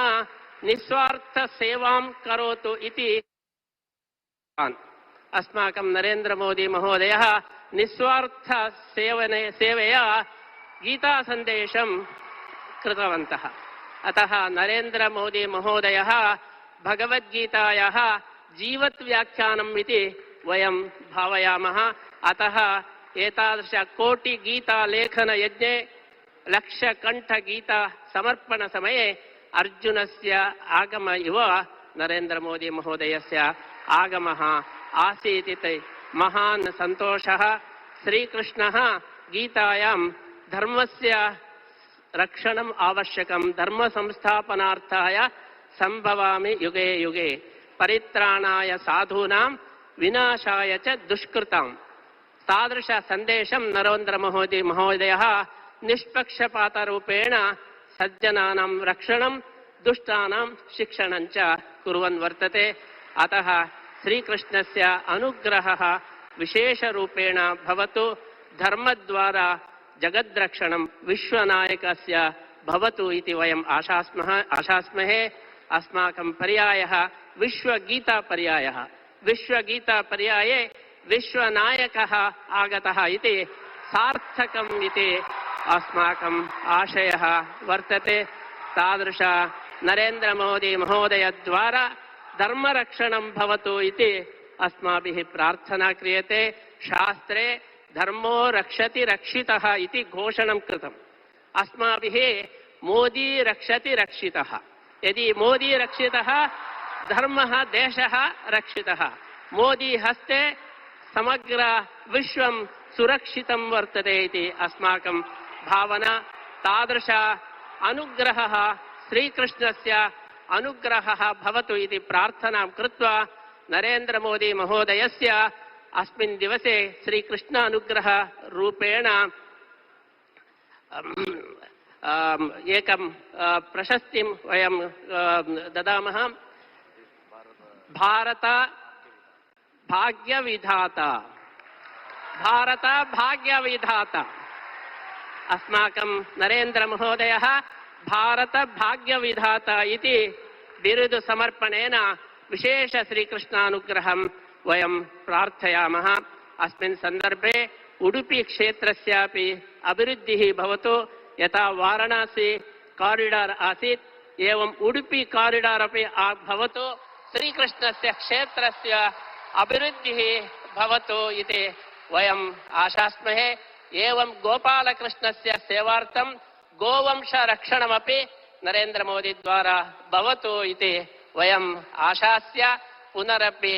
निस्वार्थ सेवां करोतु इति अस्माकं नरेन्द्र मोदी महोदयः निस्वार्थ सेवया गीता सन्देशं कृतवन्तः। अतः नरेन्द्र मोदी महोदयः भगवद्गीतायाः जीवत् व्याख्यानम् इति वयं भावयामः। अतः एतादृश कोटि गीता लेखन यज्ञे लक्षकण्ठगीता समर्पण समये अर्जुनस्य आगम इव नरेन्द्र मोदी महोदयस्य आगमः आसीत् इति महान् सन्तोषः। श्रीकृष्णः गीतायां धर्मस्य रक्षणम् आवश्यकं, धर्म संस्थापनार्थाय संभवामि युगे युगे, परित्राणाय साधूनां विनाशाय च दुष्कृताम्। तादृश सन्देशं नरेन्द्र मोदी महोदयः निष्पक्षपातरूपेण सज्जनानां रक्षणं, दुष्टानां शिक्षणं च कुर्वन् वर्तते। अतः श्रीकृष्णस्य अनुग्रहः विशेषरूपेण भवतु। धर्मद्वारा जगद्रक्षणं विश्वनायकस्य भवतु इति वयम् आशास्महे। अस्माकं पर्यायः विश्वगीतापर्यायः। विश्वगीतापर्याये विश्वनायकः आगतः इति सार्थकम् इति अस्माकम् आशयः वर्तते। तादृश नरेन्द्रमोदी महोदय द्वारा धर्मरक्षणं भवतु इति अस्माभिः प्रार्थना क्रियते। शास्त्रे धर्मो रक्षति रक्षितः इति घोषणं कृतम्। अस्माभिः मोदी रक्षति रक्षितः। यदि मोदी रक्षितः धर्मः देशः रक्षितः। मोदी हस्ते समग्र विश्वं सुरक्षितं वर्तते इति अस्माकं भावना। तादृश अनुग्रहः श्रीकृष्णस्य अनुग्रहः भवतु इति प्रार्थनां कृत्वा नरेन्द्रमोदी महोदयस्य अस्मिन् दिवसे श्रीकृष्ण अनुग्रह रूपेण एकं प्रशस्तिं वयं ददामः। भारत भाग्यविधाता। भारत भाग्यविधाता। अस्माकं नरेन्द्रमहोदयः भारत भाग्यविधाता इति बिरुदु समर्पणेन विशेष श्रीकृष्णानुग्रहं वयं प्रार्थयामः। अस्मिन् सन्दर्भे उडुपी क्षेत्रस्यापि अभिवृद्धिः भवतु। यथा वाराणसी कॉरिडोर आसीत् एवं उडुपी कॉरिडोर अपि भवतु। श्रीकृष्णस्य क्षेत्रस्य अभिवृद्धिः भवतु इति वयम् आशास्महे। एवं गोपालकृष्णस्य सेवार्थं गोवंशरक्षणमपि नरेन्द्रमोदी द्वारा भवतु इति वयम् आशास्य पुनरपि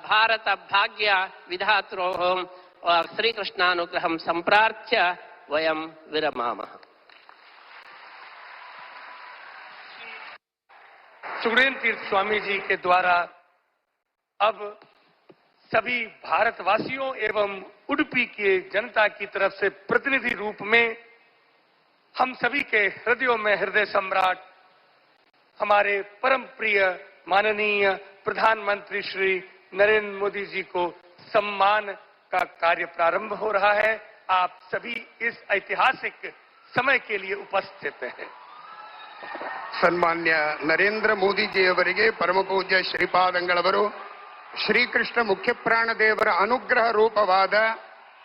भारत भाग्य विधात्रोः श्रीकृष्णानुग्रहं सम्प्रार्थ्य वयं विरमामः। सुखदेव तीर्थ स्वामी जी के द्वारा अब सभी भारतवासियों एवं उडुपी की जनता की तरफ से प्रतिनिधि रूप में हम सभी के हृदयों में हृदय सम्राट हमारे परम प्रिय माननीय प्रधानमंत्री श्री नरेंद्र मोदी जी को सम्मान का कार्य प्रारंभ हो रहा है। आप सभी इस ऐतिहासिक समय के लिए उपस्थित हैं। ಸನ್ಮಾನ್ಯ ನರೇಂದ್ರ ಮೋದಿಜಿಯವರಿಗೆ ಪರಮಪೂಜ್ಯ ಶ್ರೀಪಾದಂಗಳವರು ಶ್ರೀಕೃಷ್ಣ ಮುಖ್ಯಪ್ರಾಣ ದೇವರ ಅನುಗ್ರಹ ರೂಪವಾದ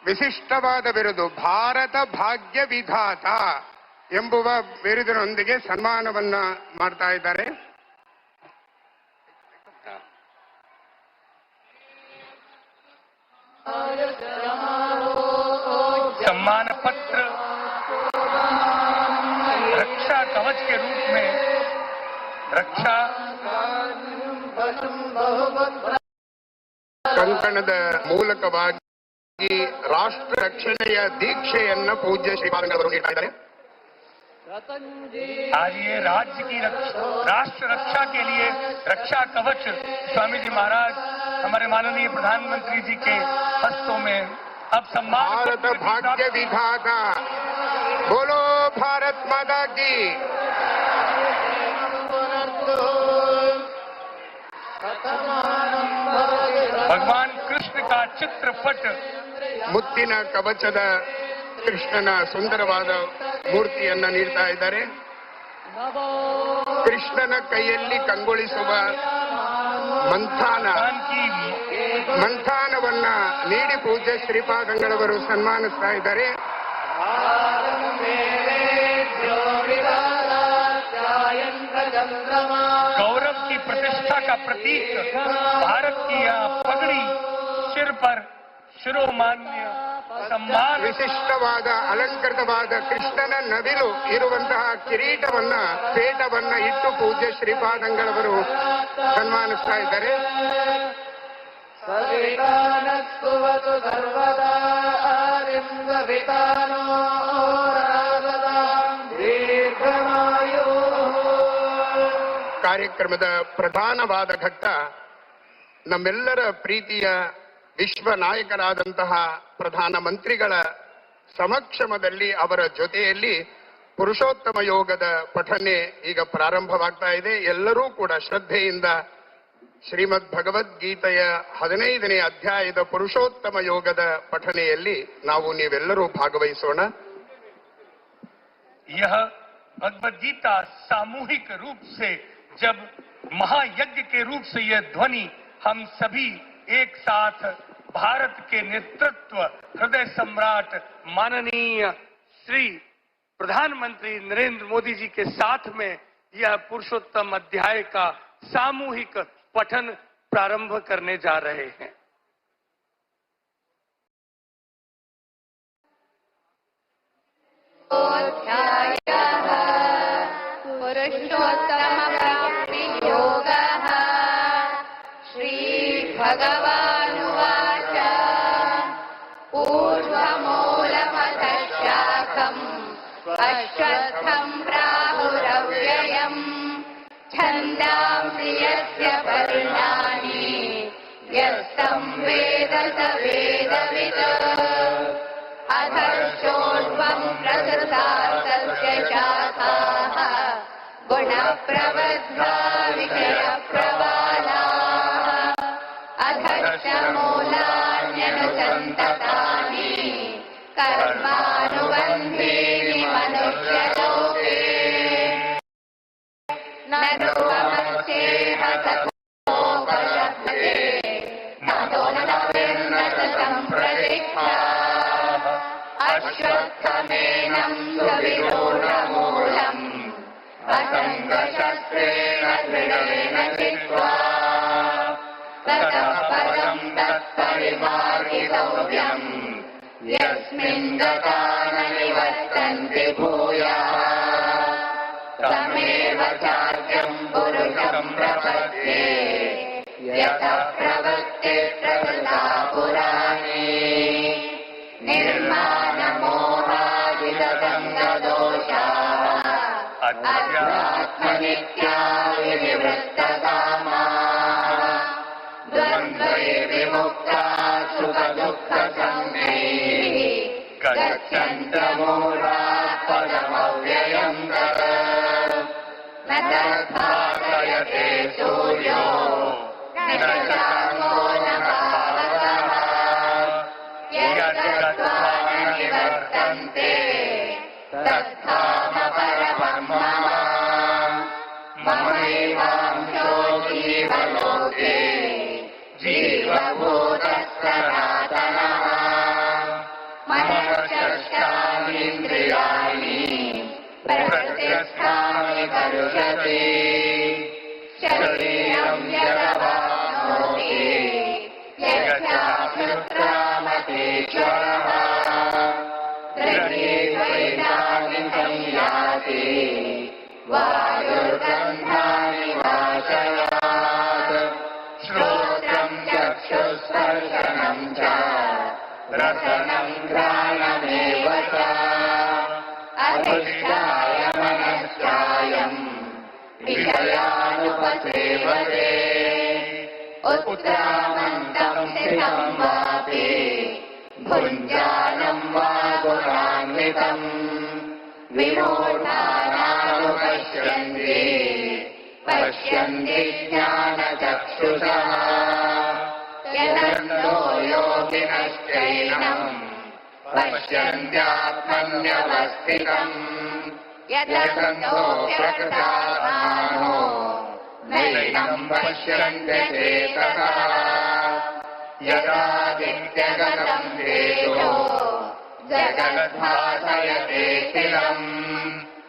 ವಿಶಿಷ್ಟವಾದ ಬಿರುದು ಭಾರತ ಭಾಗ್ಯ ವಿಧಾತ ಎಂಬುವ ಬಿರುದಿನೊಂದಿಗೆ ಸನ್ಮಾನವನ್ನ ಮಾಡ್ತಾ ಇದ್ದಾರೆ. सम्मान पत्र रक्षा कवच के रूप में रक्षा ಕಂಕಣದ ಮೂಲಕವಾಗಿ ರಾಷ್ಟ್ರ ರಕ್ಷಣೆಯ ದೀಕ್ಷೆಯನ್ನ ಪೂಜ್ಯ ಶ್ರೀಪಾದಂಗಳವರು ನೀಡ್ತಾ ಇದ್ದಾರೆ. आज ये राज्य की राष्ट्र रक्षा के लिए रक्षा कवच स्वामी जी महाराज हमारे माननीय प्रधानमंत्री जी के हस्तों में अब सम्मान भारत भाग्य विधाता बोलो भारत माता की। भगवान कृष्ण का चित्रपट ಮುತ್ತಿನ ಕವಚದ ಕೃಷ್ಣನ ಸುಂದರವಾದ ಮೂರ್ತಿಯನ್ನ ನೀಡ್ತಾ ಇದ್ದಾರೆ. ಕೃಷ್ಣನ ಕೈಯಲ್ಲಿ ಕಂಗೊಳಿಸುವ ಮಂಥಾನವನ್ನ ನೀಡಿ ಪೂಜ್ಯ ಶ್ರೀಪಾದಂಗಳವರು ಸನ್ಮಾನಿಸ್ತಾ ಇದ್ದಾರೆ. गौरव की प्रतिष्ठा का प्रतीक भारत की यह पगड़ी सिर पर ಶಿರೋಮಾನ್ಯ सम्मान ವಿಶಿಷ್ಟವಾದ ಅಲಂಕೃತವಾದ ಕೃಷ್ಣನ ನವಿಲು ಇರುವಂತಹ ಕಿರೀಟವನ್ನ ಪೇಟವನ್ನ ಇಟ್ಟು ಪೂಜ್ಯ ಶ್ರೀಪಾದಂಗಳವರು ಸನ್ಮಾನಿಸ್ತಾ ಇದ್ದಾರೆ. ಕಾರ್ಯಕ್ರಮದ ಪ್ರಧಾನವಾದ ಘಟ್ಟ ನಮ್ಮೆಲ್ಲರ ಪ್ರೀತಿಯ ವಿಶ್ವ ನಾಯಕರಾದಂತಹ ಪ್ರಧಾನಮಂತ್ರಿಗಳ ಸಮಕ್ಷಮದಲ್ಲಿ ಅವರ ಜೊತೆಯಲ್ಲಿ ಪುರುಷೋತ್ತಮ ಯೋಗದ ಪಠನೆ ಈಗ ಪ್ರಾರಂಭವಾಗ್ತಾ ಇದೆ. ಎಲ್ಲರೂ ಕೂಡ ಶ್ರದ್ಧೆಯಿಂದ ಶ್ರೀಮದ್ ಭಗವದ್ಗೀತೆಯ 15ನೇ ಅಧ್ಯಾಯದ ಪುರುಷೋತ್ತಮ ಯೋಗದ ಪಠನೆಯಲ್ಲಿ ನೀವೆಲ್ಲರೂ ಭಾಗವಹಿಸೋಣ. यह भगवद गीता सामूहिक रूप से जब महायज्ञ के रूप से यह ध्वनि हम सभी एक साथ भारत के नेतृत्व हृदय सम्राट माननीय श्री प्रधानमंत्री नरेंद्र मोदी जी के साथ में यह पुरुषोत्तम अध्याय का सामूहिक पठन प्रारंभ करने जा रहे हैं। अध्यायः पुरुषोत्तमप्राप्तियोगः। श्रीभगवानुवाच ऊर्ध्वमूलमधः शाखम् अश्वत्थम् प्राहुरव्ययम् छन्दांसि यस्य पर्णानि यस्तं वेद स वेदवित्। अधर्षोर्ध्वं प्रसृतास्तस्य शाखाः गुणप्रवृद्धा विषयप्रवालाः। अधश्च मूलान्यनुसन्ततानि कर्मानुबन्धीनि मनुष्यलोके। न रूपमस्येह तथोपलभ्यते नातो न तविर्न च सम्प्रतिष्ठा। अश्वत्थमेनं सुविरूढमूलम् असङ्गशस्त्रेण दृढेन चित्वा। ततः पदं तत्परिमार्गितव्यम् यस्मिन् गता न निवर्तन्ति भूयः। तमेव चार्यं पुरुषं प्रपद्ये यतः प्रवृत्तिः प्रकृता पुराणे। निर्माणमोहादिगतङ्गदोषाः अध्यात्मनित्या विनिवृत्तकामाः। द्वन्द्वैर्विमुक्ताः सुखदुःखसंज्ञैः गच्छन्तमूढाः पदमव्ययम् तत्। न तद्भासयते सूर्यो न चान्द्रो न पावकः यद्गत्वा न निवर्तन्ते तद्धाम परमं मम। ममैवांशो जीवलोके जीवभूतः सनातनः। मनश्चेष्टानीन्द्रियाणि प्रकृतिस्थानि करुषते। शरीरं यदवाप्नोति यच्चाप्युत्क्रामतीश्वरः। गृहीत्वैतानि संयाति वायुर्गन्धानि वाशयात्। श्रोत्रं चक्षुस्पर्शनं च रसनं घ्राणमेव च। अधिष्ठाय मनश्चायम् विषयानुपसेवते। उत्क्रामन्तं स्थितं वापि भुञ्जानं वा गुणान्वितम्। विमूढानानुपश्यन्ति पश्यन्ति ज्ञानचक्षुषः। यदन्तो योगिनश्चैनं पश्यन्त्यात्मन्यवस्थितम्। यदन्तो प्रकृतात्मानो नैनं पश्यन्ति चेतसः। यदादित्यगतं तेजो जगद्भासयते स्थिरम्।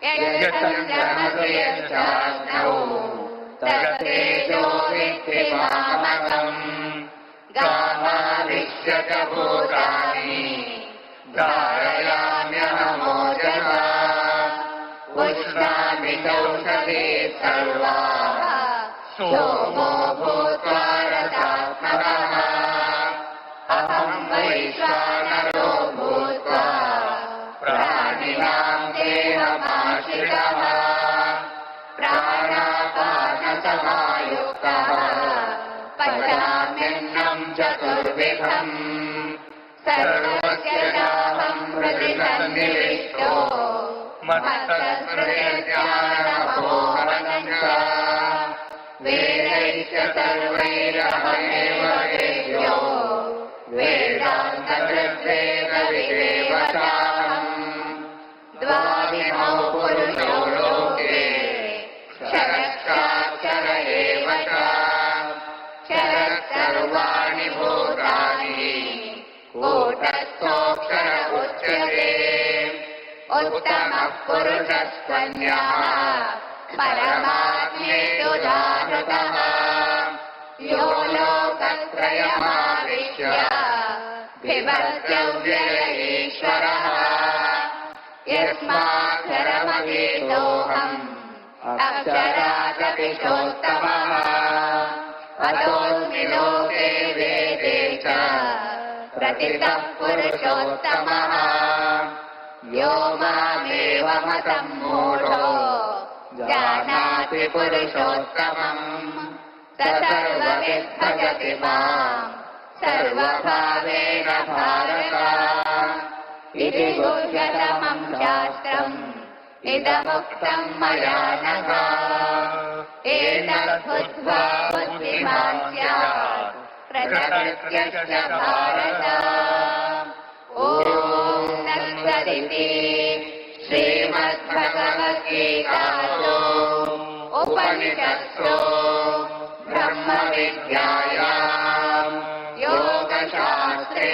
यच्चन्द्रमसि यच्चाग्नौ तत्तेजो विद्धि मामकम्। गामाविश्य च भूतानि धारयाम्यहमोजसा। उष्णामि चौषधे सर्वाः सोमो भूत्वा रसात्मकः। अहं वैश्वानरो भूत्वा प्राणिनां देहमाश्रितः। प्राणापानसमायुक्तः पचाम्यन्नं चतुर्विधम्। सर्वस्य चाहं हृदि सन्निविष्टो मत्तस्मृतिर्ज्ञानमपोहनं च। वेदैश्च सर्वैरहमेव वेद्यो वेदान्तकृद्वेदविदेव चाहम्। द्वाविमौ उत्तमः पुरुषस्त्वन्यः परमात्मेतु जागृतः यो लोकत्रयमाविश्य बिभर्त्यव्यय ईश्वरः यस्माक्षरमतीतोऽहम् अक्षरादपि चोत्तमः अतोऽस्मि लोके वेदे च प्रतितः पुरुषोत्तमः यो मामेवमसम्मूढो जानाति पुरुषोत्तमम् स सर्वविद् भजति माम् सर्वभावेन भारत इति गुह्यतमम् शास्त्रम् इदमुक्तम् मया नघ एतद्बुद्ध्वा बुद्धिमान् स्यात् प्रकृत्यश्च भारत ॐ तत्सदिति श्रीमद्भगवद्गीतासु उपनिषत्सु ब्रह्मविद्यायाम् योगशास्त्रे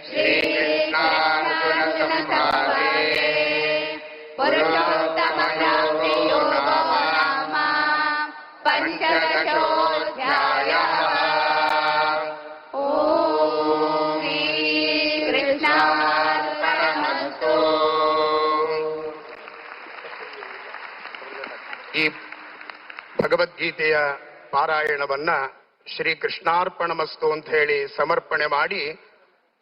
श्रीकृष्णार्जुनसंवादे पुरुषोत्तमप्राप्तियोगो नाम पञ्चदशोऽध्यायः। ॐ श्रीकृष्णार्पणमस्तु। ಈ ಭಗವದ್ಗೀತೆಯ ಪಾರಾಯಣವನ್ನ ಶ್ರೀ ಕೃಷ್ಣಾರ್ಪಣಮಸ್ತು ಅಂತ ಹೇಳಿ ಸಮರ್ಪಣೆ ಮಾಡಿ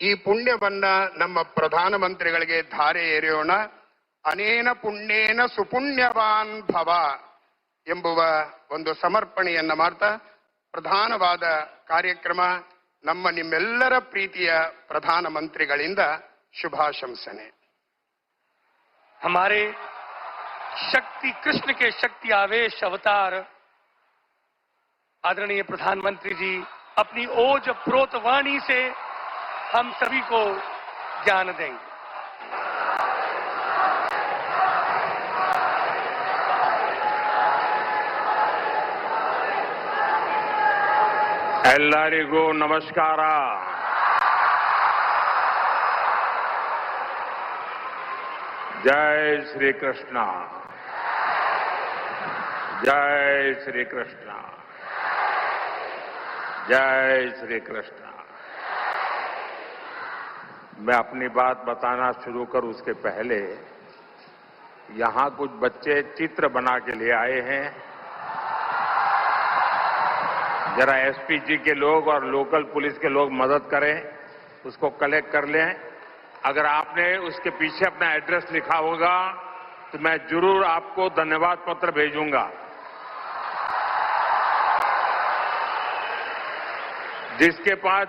ಈ ಪುಣ್ಯವನ್ನ ನಮ್ಮ ಪ್ರಧಾನಮಂತ್ರಿಗಳಿಗೆ ಧಾರೆ ಎರೆಯೋಣ. ಅನೇನ ಪುಣ್ಯೇನ ಸುಪುಣ್ಯವಾನ್ ಭವ ಎಂಬುವ ಒಂದು ಸಮರ್ಪಣೆಯನ್ನ ಮಾಡ್ತಾ ಪ್ರಧಾನವಾದ ಕಾರ್ಯಕ್ರಮ ನಮ್ಮ ನಿಮ್ಮೆಲ್ಲರ ಪ್ರೀತಿಯ ಪ್ರಧಾನಮಂತ್ರಿಗಳಿಂದ ಶುಭಾಶಂಸನೆ. हमारे शक्ति कृष्ण के शक्ति आवेश अवतार आदरणीय प्रधानमंत्री जी अपनी ओज प्रोत वाणी से हम सभी को ज्ञान देंगे. ಎಲ್ಲರಿಗೂ ನಮಸ್ಕಾರ. जय श्री कृष्ण. जय श्री कृष्ण. जय श्री कृष्ण. मैं अपनी बात बताना शुरू करूं उसके पहले यहां कुछ बच्चे चित्र बना के ले आए हैं. जरा एसपीजी के लोग और लोकल पुलिस के लोग मदद करें, उसको कलेक्ट कर लें. अगर आपने उसके पीछे अपना एड्रेस लिखा होगा तो मैं जरूर आपको धन्यवाद पत्र भेजूंगा. जिसके पास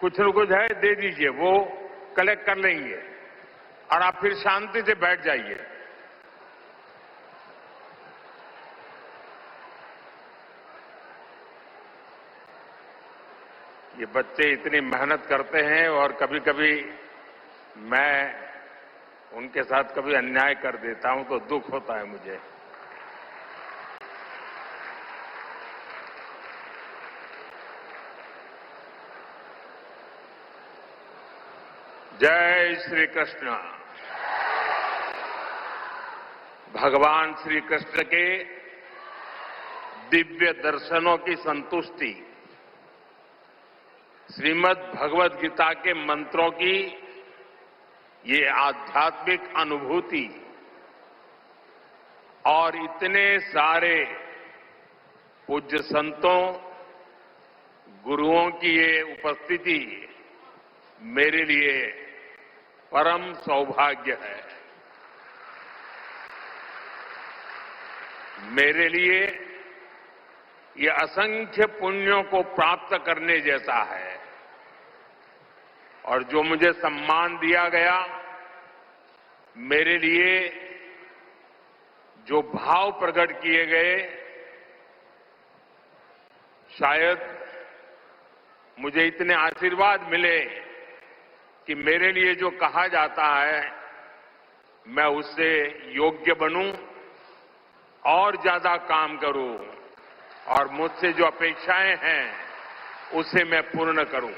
कुछ न कुछ है दे दीजिए, वो कलेक्ट कर लेंगे और आप फिर शांति से बैठ जाइए. ये बच्चे इतनी मेहनत करते हैं और कभी कभी मैं उनके साथ कभी अन्याय कर देता हूं तो दुख होता है मुझे. जय श्री कृष्ण. भगवान श्री कृष्ण के दिव्य दर्शनों की संतुष्टि, श्रीमद् भगवद गीता के मंत्रों की ये आध्यात्मिक अनुभूति और इतने सारे पूज्य संतों गुरुओं की ये उपस्थिति मेरे लिए परम सौभाग्य है. मेरे लिए ये असंख्य पुण्यों को प्राप्त करने जैसा है. और जो मुझे सम्मान दिया गया, मेरे लिए जो भाव प्रकट किए गए, शायद मुझे इतने आशीर्वाद मिले कि मेरे लिए जो कहा जाता है मैं उससे योग्य बनूं और ज्यादा काम करूं और मुझसे जो अपेक्षाएं हैं उसे मैं पूर्ण करूं.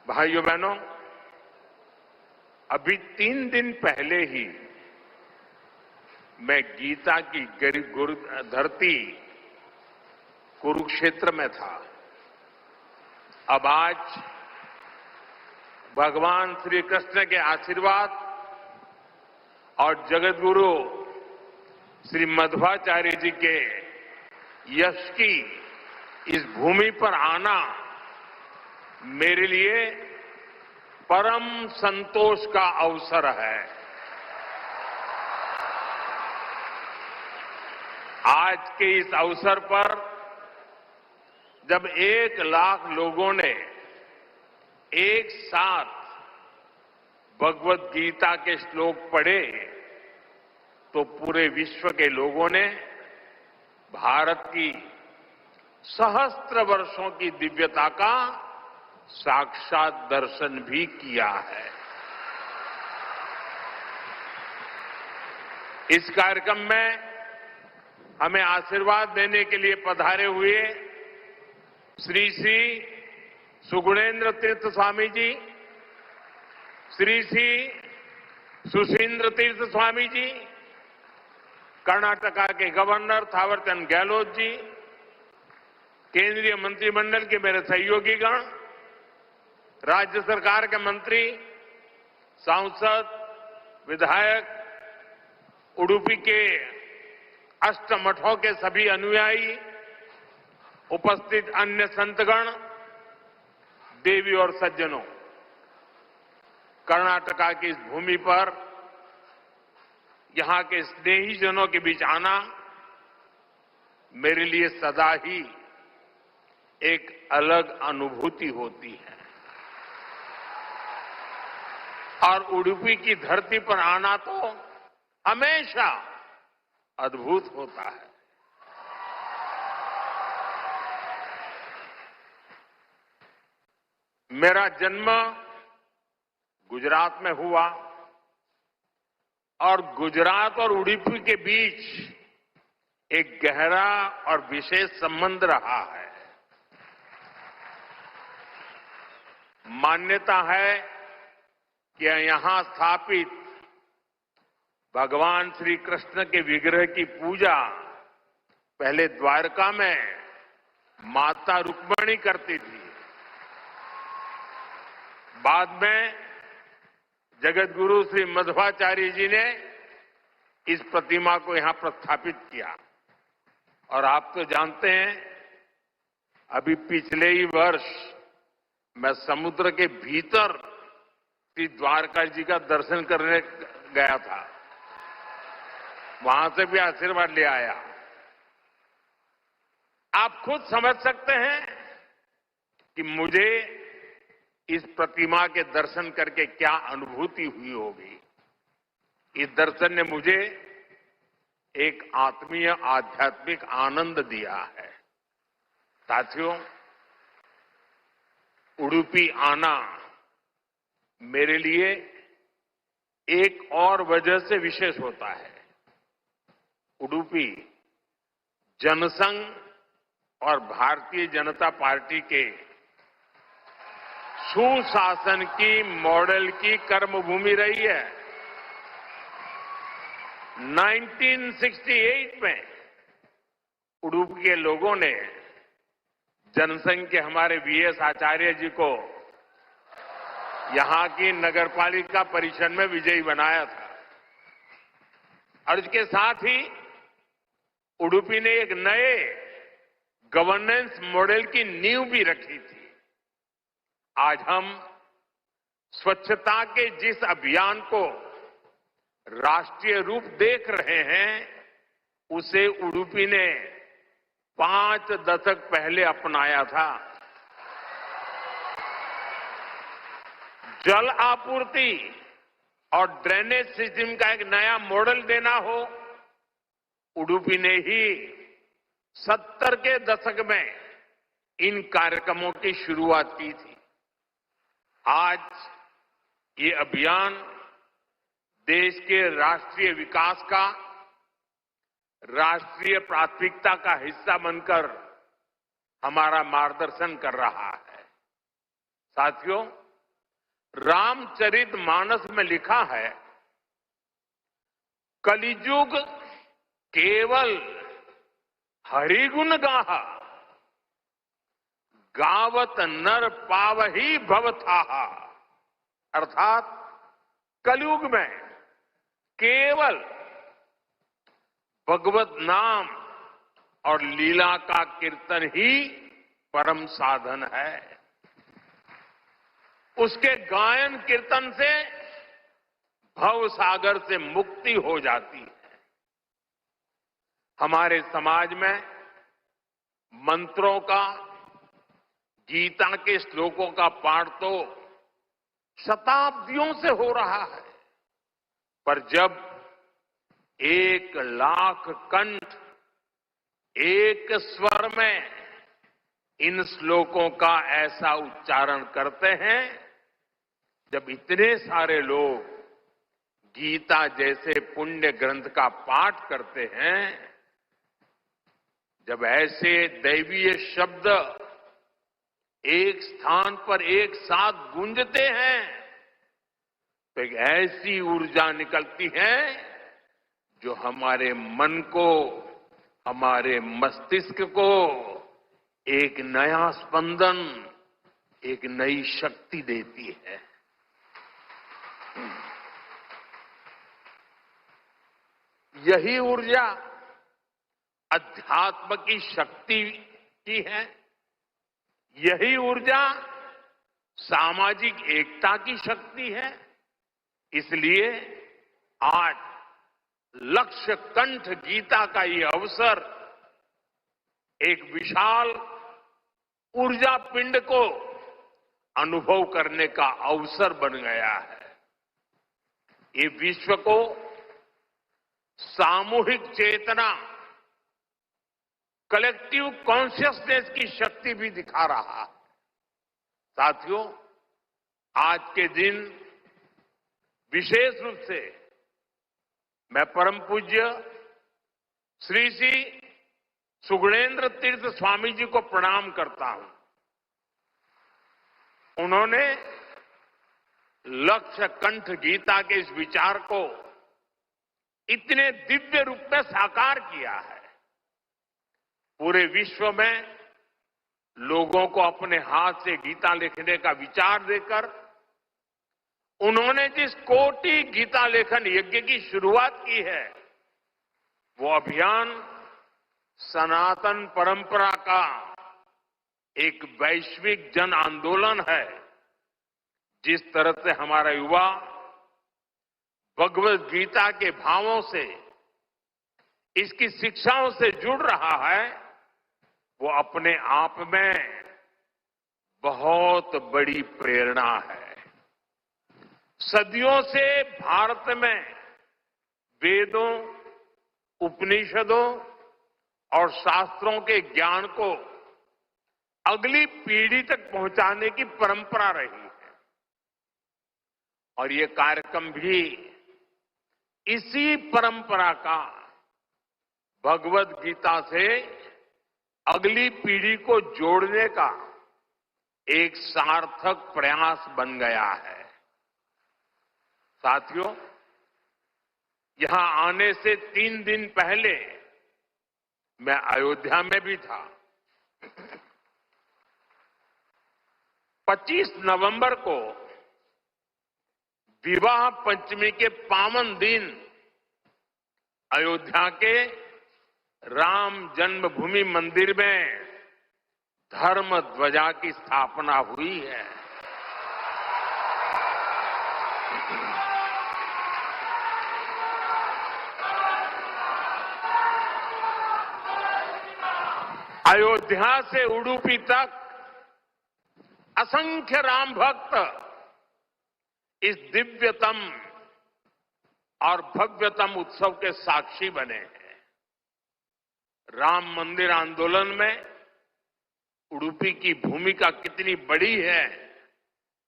भाइयों बहनों, अभी 3 दिन पहले ही मैं गीता की धरती कुरुक्षेत्र में था। अब आज भगवान श्री कृष्ण के आशीर्वाद और जगत गुरु श्री मध्वाचार्य जी के यश की इस भूमि पर आना मेरे लिए परम संतोष का अवसर है। आज के इस अवसर पर जब 1 लाख लोगों ने एक साथ भगवत गीता के श्लोक पढ़े तो पूरे विश्व के लोगों ने भारत की सहस्त्र वर्षों की दिव्यता का साक्षात दर्शन भी किया है। इस कार्यक्रम में हमें आशीर्वाद देने के लिए पधारे हुए श्री श्री सुगुणेन्द्र तीर्थ स्वामी जी, श्री श्री सुशींद्र तीर्थ स्वामी जी, कर्नाटका के गवर्नर थावरचंद गहलोत जी, केंद्रीय मंत्रिमंडल के मेरे सहयोगीगण, राज्य सरकार के मंत्री, सांसद, विधायक, उडुपी के अष्टमठों के सभी अनुयायी, उपस्थित अन्य संतगण, देवी और सज्जनों, कर्नाटका की इस भूमि पर यहां के स्नेही जनों के बीच आना मेरे लिए सदा ही एक अलग अनुभूति होती है और उडुपी की धरती पर आना तो हमेशा अद्भुत होता है। मेरा जन्म गुजरात में हुआ और गुजरात और उडुपी के बीच एक गहरा और विशेष संबंध रहा है। मान्यता है कि यहां स्थापित भगवान श्री कृष्ण के विग्रह की पूजा पहले द्वारका में माता रुक्मिणी करती थी। बाद में जगत गुरु श्री मध्वाचार्य जी ने इस प्रतिमा को यहां प्रस्थापित किया और आप तो जानते हैं, अभी पिछले ही वर्ष मैं समुद्र के भीतर श्री द्वारका जी का दर्शन करने गया था, वहां से भी आशीर्वाद ले आया। आप खुद समझ सकते हैं कि मुझे इस प्रतिमा के दर्शन करके क्या अनुभूति हुई होगी। इस दर्शन ने मुझे एक आत्मीय आध्यात्मिक आनंद दिया है। साथियों, उडुपी आना मेरे लिए एक और वजह से विशेष होता है। उडुपी जनसंघ और भारतीय जनता पार्टी के सुशासन की मॉडल की कर्मभूमि रही है। 1968 में उडुपी के लोगों ने जनसंघ के हमारे वीएस आचार्य जी को यहां की नगरपालिका परिषद में विजयी बनाया था और इसके साथ ही उडुपी ने एक नए गवर्नेंस मॉडल की नींव भी रखी थी। आज हम स्वच्छता के जिस अभियान को राष्ट्रीय रूप देख रहे हैं, उसे उडुपी ने 5 दशक पहले अपनाया था। जल आपूर्ति और ड्रेनेज सिस्टम का एक नया मॉडल देना हो, उडुपी ने ही 70 के दशक में इन कार्यक्रमों की शुरुआत की थी। आज ये अभियान देश के राष्ट्रीय विकास का राष्ट्रीय प्राथमिकता का हिस्सा बनकर हमारा मार्गदर्शन कर रहा है। साथियों, रामचरितमानस में लिखा है, कलिजुग केवल हरिगुण गाहा, गावत नर पावही भवथाहा। अर्थात कलयुग में केवल भगवत नाम और लीला का कीर्तन ही परम साधन है। उसके गायन कीर्तन से भव सागर से मुक्ति हो जाती है। हमारे समाज में मंत्रों का, गीता के श्लोकों का पाठ तो शताब्दियों से हो रहा है, पर जब 1,00,000 कंठ एक स्वर में इन श्लोकों का ऐसा उच्चारण करते हैं, जब इतने सारे लोग गीता जैसे पुण्य ग्रंथ का पाठ करते हैं, जब ऐसे दैवीय शब्द एक स्थान पर एक साथ गूंजते हैं, तो एक ऐसी ऊर्जा निकलती है जो हमारे मन को, हमारे मस्तिष्क को एक नया स्पंदन, एक नई शक्ति देती है। यही ऊर्जा अध्यात्म की शक्ति की है। यही ऊर्जा सामाजिक एकता की शक्ति है। इसलिए आज लक्ष्य कंठ गीता का ये अवसर एक विशाल ऊर्जा पिंड को अनुभव करने का अवसर बन गया है। ये विश्व को सामूहिक चेतना, कलेक्टिव कॉन्शियसनेस की शक्ति भी दिखा रहा है। साथियों, आज के दिन विशेष रूप से मैं परम पूज्य श्री श्री सुगुणेन्द्र तीर्थ स्वामी जी को प्रणाम करता हूं। उन्होंने लक्ष्य कंठ गीता के इस विचार को इतने दिव्य रूप में साकार किया है। पूरे विश्व में लोगों को अपने हाथ से गीता लिखने का विचार देकर उन्होंने जिस कोटि गीता लेखन यज्ञ की शुरुआत की है, वो अभियान सनातन परंपरा का एक वैश्विक जन आंदोलन है। जिस तरह से हमारा युवा भगवत गीता के भावों से, इसकी शिक्षाओं से जुड़ रहा है, वो अपने आप में बहुत बड़ी प्रेरणा है। सदियों से भारत में वेदों, उपनिषदों और शास्त्रों के ज्ञान को अगली पीढ़ी तक पहुंचाने की परंपरा रही है। और ये कार्यक्रम भी इसी परंपरा का भगवत गीता से अगली पीढ़ी को जोड़ने का एक सार्थक प्रयास बन गया है। साथियों, यहां आने से 3 दिन पहले मैं अयोध्या में भी था। 25 नवंबर को विवाह पंचमी के पावन दिन अयोध्या के राम जन्मभूमि मंदिर में धर्म ध्वजा की स्थापना हुई है। अयोध्या से उडुपी तक असंख्य राम भक्त इस दिव्यतम और भव्यतम उत्सव के साक्षी बने हैं। राम मंदिर आंदोलन में उडुपी की भूमिका कितनी बड़ी है,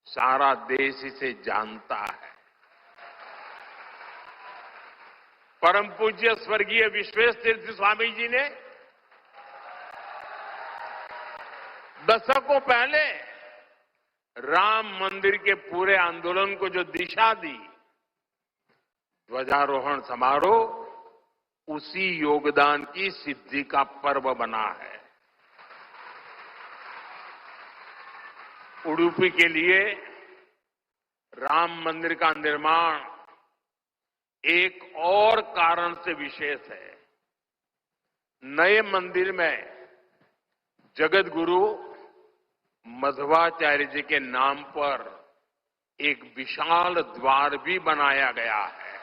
सारा देश इसे जानता है। परम पूज्य स्वर्गीय विश्वेश तीर्थ स्वामी जी ने दशकों पहले राम मंदिर के पूरे आंदोलन को जो दिशा दी, ध्वजारोहण समारोह उसी योगदान की सिद्धि का पर्व बना है। उडुपी के लिए राम मंदिर का निर्माण एक और कारण से विशेष है। नए मंदिर में जगत गुरु मध्वाचार्य जी के नाम पर एक विशाल द्वार भी बनाया गया है।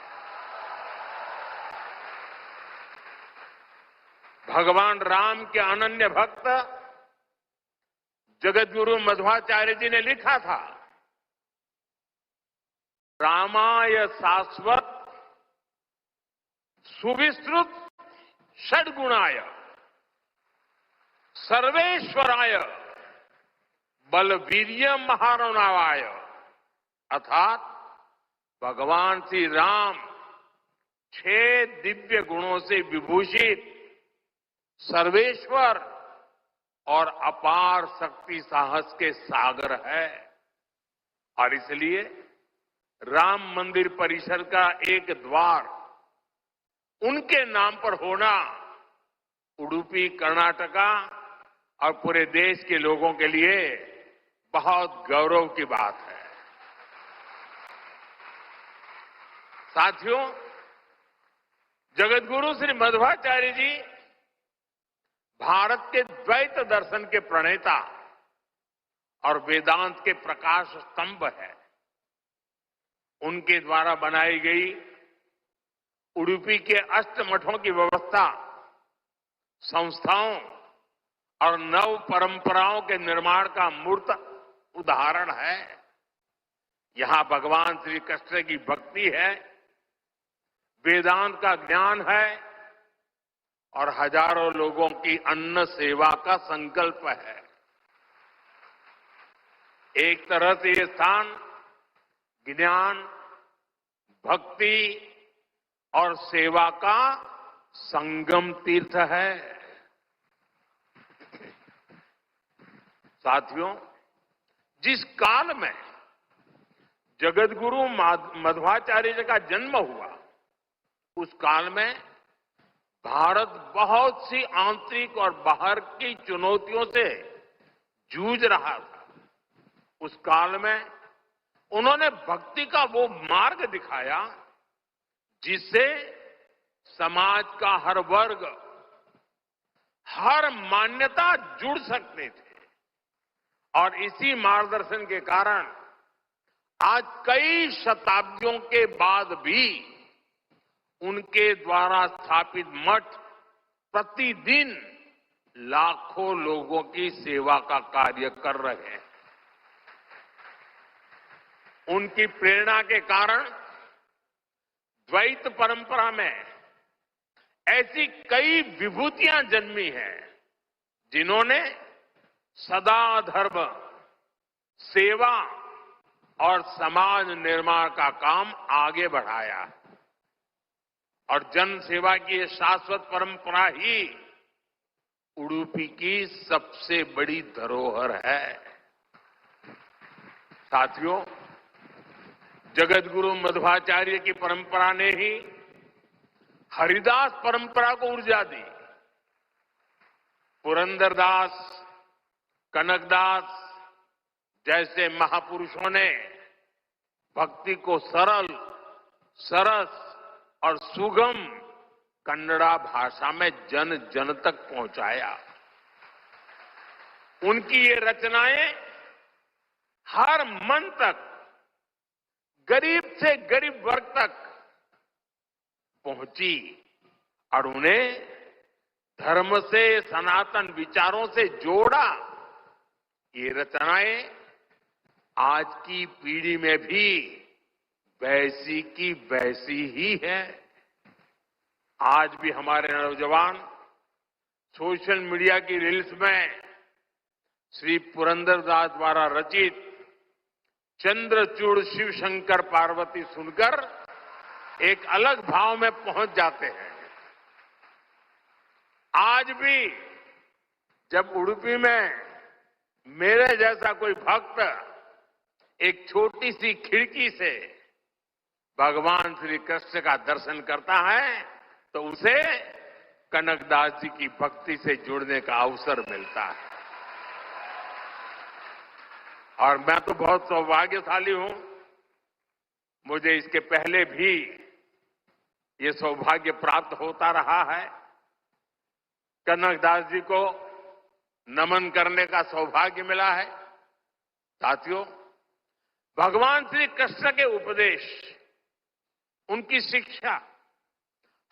भगवान राम के अनन्य भक्त जगत गुरु मध्वाचार्य जी ने लिखा था, रामाय शाश्वत सुविस्तृत षड्गुणाय सर्वेश्वराय बलवीर्य महारणावाय, अर्थात भगवान श्री राम 6 दिव्य गुणों से विभूषित सर्वेश्वर और अपार शक्ति साहस के सागर है। और इसलिए राम मंदिर परिसर का एक द्वार उनके नाम पर होना उडुपी, कर्नाटका और पूरे देश के लोगों के लिए बहुत गौरव की बात है। साथियों, जगतगुरु श्री मध्वाचार्य जी भारत के द्वैत दर्शन के प्रणेता और वेदांत के प्रकाश स्तंभ है। उनके द्वारा बनाई गई उडुपी के अष्टमठों की व्यवस्था संस्थाओं और नव परंपराओं के निर्माण का मूर्त उदाहरण है। यहां भगवान श्री कृष्ण की भक्ति है, वेदांत का ज्ञान है और हजारों लोगों की अन्न सेवा का संकल्प है। एक तरह से ये स्थान ज्ञान, भक्ति और सेवा का संगम तीर्थ है। साथियों, जिस काल में जगतगुरु मध्वाचार्य जी का जन्म हुआ, उस काल में भारत बहुत सी आंतरिक और बाहर की चुनौतियों से जूझ रहा था। उस काल में उन्होंने भक्ति का वो मार्ग दिखाया जिससे समाज का हर वर्ग, हर मान्यता जुड़ सकते थे। और इसी मार्गदर्शन के कारण आज कई शताब्दियों के बाद भी उनके द्वारा स्थापित मठ प्रतिदिन लाखों लोगों की सेवा का कार्य कर रहे हैं। उनकी प्रेरणा के कारण द्वैत परंपरा में ऐसी कई विभूतियां जन्मी हैं जिन्होंने सदा धर्म, सेवा और समाज निर्माण का काम आगे बढ़ाया। और जन सेवा की ये शाश्वत परंपरा ही उडुपी की सबसे बड़ी धरोहर है। साथियों, जगतगुरु मध्वाचार्य की परंपरा ने ही हरिदास परंपरा को ऊर्जा दी। पुरंदरदास, कनकदास जैसे महापुरुषों ने भक्ति को सरल, सरस और सुगम कन्नड़ा भाषा में जन जन तक पहुंचाया। उनकी ये रचनाएं हर मन तक, गरीब से गरीब वर्ग तक पहुंची और उन्हें धर्म से, सनातन विचारों से जोड़ा। ये रचनाएं आज की पीढ़ी में भी वैसी की वैसी ही है। आज भी हमारे नौजवान सोशल मीडिया की रील्स में श्री पुरंदरदास द्वारा रचित चंद्रचूड़ शिव शंकर पार्वती सुनकर एक अलग भाव में पहुंच जाते हैं। आज भी जब उडुपी में मेरे जैसा कोई भक्त एक छोटी सी खिड़की से भगवान श्री कृष्ण का दर्शन करता है तो उसे कनकदास जी की भक्ति से जुड़ने का अवसर मिलता है। और मैं तो बहुत सौभाग्यशाली हूं, मुझे इसके पहले भी ये सौभाग्य प्राप्त होता रहा है। कनकदास जी को नमन करने का सौभाग्य मिला है। साथियों, भगवान श्री कृष्ण के उपदेश, उनकी शिक्षा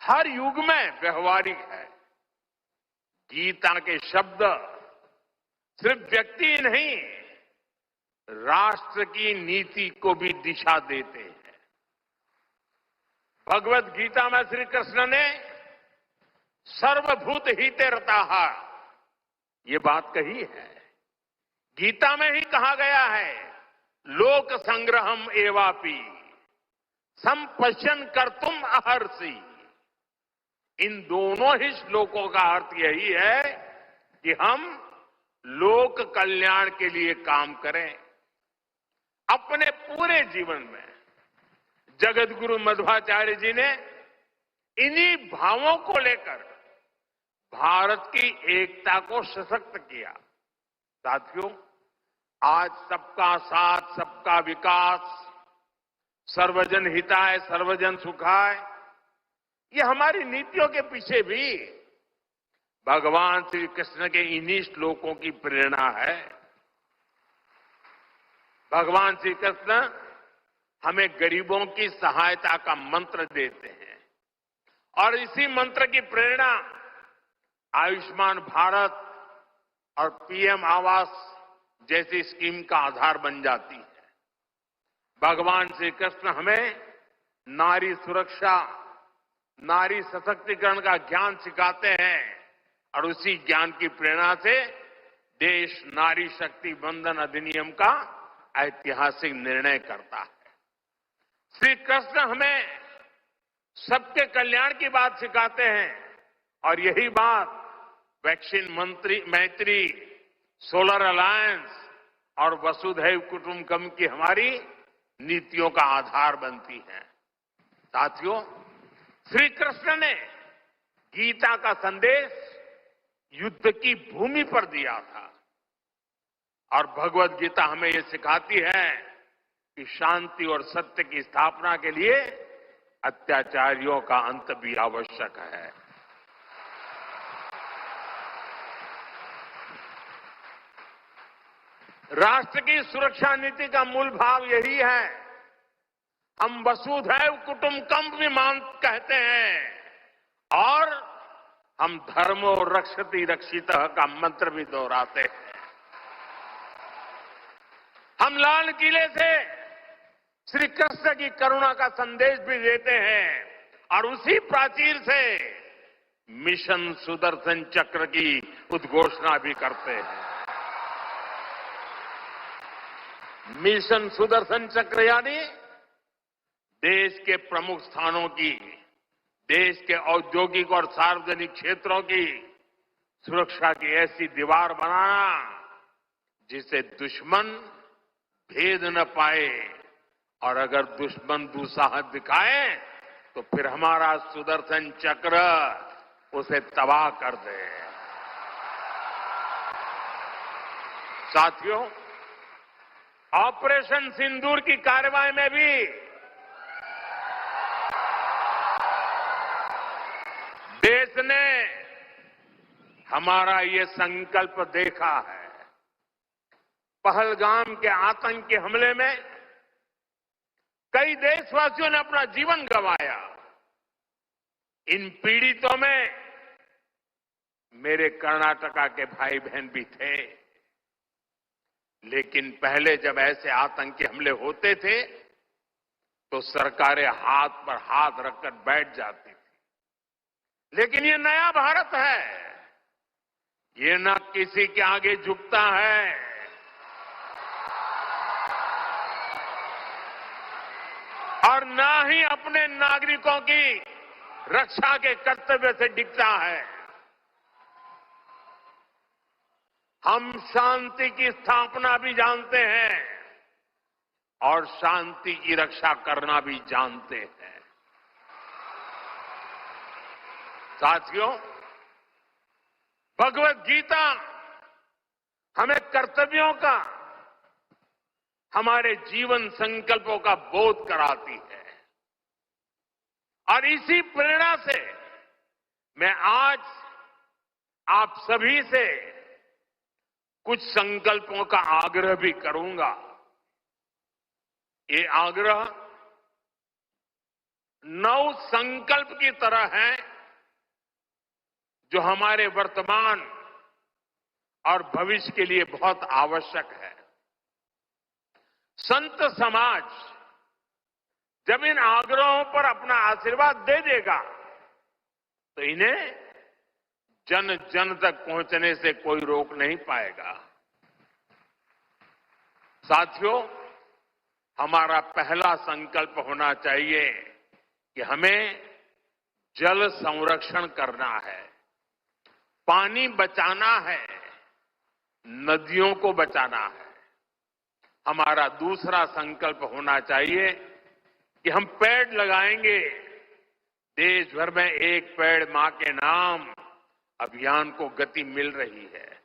हर युग में व्यवहारिक है। गीता के शब्द सिर्फ व्यक्ति ही नहीं, राष्ट्र की नीति को भी दिशा देते हैं। भगवत गीता में श्री कृष्ण ने सर्वभूत हिते रताः ये बात कही है। गीता में ही कहा गया है, लोक संग्रहम एवापि संपश्यन कर्तुम अर्हसि। इन दोनों ही श्लोकों का अर्थ यही है कि हम लोक कल्याण के लिए काम करें। अपने पूरे जीवन में जगत गुरु मध्वाचार्य जी ने इन्हीं भावों को लेकर भारत की एकता को सशक्त किया। साथियों, आज सबका साथ, सबका विकास, सर्वजन हिताय, सर्वजन सुखाय, ये हमारी नीतियों के पीछे भी भगवान श्री कृष्ण के इन्हीं श्लोकों की प्रेरणा है। भगवान श्री कृष्ण हमें गरीबों की सहायता का मंत्र देते हैं और इसी मंत्र की प्रेरणा आयुष्मान भारत और पीएम आवास जैसी स्कीम का आधार बन जाती है। भगवान श्री कृष्ण हमें नारी सुरक्षा, नारी सशक्तिकरण का ज्ञान सिखाते हैं और उसी ज्ञान की प्रेरणा से देश नारी शक्ति बंधन अधिनियम का ऐतिहासिक निर्णय करता है। श्री कृष्ण हमें सबके कल्याण की बात सिखाते हैं और यही बात वैक्सीन मैत्री, सोलर अलायंस और वसुधैव कुटुंबकम की हमारी नीतियों का आधार बनती है। साथियों, श्री कृष्ण ने गीता का संदेश युद्ध की भूमि पर दिया था और भगवत गीता हमें ये सिखाती है कि शांति और सत्य की स्थापना के लिए अत्याचारियों का अंत भी आवश्यक है। राष्ट्र की सुरक्षा नीति का मूल भाव यही है। हम वसुधैव कुटुंबकम भी कहते हैं और हम धर्मो रक्षति रक्षितः का मंत्र भी दोहराते हैं। हम लाल किले से श्री कृष्ण की करुणा का संदेश भी देते हैं और उसी प्राचीर से मिशन सुदर्शन चक्र की उद्घोषणा भी करते हैं। मिशन सुदर्शन चक्र यानी देश के प्रमुख स्थानों की, देश के औद्योगिक और सार्वजनिक क्षेत्रों की सुरक्षा की ऐसी दीवार बनाना जिसे दुश्मन भेद न पाए और अगर दुश्मन दुस्साहस दिखाए तो फिर हमारा सुदर्शन चक्र उसे तबाह कर दे। साथियों, ऑपरेशन सिंदूर की कार्रवाई में भी देश ने हमारा ये संकल्प देखा है। पहलगाम के आतंकी हमले में कई देशवासियों ने अपना जीवन गंवाया। इन पीड़ितों में मेरे कर्नाटका के भाई बहन भी थे। लेकिन पहले जब ऐसे आतंकी हमले होते थे तो सरकारें हाथ पर हाथ रखकर बैठ जाती थी। लेकिन ये नया भारत है, ये न किसी के आगे झुकता है और न ही अपने नागरिकों की रक्षा के कर्तव्य से डिगता है। हम शांति की स्थापना भी जानते हैं और शांति की रक्षा करना भी जानते हैं। साथियों, भगवत गीता हमें कर्तव्यों का, हमारे जीवन संकल्पों का बोध कराती है और इसी प्रेरणा से मैं आज आप सभी से कुछ संकल्पों का आग्रह भी करूंगा। ये आग्रह नव संकल्प की तरह है जो हमारे वर्तमान और भविष्य के लिए बहुत आवश्यक है। संत समाज जब इन आग्रहों पर अपना आशीर्वाद दे देगा तो इन्हें जन जन तक पहुंचने से कोई रोक नहीं पाएगा। साथियों, हमारा पहला संकल्प होना चाहिए कि हमें जल संरक्षण करना है, पानी बचाना है, नदियों को बचाना है। हमारा दूसरा संकल्प होना चाहिए कि हम पेड़ लगाएंगे। देश भर में एक पेड़ मां के नाम अभियान को गति मिल रही है।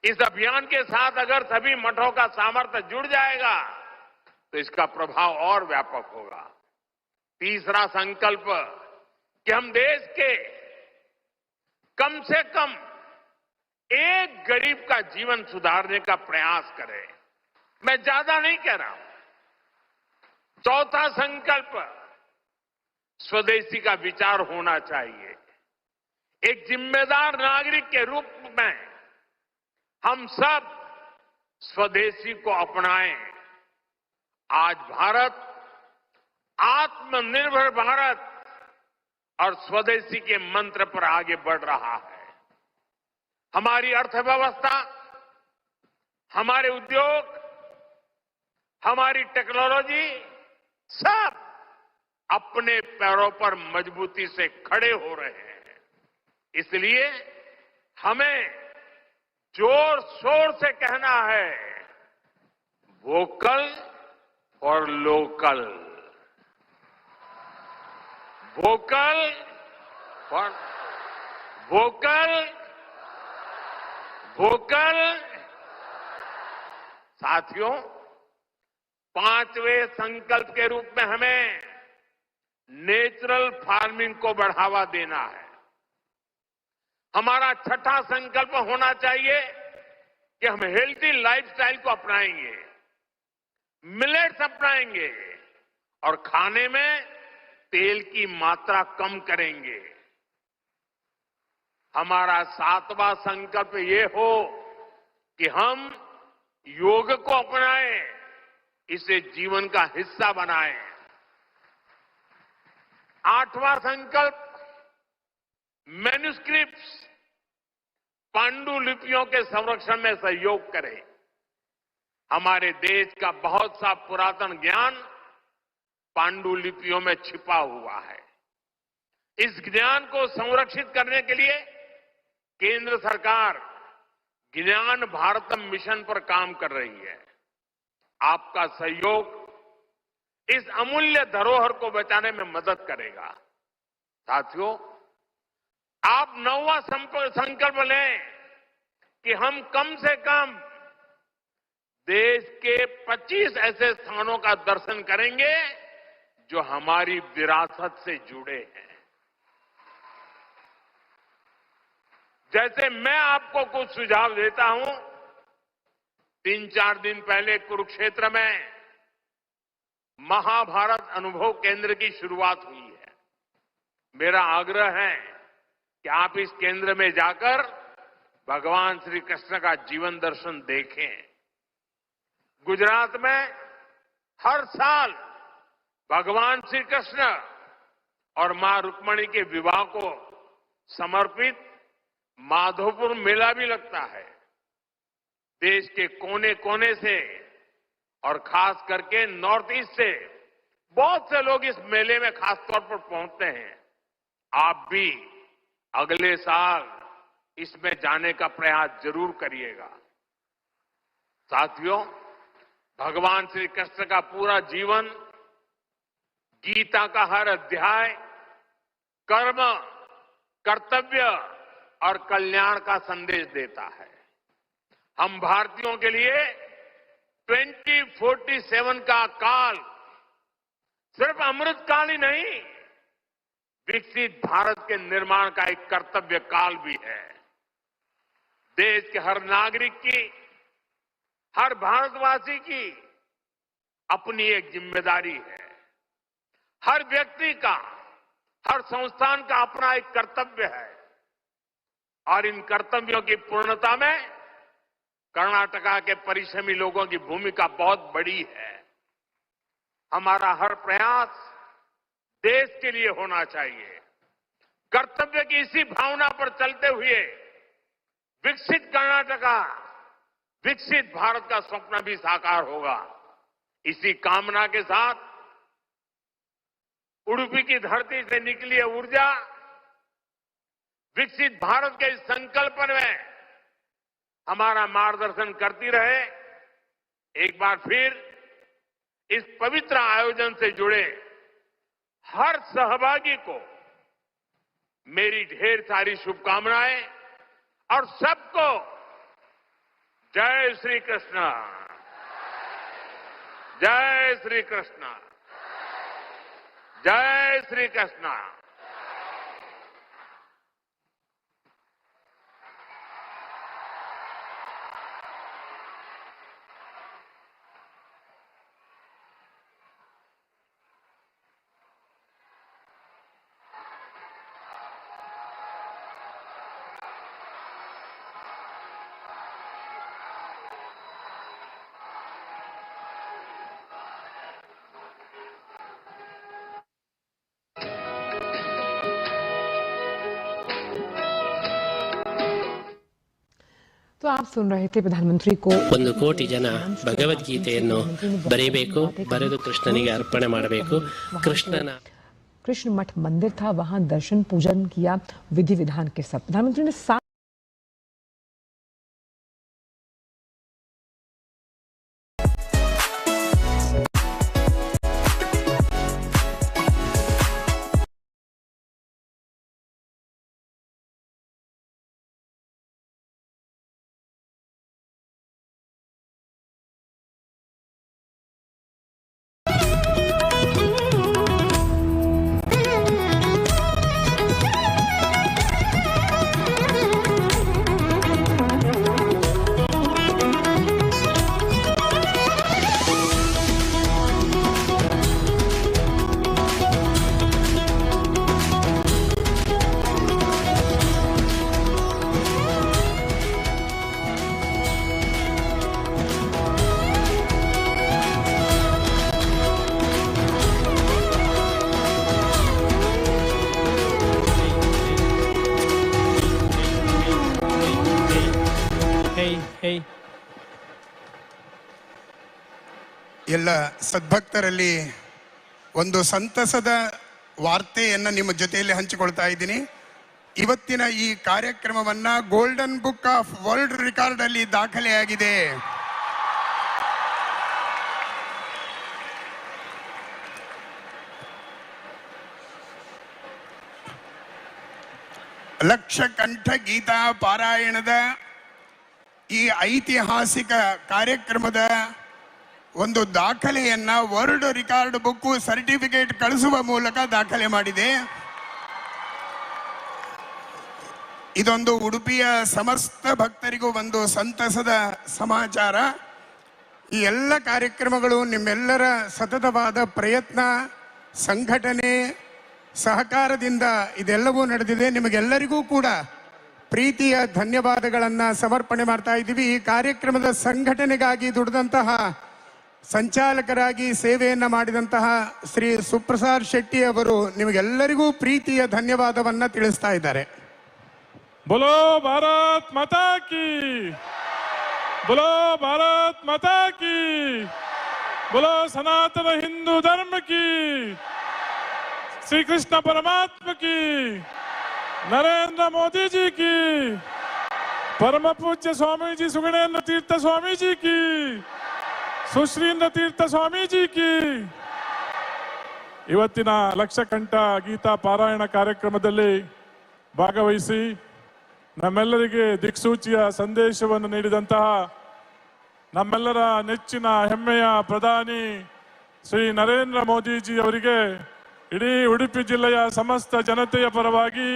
इस अभियान के साथ अगर सभी मठों का सामर्थ्य जुड़ जाएगा तो इसका प्रभाव और व्यापक होगा। तीसरा संकल्प कि हम देश के कम से कम एक गरीब का जीवन सुधारने का प्रयास करें। मैं ज्यादा नहीं कह रहा हूं। चौथा संकल्प स्वदेशी का विचार होना चाहिए। एक जिम्मेदार नागरिक के रूप में हम सब स्वदेशी को अपनाएं। आज भारत आत्मनिर्भर भारत और स्वदेशी के मंत्र पर आगे बढ़ रहा है। हमारी अर्थव्यवस्था, हमारे उद्योग, हमारी टेक्नोलॉजी सब अपने पैरों पर मजबूती से खड़े हो रहे हैं। इसलिए हमें जोर शोर से कहना है, vocal for local, vocal for vocal, vocal. साथियों, पांचवें संकल्प के रूप में हमें नेचुरल फार्मिंग को बढ़ावा देना है। हमारा छठा संकल्प होना चाहिए कि हम हेल्थी लाइफस्टाइल को अपनाएंगे, मिलेट्स अपनाएंगे और खाने में तेल की मात्रा कम करेंगे। हमारा सातवां संकल्प ये हो कि हम योग को अपनाएं, इसे जीवन का हिस्सा बनाएं। आठवां संकल्प मैन्युस्क्रिप्ट्स, पांडुलिपियों के संरक्षण में सहयोग करें। हमारे देश का बहुत सा पुरातन ज्ञान पांडुलिपियों में छिपा हुआ है। इस ज्ञान को संरक्षित करने के लिए केंद्र सरकार ज्ञान भारतम मिशन पर काम कर रही है। आपका सहयोग इस अमूल्य धरोहर को बचाने में मदद करेगा। साथियों, आप नौवां संकल्प लें कि हम कम से कम देश के 25 ऐसे स्थानों का दर्शन करेंगे जो हमारी विरासत से जुड़े हैं। जैसे मैं आपको कुछ सुझाव देता हूं, 3-4 दिन पहले कुरुक्षेत्र में महाभारत अनुभव केंद्र की शुरुआत हुई है। मेरा आग्रह है कि आप इस केंद्र में जाकर भगवान श्री कृष्ण का जीवन दर्शन देखें। गुजरात में हर साल भगवान श्री कृष्ण और मां रुक्मणी के विवाह को समर्पित माधोपुर मेला भी लगता है। देश के कोने कोने से और खास करके नॉर्थ ईस्ट से बहुत से लोग इस मेले में खास तौर पर पहुंचते हैं। आप भी अगले साल इसमें जाने का प्रयास जरूर करिएगा। साथियों, भगवान श्री कृष्ण का पूरा जीवन, गीता का हर अध्याय कर्म, कर्तव्य और कल्याण का संदेश देता है। हम भारतीयों के लिए 2047 का काल सिर्फ अमृत काल ही नहीं, विकसित भारत के निर्माण का एक कर्तव्य काल भी है। देश के हर नागरिक की, हर भारतवासी की अपनी एक जिम्मेदारी है। हर व्यक्ति का, हर संस्थान का अपना एक कर्तव्य है और इन कर्तव्यों की पूर्णता में कर्नाटका के परिश्रमी लोगों की भूमिका बहुत बड़ी है। हमारा हर प्रयास देश के लिए होना चाहिए। कर्तव्य की इसी भावना पर चलते हुए विकसित कर्नाटका, विकसित भारत का स्वप्न भी साकार होगा। इसी कामना के साथ उडुपी की धरती से निकली है ऊर्जा विकसित भारत के इस संकल्प में हमारा मार्गदर्शन करती रहे। एक बार फिर इस पवित्र आयोजन से जुड़े हर सहभागी को मेरी ढेर सारी शुभकामनाएं और सबको जय श्री कृष्ण, जय श्री कृष्ण, जय श्री कृष्ण। तो आप सुन रहे थे प्रधानमंत्री को ಒಂದು ಕೋಟಿ ಜನ ಭಗವದ್ಗೀತೆಯನ್ನು ಬರೆಯಬೇಕು, ಬರೆದು ಕೃಷ್ಣನಿಗೆ ಅರ್ಪಣೆ ಮಾಡಬೇಕು। कृष्ण मठ मंदिर था, वहां दर्शन पूजन किया विधि विधान के साथ। प्रधानमंत्री ने ಎಲ್ಲ ಸದ್ಭಕ್ತರಲ್ಲಿ ಒಂದು ಸಂತಸದ ವಾರ್ತೆಯನ್ನು ನಿಮ್ಮ ಜೊತೆಯಲ್ಲಿ ಹಂಚಿಕೊಳ್ತಾ ಇದ್ದೀನಿ। ಇವತ್ತಿನ ಈ ಕಾರ್ಯಕ್ರಮವನ್ನ golden book of world record ಅಲ್ಲಿ ದಾಖಲೆಯಾಗಿದೆ। ಲಕ್ಷಕಂಠ ಗೀತಾ ಪಾರಾಯಣದ ಈ ಐತಿಹಾಸಿಕ ಕಾರ್ಯಕ್ರಮದ ಒಂದು ದಾಖಲೆಯನ್ನ ವರ್ಲ್ಡ್ ರೆಕಾರ್ಡ್ ಬುಕ್ ಸರ್ಟಿಫಿಕೇಟ್ ಕಳಿಸುವ ಮೂಲಕ ದಾಖಲೆ ಮಾಡಿದೆ। ಇದೊಂದು ಉಡುಪಿಯ ಸಮಸ್ತ ಭಕ್ತರಿಗೂ ಒಂದು ಸಂತಸದ ಸಮಾಚಾರ। ಈ ಎಲ್ಲ ಕಾರ್ಯಕ್ರಮಗಳು ನಿಮ್ಮೆಲ್ಲರ ಸತತವಾದ ಪ್ರಯತ್ನ, ಸಂಘಟನೆ, ಸಹಕಾರದಿಂದ ಇದೆಲ್ಲವೂ ನಡೆದಿದೆ। ನಿಮಗೆಲ್ಲರಿಗೂ ಕೂಡ ಪ್ರೀತಿಯ ಧನ್ಯವಾದಗಳನ್ನು ಸಮರ್ಪಣೆ ಮಾಡ್ತಾ ಇದ್ದೀವಿ। ಈ ಕಾರ್ಯಕ್ರಮದ ಸಂಘಟನೆಗಾಗಿ ದುಡಿದಂತಹ, ಸಂಚಾಲಕರಾಗಿ ಸೇವೆಯನ್ನು ಮಾಡಿದಂತಹ ಶ್ರೀ ಸುಪ್ರಸಾದ್ ಶೆಟ್ಟಿ ಅವರು ನಿಮಗೆಲ್ಲರಿಗೂ ಪ್ರೀತಿಯ ಧನ್ಯವಾದವನ್ನು ತಿಳಿಸ್ತಾ ಇದ್ದಾರೆ। बोलो भारत माता की, बोलो भारत माता की, बोलो सनातन हिंदू धर्म की, श्री कृष्ण परमात्मा की, नरेंद्र मोदी जी की, परम पूज्य स्वामी जी सुगणेन्द्र तीर्थ स्वामी जी की, ಸುಶ್ರೀಂದ್ರ ತೀರ್ಥ ಸ್ವಾಮೀಜಿ ಕಿ. ಇವತ್ತಿನ ಲಕ್ಷಕಂಠ ಗೀತಾ ಪಾರಾಯಣ ಕಾರ್ಯಕ್ರಮದಲ್ಲಿ ಭಾಗವಹಿಸಿ ನಮ್ಮೆಲ್ಲರಿಗೆ ದಿಕ್ಸೂಚಿಯ ಸಂದೇಶವನ್ನು ನೀಡಿದಂತಹ ನಮ್ಮೆಲ್ಲರ ನೆಚ್ಚಿನ ಹೆಮ್ಮೆಯ ಪ್ರಧಾನಿ ಶ್ರೀ ನರೇಂದ್ರ ಮೋದಿಜಿ ಅವರಿಗೆ ಇಡೀ ಉಡುಪಿ ಜಿಲ್ಲೆಯ ಸಮಸ್ತ ಜನತೆಯ ಪರವಾಗಿ,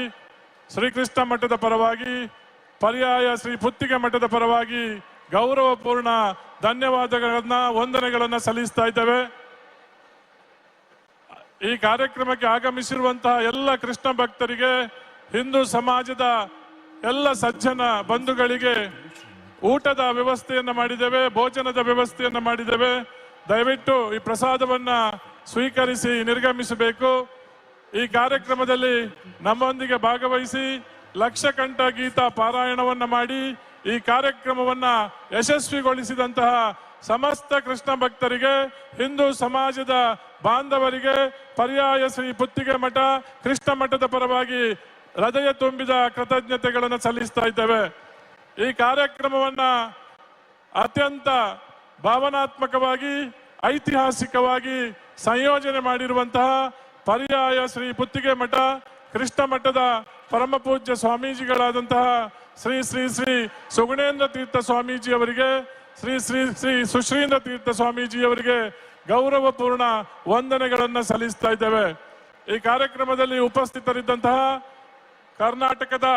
ಶ್ರೀಕೃಷ್ಣ ಮಠದ ಪರವಾಗಿ, ಪರ್ಯಾಯ ಶ್ರೀ ಪುತ್ತಿಗೆ ಮಠದ ಪರವಾಗಿ ಗೌರವಪೂರ್ಣ ಧನ್ಯವಾದಗಳನ್ನ, ವಂದನೆಗಳನ್ನ ಸಲ್ಲಿಸ್ತಾ ಇದ್ದೇವೆ. ಈ ಕಾರ್ಯಕ್ರಮಕ್ಕೆ ಆಗಮಿಸಿರುವಂತಹ ಎಲ್ಲ ಕೃಷ್ಣ ಭಕ್ತರಿಗೆ, ಹಿಂದೂ ಸಮಾಜದ ಎಲ್ಲ ಸಜ್ಜನ ಬಂಧುಗಳಿಗೆ ಊಟದ ವ್ಯವಸ್ಥೆಯನ್ನ ಮಾಡಿದ್ದೇವೆ, ಭೋಜನದ ವ್ಯವಸ್ಥೆಯನ್ನ ಮಾಡಿದ್ದೇವೆ. ದಯವಿಟ್ಟು ಈ ಪ್ರಸಾದವನ್ನ ಸ್ವೀಕರಿಸಿ ನಿರ್ಗಮಿಸಬೇಕು. ಈ ಕಾರ್ಯಕ್ರಮದಲ್ಲಿ ನಮ್ಮೊಂದಿಗೆ ಭಾಗವಹಿಸಿ ಲಕ್ಷಕಂಠ ಗೀತಾ ಪಾರಾಯಣವನ್ನ ಮಾಡಿ ಈ ಕಾರ್ಯಕ್ರಮವನ್ನ ಯಶಸ್ವಿಗೊಳಿಸಿದಂತಹ ಸಮಸ್ತ ಕೃಷ್ಣ ಭಕ್ತರಿಗೆ, ಹಿಂದೂ ಸಮಾಜದ ಬಾಂಧವರಿಗೆ, ಪರ್ಯಾಯ ಶ್ರೀ ಪುತ್ತಿಗೆ ಮಠ ಕೃಷ್ಣ ಮಠದ ಪರವಾಗಿ ಹೃದಯ ತುಂಬಿದ ಕೃತಜ್ಞತೆಗಳನ್ನು ಸಲ್ಲಿಸ್ತಾ ಇದ್ದೇವೆ. ಈ ಕಾರ್ಯಕ್ರಮವನ್ನ ಅತ್ಯಂತ ಭಾವನಾತ್ಮಕವಾಗಿ, ಐತಿಹಾಸಿಕವಾಗಿ ಸಂಯೋಜನೆ ಮಾಡಿರುವಂತಹ ಪರ್ಯಾಯ ಶ್ರೀ ಪುತ್ತಿಗೆ ಮಠ ಕೃಷ್ಣ ಮಠದ ಪರಮ ಪೂಜ್ಯ ಸ್ವಾಮೀಜಿಗಳಾದಂತಹ ಶ್ರೀ ಶ್ರೀ ಶ್ರೀ ಸುಗುಣೇಂದ್ರ ತೀರ್ಥ ಸ್ವಾಮೀಜಿ ಅವರಿಗೆ, ಶ್ರೀ ಶ್ರೀ ಶ್ರೀ ಸುಶ್ರೀಂದ್ರ ತೀರ್ಥ ಸ್ವಾಮೀಜಿ ಅವರಿಗೆ ಗೌರವಪೂರ್ಣ ವಂದನೆಗಳನ್ನು ಸಲ್ಲಿಸ್ತಾ ಇದ್ದೇವೆ. ಈ ಕಾರ್ಯಕ್ರಮದಲ್ಲಿ ಉಪಸ್ಥಿತರಿದ್ದಂತಹ ಕರ್ನಾಟಕದ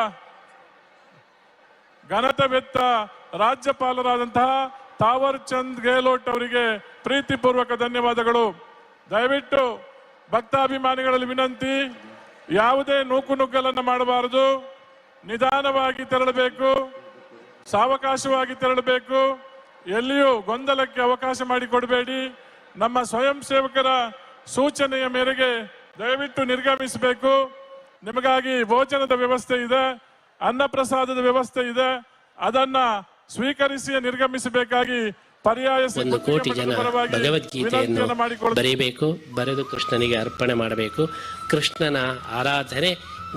ಘನತೆವೆತ್ತ ರಾಜ್ಯಪಾಲರಾದಂತಹ ತಾವರ್ ಚಂದ್ ಗೆಹ್ಲೋಟ್ ಅವರಿಗೆ ಪ್ರೀತಿಪೂರ್ವಕ ಧನ್ಯವಾದಗಳು. ದಯವಿಟ್ಟು ಭಕ್ತಾಭಿಮಾನಿಗಳಲ್ಲಿ ವಿನಂತಿ, ಯಾವುದೇ ನೂಕುನುಗ್ಗಲನ್ನು ಮಾಡಬಾರದು, ನಿಧಾನವಾಗಿ ತೆರಳಬೇಕು, ಸಾವಕಾಶವಾಗಿ ತೆರಳಬೇಕು, ಎಲ್ಲಿಯೂ ಗೊಂದಲಕ್ಕೆ ಅವಕಾಶ ಮಾಡಿಕೊಡಬೇಡಿ. ನಮ್ಮ ಸ್ವಯಂ ಸೇವಕರ ಸೂಚನೆಯ ಮೇರೆಗೆ ದಯವಿಟ್ಟು ನಿರ್ಗಮಿಸಬೇಕು. ನಿಮಗಾಗಿ ಭೋಜನದ ವ್ಯವಸ್ಥೆ ಇದೆ, ಅನ್ನ ಪ್ರಸಾದದ ವ್ಯವಸ್ಥೆ ಇದೆ, ಅದನ್ನ ಸ್ವೀಕರಿಸಿ ನಿರ್ಗಮಿಸಬೇಕಾಗಿ ಪರ್ಯಾಯ 1 ಕೋಟಿ ಜನ ಭಗವದ್ಗೀತೆಯನ್ನು ಬರೆಯಬೇಕು, ಬರೆದು ಕೃಷ್ಣನಿಗೆ ಅರ್ಪಣೆ ಮಾಡಬೇಕು. ಕೃಷ್ಣನ ಆರಾಧನೆ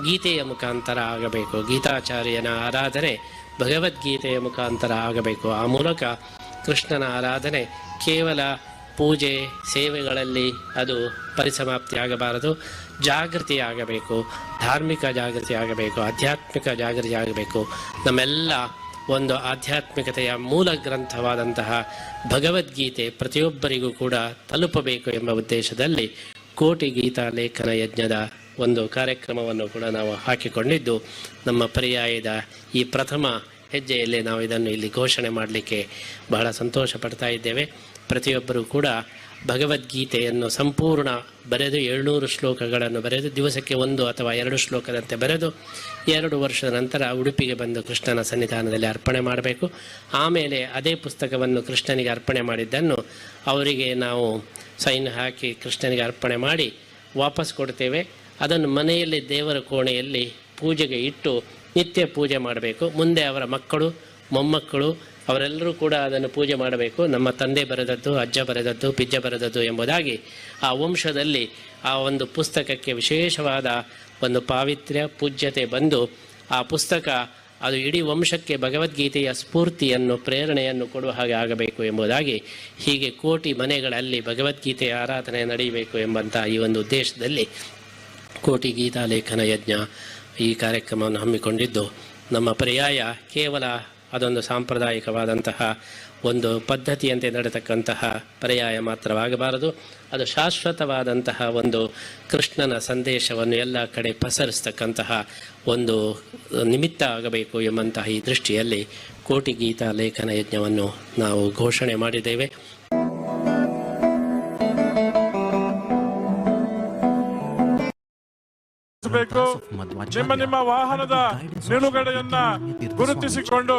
ಗೀತೆಯ ಮುಖಾಂತರ ಆಗಬೇಕು, ಗೀತಾಚಾರ್ಯನ ಆರಾಧನೆ ಭಗವದ್ಗೀತೆಯ ಮುಖಾಂತರ ಆಗಬೇಕು. ಆ ಮೂಲಕ ಕೃಷ್ಣನ ಆರಾಧನೆ ಕೇವಲ ಪೂಜೆ ಸೇವೆಗಳಲ್ಲಿ ಅದು ಪರಿಸಮಾಪ್ತಿ ಆಗಬಾರದು, ಜಾಗೃತಿ ಆಗಬೇಕು, ಧಾರ್ಮಿಕ ಜಾಗೃತಿ ಆಗಬೇಕು, ಆಧ್ಯಾತ್ಮಿಕ ಜಾಗೃತಿ ಆಗಬೇಕು. ನಮ್ಮೆಲ್ಲ ಒಂದು ಆಧ್ಯಾತ್ಮಿಕತೆಯ ಮೂಲ ಗ್ರಂಥವಾದಂತಹ ಭಗವದ್ಗೀತೆ ಪ್ರತಿಯೊಬ್ಬರಿಗೂ ಕೂಡ ತಲುಪಬೇಕು ಎಂಬ ಉದ್ದೇಶದಲ್ಲಿ ಕೋಟಿ ಗೀತಾ ಲೇಖನ ಯಜ್ಞದ ಒಂದು ಕಾರ್ಯಕ್ರಮವನ್ನು ಕೂಡ ನಾವು ಹಾಕಿಕೊಂಡಿದ್ದು, ನಮ್ಮ ಪರ್ಯಾಯದ ಈ ಪ್ರಥಮ ಹೆಜ್ಜೆಯಲ್ಲಿ ನಾವು ಇದನ್ನು ಇಲ್ಲಿ ಘೋಷಣೆ ಮಾಡಲಿಕ್ಕೆ ಬಹಳ ಸಂತೋಷ ಪಡ್ತಾ ಇದ್ದೇವೆ. ಪ್ರತಿಯೊಬ್ಬರೂ ಕೂಡ ಭಗವದ್ಗೀತೆಯನ್ನು ಸಂಪೂರ್ಣ ಬರೆದು 700 ಶ್ಲೋಕಗಳನ್ನು ಬರೆದು ದಿವಸಕ್ಕೆ 1 ಅಥವಾ 2 ಶ್ಲೋಕದಂತೆ ಬರೆದು 2 ವರ್ಷದ ನಂತರ ಉಡುಪಿಗೆ ಬಂದು ಕೃಷ್ಣನ ಸನ್ನಿಧಾನದಲ್ಲಿ ಅರ್ಪಣೆ ಮಾಡಬೇಕು. ಆಮೇಲೆ ಅದೇ ಪುಸ್ತಕವನ್ನು ಕೃಷ್ಣನಿಗೆ ಅರ್ಪಣೆ ಮಾಡಿದ್ದನ್ನು ಅವರಿಗೆ ನಾವು ಸೈನ್ ಹಾಕಿ ಕೃಷ್ಣನಿಗೆ ಅರ್ಪಣೆ ಮಾಡಿ ವಾಪಸ್ ಕೊಡ್ತೇವೆ. ಅದನ್ನು ಮನೆಯಲ್ಲಿ ದೇವರ ಕೋಣೆಯಲ್ಲಿ ಪೂಜೆಗೆ ಇಟ್ಟು ನಿತ್ಯ ಪೂಜೆ ಮಾಡಬೇಕು. ಮುಂದೆ ಅವರ ಮಕ್ಕಳು, ಮೊಮ್ಮಕ್ಕಳು ಅವರೆಲ್ಲರೂ ಕೂಡ ಅದನ್ನು ಪೂಜೆ ಮಾಡಬೇಕು. ನಮ್ಮ ತಂದೆ ಬರೆದದ್ದು, ಅಜ್ಜ ಬರೆದದ್ದು, ಪಿಜ್ಜ ಬರೆದದ್ದು ಎಂಬುದಾಗಿ ಆ ವಂಶದಲ್ಲಿ ಆ ಒಂದು ಪುಸ್ತಕಕ್ಕೆ ವಿಶೇಷವಾದ ಒಂದು ಪಾವಿತ್ರ್ಯ, ಪೂಜ್ಯತೆ ಬಂದು ಆ ಪುಸ್ತಕ ಅದು ಇಡೀ ವಂಶಕ್ಕೆ ಭಗವದ್ಗೀತೆಯ ಸ್ಫೂರ್ತಿಯನ್ನು, ಪ್ರೇರಣೆಯನ್ನು ಕೊಡುವ ಹಾಗೆ ಆಗಬೇಕು ಎಂಬುದಾಗಿ, ಹೀಗೆ ಕೋಟಿ ಮನೆಗಳಲ್ಲಿ ಭಗವದ್ಗೀತೆಯ ಆರಾಧನೆ ನಡೆಯಬೇಕು ಎಂಬಂಥ ಈ ಒಂದು ಉದ್ದೇಶದಲ್ಲಿ ಕೋಟಿ ಗೀತಾ ಲೇಖನ ಯಜ್ಞ ಈ ಕಾರ್ಯಕ್ರಮವನ್ನು ಹಮ್ಮಿಕೊಂಡಿದ್ದು, ನಮ್ಮ ಪರ್ಯಾಯ ಕೇವಲ ಅದೊಂದು ಸಾಂಪ್ರದಾಯಿಕವಾದಂತಹ ಒಂದು ಪದ್ಧತಿಯಂತೆ ನಡೆತಕ್ಕಂತಹ ಪರ್ಯಾಯ ಮಾತ್ರವಾಗಬಾರದು, ಅದು ಶಾಶ್ವತವಾದಂತಹ ಒಂದು ಕೃಷ್ಣನ ಸಂದೇಶವನ್ನು ಎಲ್ಲ ಕಡೆ ಪಸರಿಸ್ತಕ್ಕಂತಹ ಒಂದು ನಿಮಿತ್ತ ಆಗಬೇಕು ಎಂಬಂತಹ ಈ ದೃಷ್ಟಿಯಲ್ಲಿ ಕೋಟಿ ಗೀತಾ ಲೇಖನ ಯಜ್ಞವನ್ನು ನಾವು ಘೋಷಣೆ ಮಾಡಿದ್ದೇವೆ. ನಿಮ್ಮ ವಾಹನದ ನಿಲುಗಡೆಯನ್ನ ಗುರುತಿಸಿಕೊಂಡು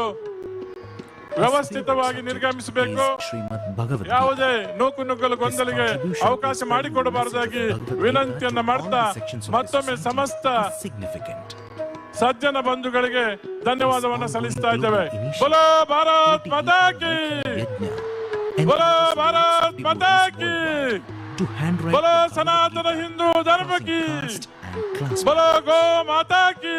ವ್ಯವಸ್ಥಿತವಾಗಿ ನಿರ್ಗಮಿಸಬೇಕು. ಯಾವುದೇ ನೂಕುನುಗ್ಗಲು ಗೊಂದಲಿಗೆ ಅವಕಾಶ ಮಾಡಿಕೊಡಬಾರದಾಗಿ ವಿನಂತಿಯನ್ನ ಮಾಡ್ತಾ ಮತ್ತೊಮ್ಮೆ ಸಮಸ್ತ ಸಜ್ಜನ ಬಂಧುಗಳಿಗೆ ಧನ್ಯವಾದವನ್ನು ಸಲ್ಲಿಸ್ತಾ ಇದ್ದೇವೆ. ಬೋಲೋ ಭಾರತ್ ಮಾತಾ ಕಿ, ಬೋಲೋ ಭಾರತ್ ಮಾತಾ ಕಿ, ಬೋಲೋ ಸನಾತನ ಹಿಂದೂ ಧರ್ಮ ಕಿ, ಬೋಲೋ ಗೋ ಮಾತಾ ಕಿ.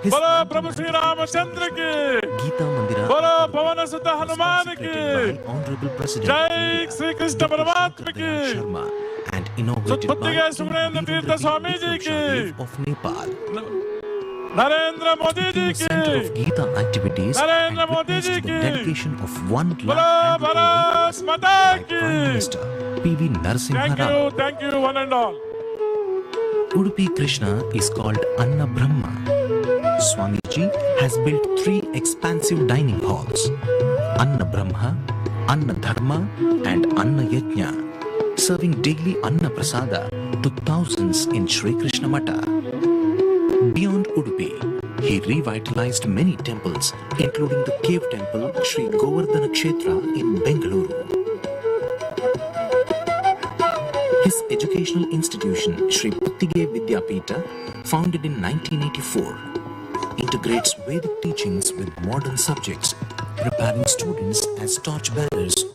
His बोलो प्रभु श्री रामचंद्र की, Gita Mandira बोलो पवन सुत हनुमान की, by Honorable President जय श्री कृष्ण परमात्मा की, Sharma and inaugurated by सुपुत्रिका Surendra तीर्थ स्वामी जी की, of Nepal. Narendra Modi ji In center of की, Gita activities and Narendra Modi witnessed ji to the की, dedication of 1 बोलो lakh भारत माता by की, Prime Minister P.V. Narasimha Rao. Thank you one and all. Udupi Krishna is called Anna Brahma. Swamiji has built 3 expansive dining halls, Anna Brahma, Anna Dharma and Anna Yajna, serving daily Anna Prasada to thousands in Sri Krishna Mata. Beyond Udupi, he revitalized many temples, including the cave temple Sri Govardhana Kshetra in Bengaluru. His educational institution, Sri Puttige Vidyapita, founded in 1984, integrates Vedic teachings with modern subjects, preparing students as torchbearers